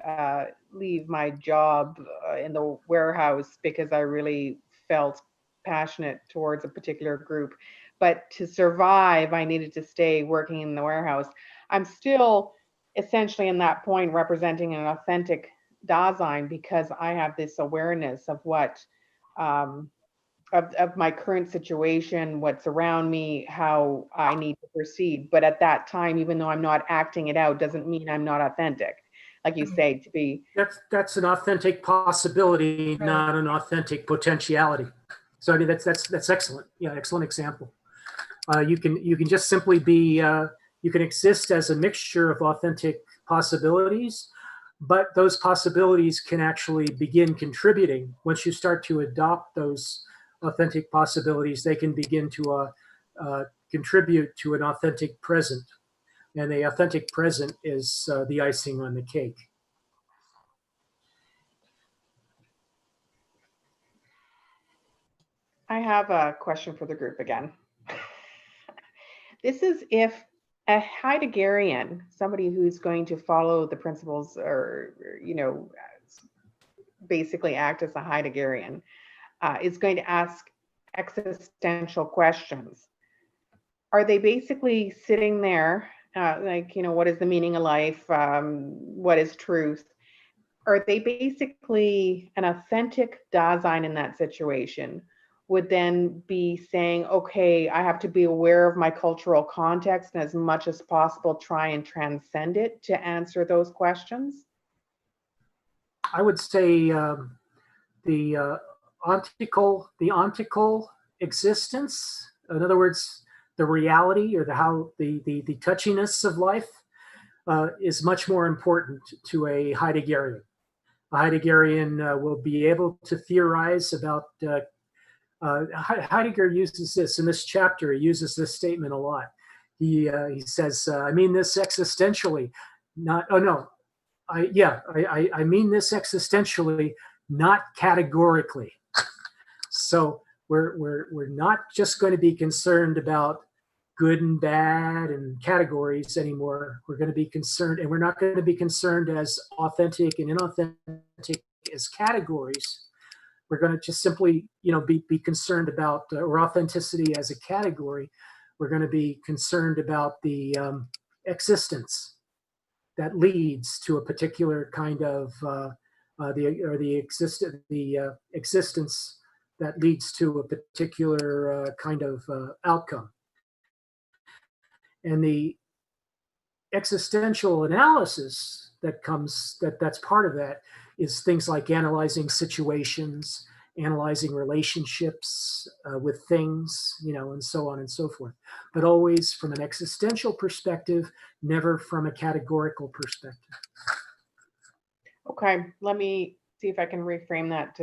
leave my job in the warehouse because I really felt passionate towards a particular group, but to survive, I needed to stay working in the warehouse, I'm still essentially in that point representing an authentic Dasein, because I have this awareness of what of my current situation, what's around me, how I need to proceed. But at that time, even though I'm not acting it out, doesn't mean I'm not authentic. Like you say, to be. That's an authentic possibility, right, not an authentic potentiality. So I mean, that's excellent. Yeah, excellent example. You can just simply be, you can exist as a mixture of authentic possibilities, but those possibilities can actually begin contributing. Once you start to adopt those authentic possibilities, they can begin to contribute to an authentic present. And the authentic present is the icing on the cake. I have a question for the group again. This is if a Heideggerian, somebody who's going to follow the principles or, you know, basically act as a Heideggerian, is going to ask existential questions. Are they basically sitting there like, you know, what is the meaning of life? What is truth? Are they basically an authentic Dasein in that situation? would then be saying, okay, I have to be aware of my cultural context and as much as possible try and transcend it to answer those questions? I would say the ontical existence. In other words, the reality or the touchiness of life is much more important to a Heideggerian. A Heideggerian will be able to theorize about. Heidegger uses this in this chapter. He uses this statement a lot. He says, "I mean this existentially, not. Oh no, I mean this existentially, not categorically." So we're not just going to be concerned about good and bad and categories anymore. We're going to be concerned, and we're not going to be concerned as authentic and inauthentic as categories. We're going to just simply, be concerned about or authenticity as a category. We're going to be concerned about the existence that leads to a particular kind of existence that leads to a particular kind of outcome. And the existential analysis that's part of that is things like analyzing situations, analyzing relationships with things, and so on and so forth. But always from an existential perspective, never from a categorical perspective. Okay, let me see if I can reframe that.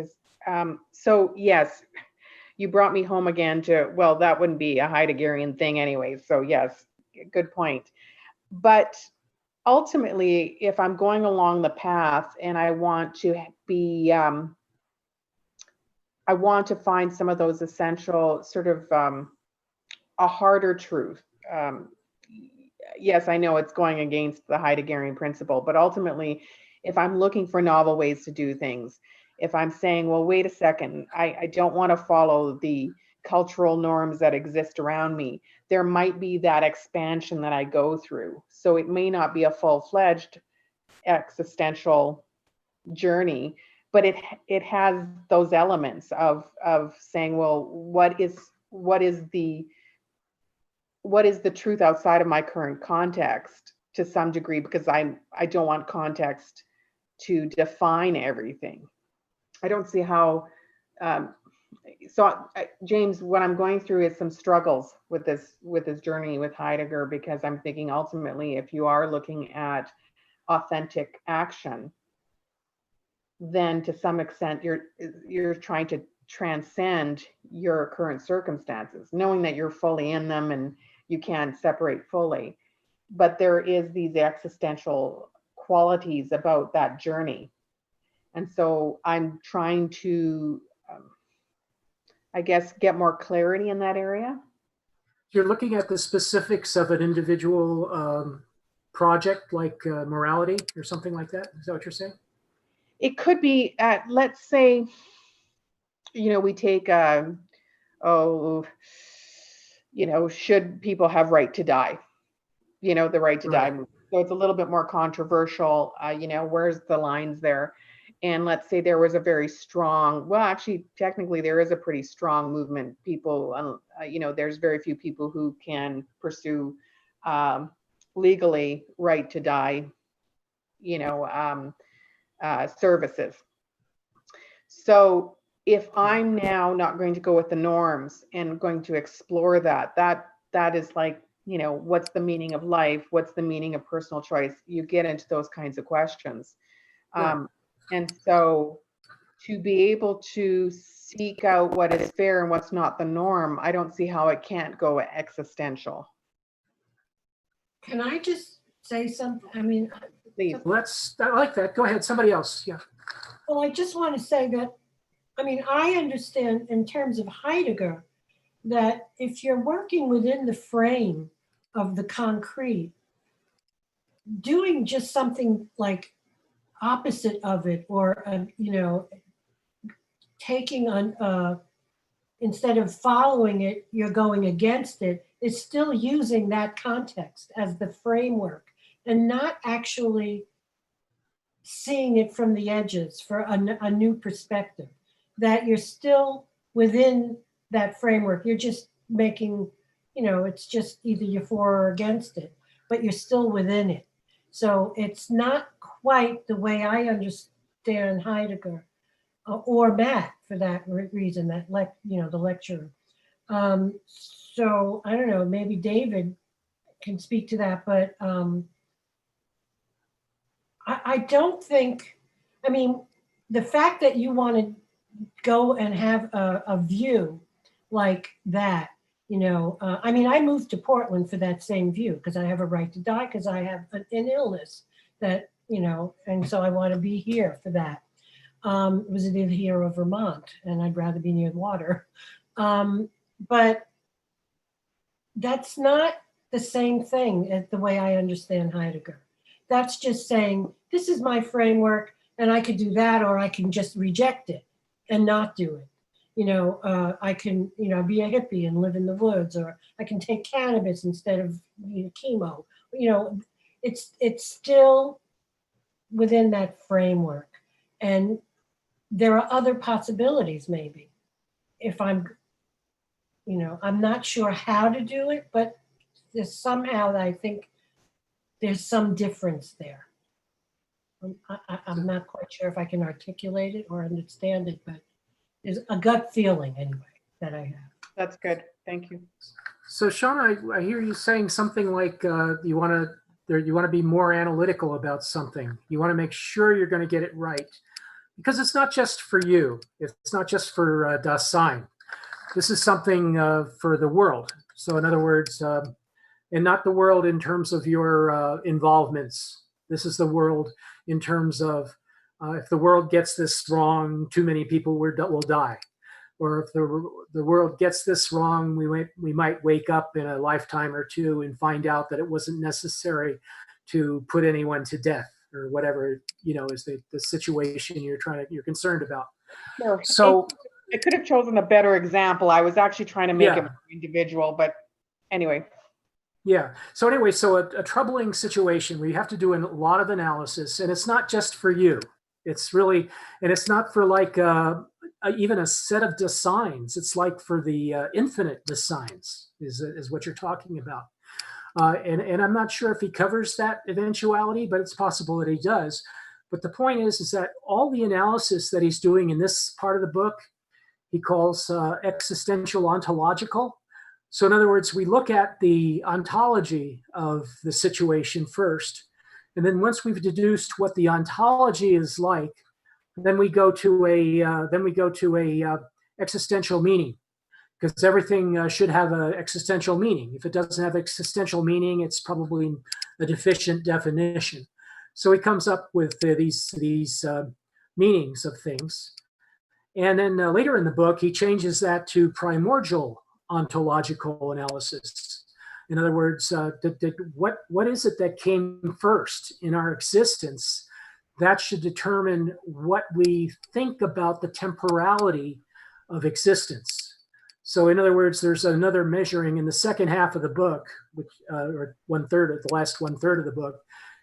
So yes, you brought me home again to, well, that wouldn't be a Heideggerian thing anyway. So yes, good point. But ultimately, if I'm going along the path and I want to be, I want to find some of those essential sort of a harder truth. Yes, I know it's going against the Heideggerian principle, but ultimately, if I'm looking for novel ways to do things, if I'm saying, well, wait a second, I don't want to follow the cultural norms that exist around me, there might be that expansion that I go through. So it may not be a full-fledged existential journey, but it has those elements of saying, well, what is the truth outside of my current context to some degree, because I don't want context to define everything. I don't see how. James, what I'm going through is some struggles with this journey with Heidegger, because I'm thinking ultimately, if you are looking at authentic action, then to some extent you're trying to transcend your current circumstances, knowing that you're fully in them and you can't separate fully. But there is these existential qualities about that journey. And so I'm trying to, I guess, get more clarity in that area. You're looking at the specifics of an individual project, like morality or something like that. Is that what you're saying? It could be, let's say, we take, should people have right to die? The right to die. So it's a little bit more controversial. Where's the lines there? And let's say there was a very strong, well, actually, technically, there is a pretty strong movement. People, there's very few people who can pursue legally right to die, services. So if I'm now not going to go with the norms and going to explore that is like, what's the meaning of life? What's the meaning of personal choice? You get into those kinds of questions. And so to be able to seek out what is fair and what's not the norm, I don't see how it can't go existential. Can I just say something? I mean, please. I like that. Go ahead. Somebody else. Yeah. Well, I just want to say that, I understand in terms of Heidegger that if you're working within the frame of the concrete, doing just something like opposite of it, or taking on instead of following it, you're going against it, is still using that context as the framework and not actually seeing it from the edges for a new perspective, that you're still within that framework. You're just making, it's just either you're for or against it, but you're still within it. So it's not quite the way I understand Heidegger or Matt for that reason, the lecturer. So I don't know, maybe David can speak to that, but I don't think, the fact that you want to go and have a view like that, I moved to Portland for that same view because I have a right to die because I have an illness that, and so I want to be here for that. It was either here or Vermont, and I'd rather be near the water. But that's not the same thing as the way I understand Heidegger. That's just saying, this is my framework, and I could do that, or I can just reject it and not do it. I can, be a hippie and live in the woods, or I can take cannabis instead of chemo. It's still within that framework. And there are other possibilities, maybe, if I'm not sure how to do it, but there's somehow I think there's some difference there. I'm not quite sure if I can articulate it or understand it, but there's a gut feeling anyway that I have. That's good. Thank you. So Sean, I hear you saying something like you want to be more analytical about something. You want to make sure you're going to get it right, because it's not just for you. It's not just for Das Sein. This is something for the world. So in other words, and not the world in terms of your involvements. This is the world in terms of if the world gets this wrong, too many people will die. Or if the world gets this wrong, we might wake up in a lifetime or two and find out that it wasn't necessary to put anyone to death, or whatever is the situation you're concerned about. Sure. So I could have chosen a better example. I was actually trying to make it more individual, but anyway. Yeah. So anyway, so a troubling situation where you have to do a lot of analysis, and it's not just for you. It's really, and it's not for like even a set of designs. It's like for the infinite designs is what you're talking about. And I'm not sure if he covers that eventuality, but it's possible that he does. But the point is that all the analysis that he's doing in this part of the book, he calls existential ontological. So in other words, we look at the ontology of the situation first. And then once we've deduced what the ontology is like, then we go to a existential meaning, because everything should have an existential meaning. If it doesn't have existential meaning, it's probably a deficient definition. So he comes up with these meanings of things. And then later in the book, he changes that to primordial ontological analysis. In other words, what is it that came first in our existence that should determine what we think about the temporality of existence? So in other words, there's another measuring in the second half of the book, which, or the last one third of the book.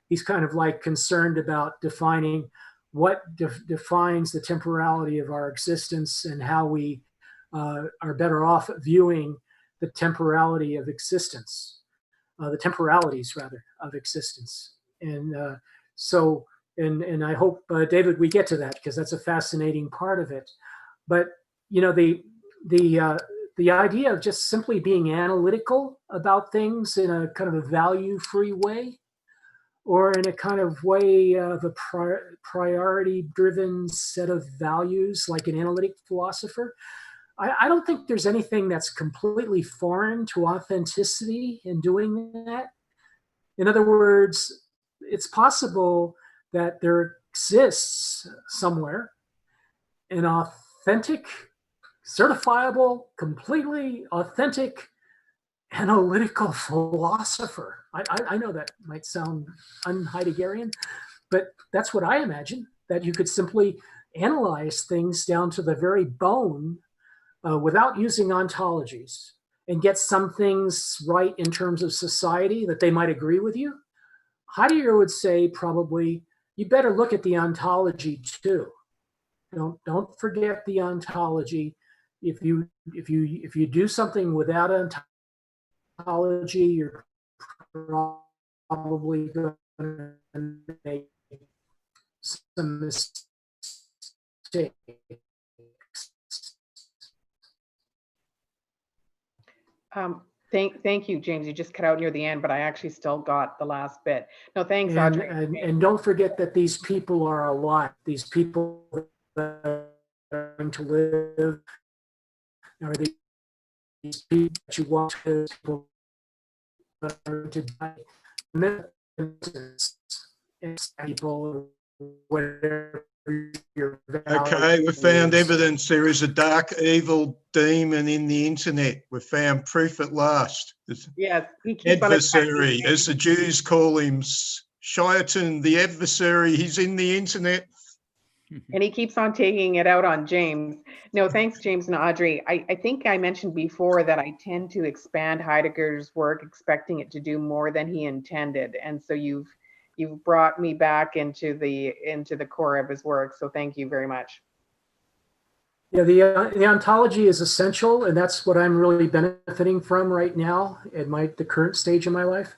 He's kind of like concerned about defining what defines the temporality of our existence, and how we are better off viewing the temporality of existence, the temporalities rather of existence. And and I hope, David, we get to that, because that's a fascinating part of it. But the idea of just simply being analytical about things in a kind of a value-free way, or in a kind of way of a priority-driven set of values, like an analytic philosopher, I don't think there's anything that's completely foreign to authenticity in doing that. In other words, it's possible that there exists somewhere an authentic, certifiable, completely authentic analytical philosopher. I know that might sound un-Heideggerian, but that's what I imagine, that you could simply analyze things down to the very bone without using ontologies, and get some things right in terms of society that they might agree with you. Heidegger would say probably, you better look at the ontology too. Don't forget the ontology, if you do something without ontology, you're probably going to make some mistakes. Thank you, James. You just cut out near the end, but I actually still got the last bit. No, thanks, And, Audrey. and don't forget that these people are alive. These people that are going to live are these people that you want to, people that are going to die. And then it's people, whatever your Okay, we found evidence there is a dark evil demon in the internet. We found proof at last. Yes, he keeps adversary, as the Jews call him, Shaitan, the adversary. He's in the internet. And he keeps on taking it out on James. No, thanks, James and Audrey. I think I mentioned before that I tend to expand Heidegger's work, expecting it to do more than he intended. And so you've brought me back into the core of his work. So thank you very much. Yeah, the ontology is essential, and that's what I'm really benefiting from right now at the current stage of my life,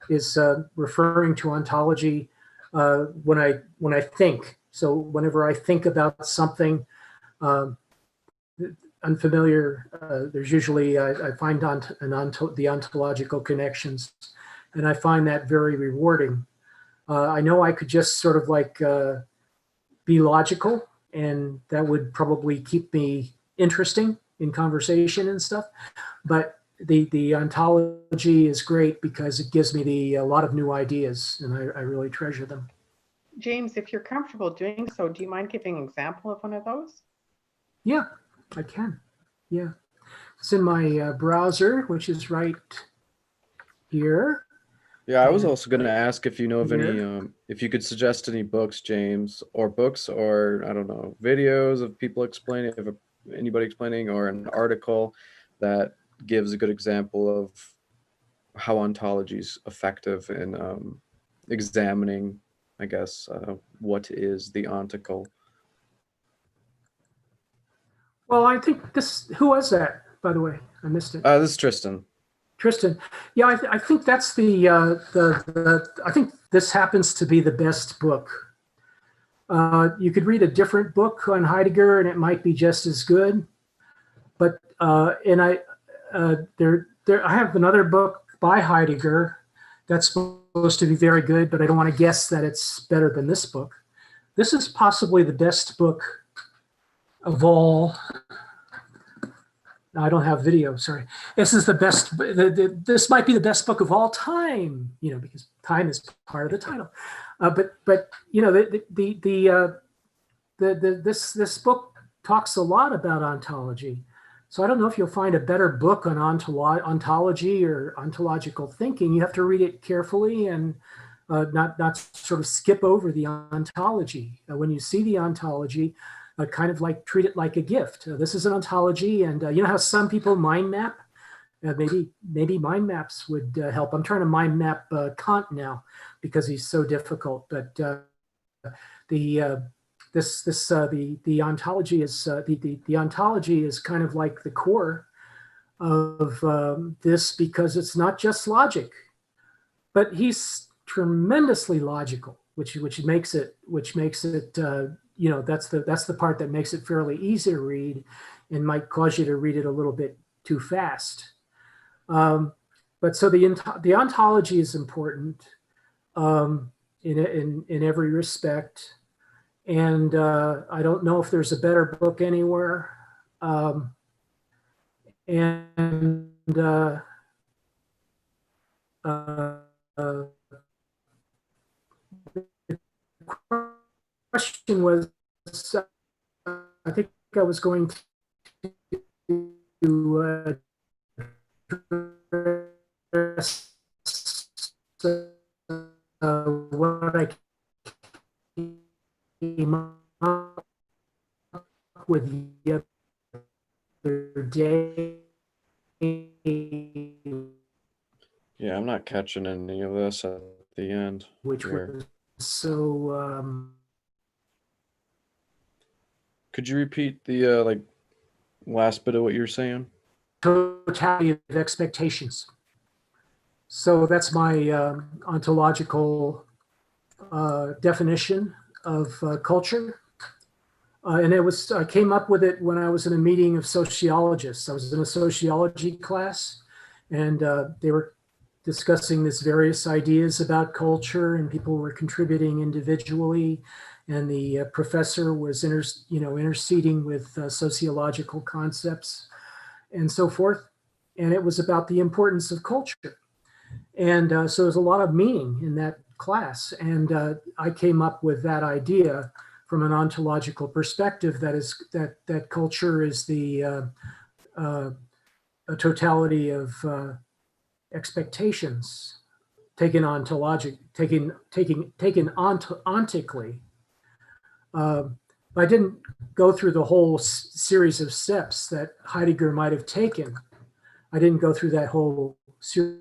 is referring to ontology when I think. So whenever I think about something unfamiliar, there's usually I find the ontological connections, and I find that very rewarding. I know I could just sort of like be logical, and that would probably keep me interesting in conversation and stuff. But the ontology is great because it gives me a lot of new ideas, and I really treasure them. James, if you're comfortable doing so, do you mind giving an example of one of those? Yeah, I can. Yeah, it's in my browser, which is right here. Yeah, I was also going to ask if you know of any, if you could suggest any books, James, or I don't know, videos of people explaining, of anybody explaining, or an article that gives a good example of how ontology is effective in examining, I guess, what is the ontical. Well, I think who was that, by the way? I missed it. This is Tristan. Tristan, yeah, I think that's I think this happens to be the best book. You could read a different book on Heidegger, and it might be just as good. But I have another book by Heidegger that's supposed to be very good, but I don't want to guess that it's better than this book. This is possibly the best book of all. I don't have video, sorry. This is the best, this might be the best book of all time, because time is part of the title. But this book talks a lot about ontology. So I don't know if you'll find a better book on ontology or ontological thinking. You have to read it carefully and not sort of skip over the ontology. When you see the ontology, kind of like treat it like a gift. This is an ontology, and you know how some people mind map? Maybe mind maps would help. I'm trying to mind map Kant now because he's so difficult. But the ontology is the ontology is kind of like the core of this, because it's not just logic, but he's tremendously logical, which makes it that's the part that makes it fairly easy to read, and might cause you to read it a little bit too fast. But so the ontology is important in every respect, and I don't know if there's a better book anywhere. The question was, I think I was going to address what I came up with the other day. Yeah, I'm not catching any of this at the end. Which was so. Could you repeat the last bit of what you're saying? Totality of expectations. So that's my ontological definition of culture. And I came up with it when I was in a meeting of sociologists. I was in a sociology class, and they were discussing this various ideas about culture, and people were contributing individually, and the professor was interceding with sociological concepts and so forth. And it was about the importance of culture. And so there's a lot of meaning in that class. And I came up with that idea from an ontological perspective, that culture is the a totality of expectations taken ontically. I didn't go through the whole series of steps that Heidegger might have taken. I didn't go through that whole series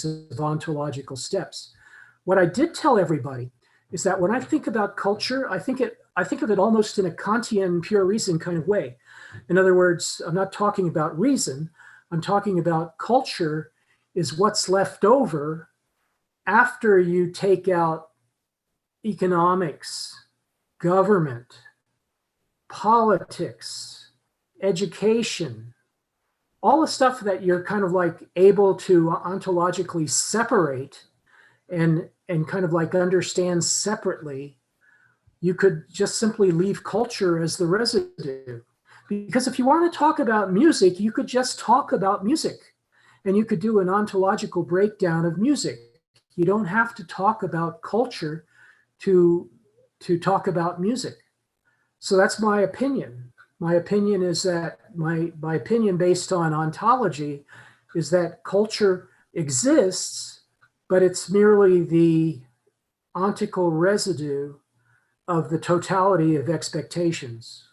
of ontological steps. What I did tell everybody is that when I think about culture, I think of it almost in a Kantian pure reason kind of way. In other words, I'm not talking about reason. I'm talking about culture is what's left over after you take out economics, government, politics, education, all the stuff that you're kind of like able to ontologically separate and kind of like understand separately. You could just simply leave culture as the residue. Because if you want to talk about music, you could just talk about music, and you could do an ontological breakdown of music. You don't have to talk about culture to talk about music. So that's my opinion. My opinion is that my opinion based on ontology is that culture exists, but it's merely the ontical residue of the totality of expectations.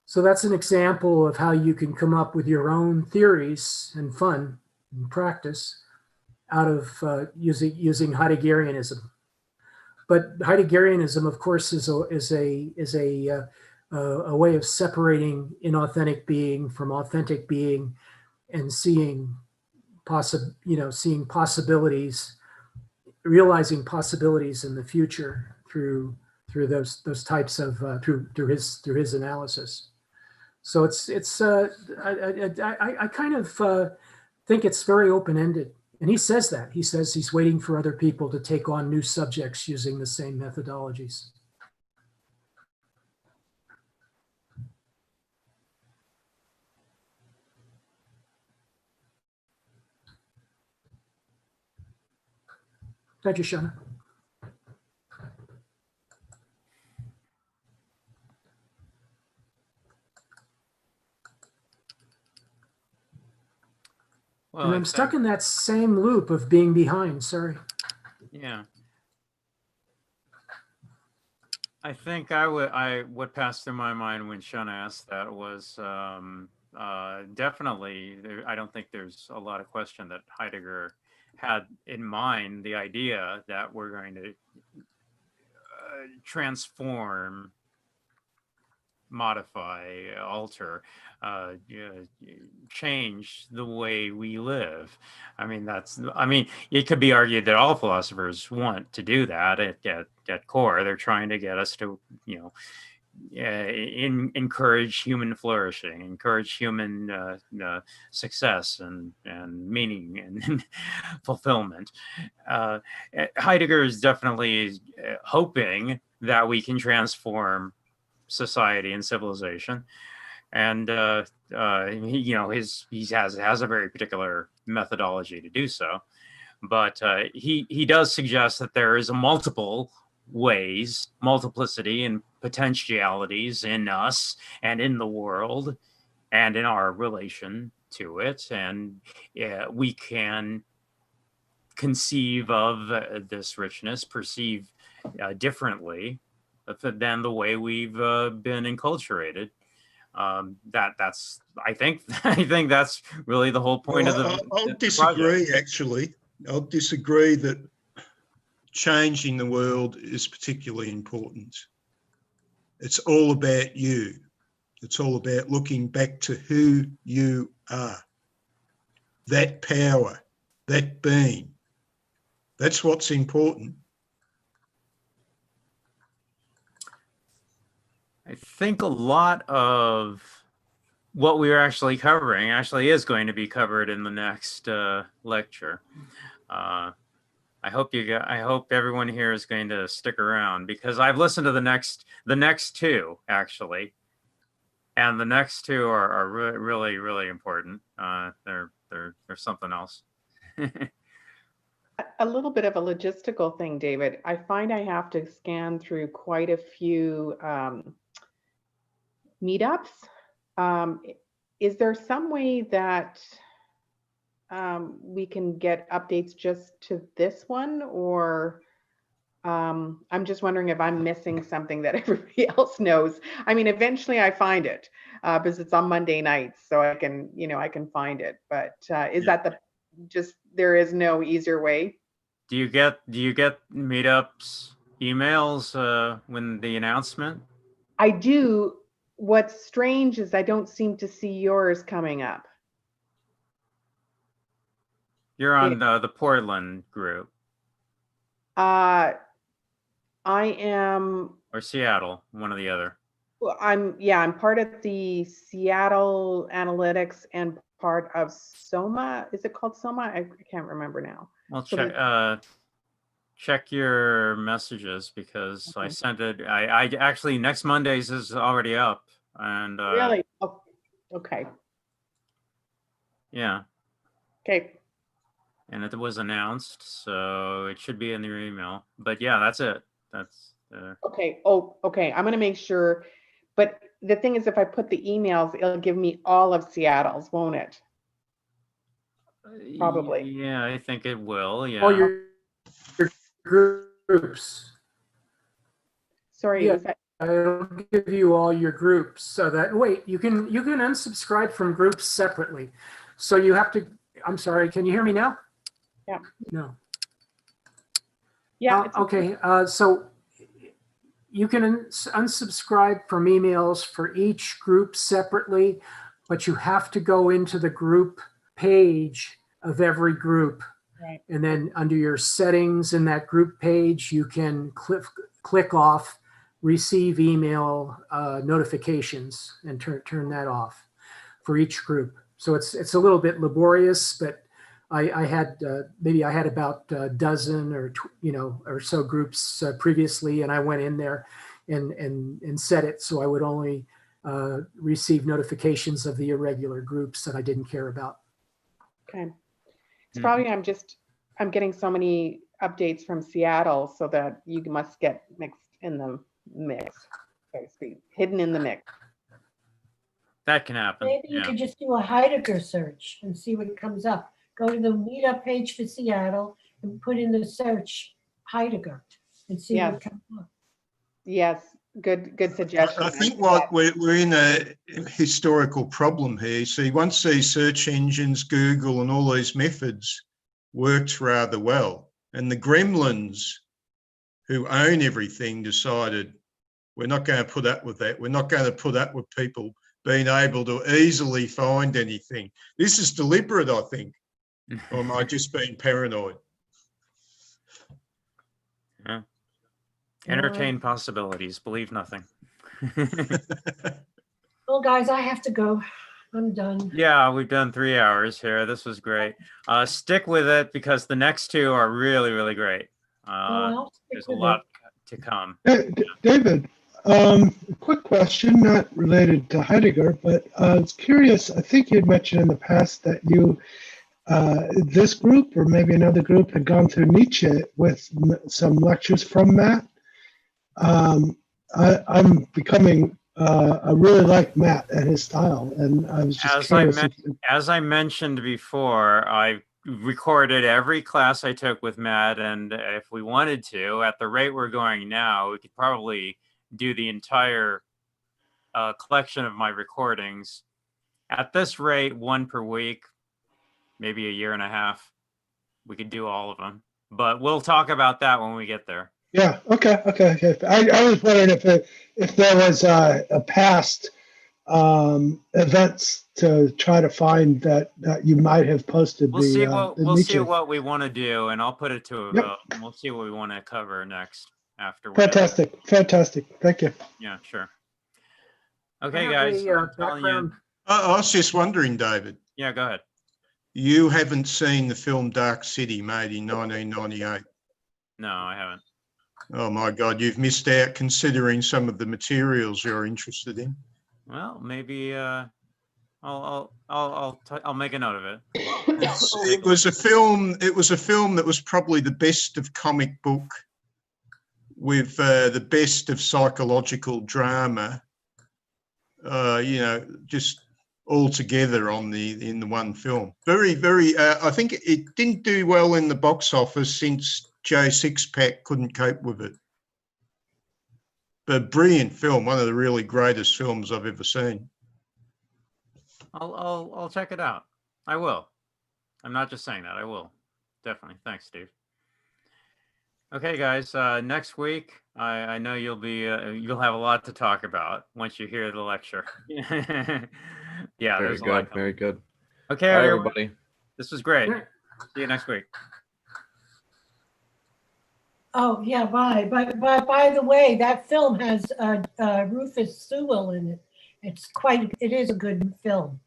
So that's an example of how you can come up with your own theories and fun and practice out of using Heideggerianism. But Heideggerianism, of course, is a way of separating inauthentic being from authentic being, and seeing possibilities, realizing possibilities in the future through those types of through his analysis. So I kind of think it's very open-ended. And he says that. He says he's waiting for other people to take on new subjects using the same methodologies. Thank you, Shana. Well, and I'm stuck in that same loop of being behind. Sorry. Yeah. I think what passed through my mind when Shana asked that was definitely, I don't think there's a lot of question that Heidegger had in mind the idea that we're going to transform, modify, alter, change the way we live. I mean, it could be argued that all philosophers want to do that at core. They're trying to get us to, encourage human flourishing, encourage human success and meaning and fulfillment. Heidegger is definitely hoping that we can transform society and civilization, and he has a very particular methodology to do so. But he does suggest that there is a multiplicity and potentialities in us and in the world and in our relation to it, and we can conceive of this richness, perceive differently than the way we've been enculturated. That's I think that's really the whole point of the. I'll disagree. Actually, I'll disagree that changing the world is particularly important. It's all about you. It's all about looking back to who you are. That power, that being. That's what's important. I think a lot of what we are actually covering actually is going to be covered in the next lecture. I hope everyone here is going to stick around, because I've listened to the next two actually, and the next two are really, really important. They're something else. A little bit of a logistical thing, David. I find I have to scan through quite a few meetups. Is there some way that we can get updates just to this one, or I'm just wondering if I'm missing something that everybody else knows. I mean, eventually I find it because it's on Monday nights, so I can find it. But is that there is no easier way? Do you get meetups emails when the announcement? I do. What's strange is I don't seem to see yours coming up. You're on the Portland group. I am. Or Seattle, one or the other. Well, I'm part of the Seattle Analytics and part of Soma. Is it called Soma? I can't remember now. Well, check your messages, because okay. I sent it. I actually, next Monday's is already up, and really? Oh, okay. Yeah. Okay. And it was announced, so it should be in your email. But yeah, that's it. That's okay. Oh, okay. I'm gonna make sure. But the thing is, if I put the emails, it'll give me all of Seattle's, won't it? Probably. Yeah, I think it will. Yeah. All your groups. Sorry. Yeah, I'll give you all your groups, so that you can unsubscribe from groups separately. So you have to. I'm sorry. Can you hear me now? Yeah. No. Yeah. Okay. So you can unsubscribe from emails for each group separately, but you have to go into the group page of every group. Right. And then under your settings in that group page, you can click off receive email notifications and turn that off for each group. So it's a little bit laborious, but I had about a dozen or so groups previously, and I went in there and set it so I would only receive notifications of the irregular groups that I didn't care about. Okay. It's probably I'm getting so many updates from Seattle, so that you must get mixed in the mix, so to speak, hidden in the mix. That can happen. Maybe you could just do a Heidegger search and see what comes up. Go to the meetup page for Seattle and put in the search Heidegger and see what comes up. Yes, good suggestion. I think we're in a historical problem here. See, once these search engines, Google and all these methods worked rather well, and the gremlins who own everything decided, we're not going to put up with that. We're not going to put up with people being able to easily find anything. This is deliberate, I think. Or am I just being paranoid? Yeah. Entertain possibilities, believe nothing. Well, guys, I have to go. I'm done. Yeah, we've done 3 hours here. This was great. Stick with it, because the next two are really, really great. There's a lot to come. Hey, David, quick question, not related to Heidegger, but I was curious. I think you had mentioned in the past that you, this group or maybe another group, had gone through Nietzsche with some lectures from Matt. I'm becoming, I really like Matt and his style, and I was just curious. As I mentioned before, I recorded every class I took with Matt, and if we wanted to, at the rate we're going now, we could probably do the entire collection of my recordings. At this rate, one per week, maybe a year and a half, we could do all of them. But we'll talk about that when we get there. Yeah. Okay. I was wondering if there was a past events to try to find that you might have posted We'll see the we'll see Nietzsche. what we want to do, and I'll put it to a Yep. vote. And we'll see what we want to cover next after. we're done. Fantastic, fantastic. Thank you. Yeah, sure. I Okay, have guys. a, I'm telling you. background. I was just wondering, David, Yeah, go ahead. you haven't seen the film Dark City made in 1998. No, I haven't. Oh my God, you've missed out considering some of the materials you're interested in. Well, maybe I'll make a note of it. It was a film. It was a film that was probably the best of comic book, with the best of psychological drama. You know, just all together in the one film. Very, very. I think it didn't do well in the box office since Joe Sixpack couldn't cope with it. But brilliant film, one of the really greatest films I've ever seen. I'll check it out. I will. I'm not just saying that. I will. Definitely. Thanks, Steve. Okay, guys. Next week, I know you'll have a lot to talk about once you hear the lecture. Yeah, Very there's a good. lot. Very good. Okay, Bye, everyone. everybody. This was great. See you next week. Oh, yeah, bye. But by the way, that film has Rufus Sewell in it. It is a good film.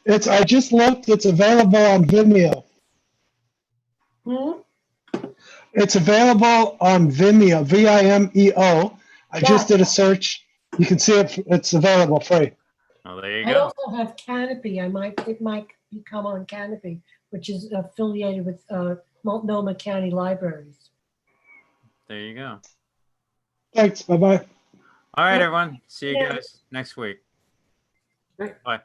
I just looked. It's available on Vimeo. Hmm? It's available on Vimeo. Vimeo. I just did a search. You can see it. It's available free. Oh, there you I go. also have Canopy. It might become on Canopy, which is affiliated with Multnomah County Libraries. There you go. Thanks. Bye bye. All right, everyone. See you guys next week. Bye.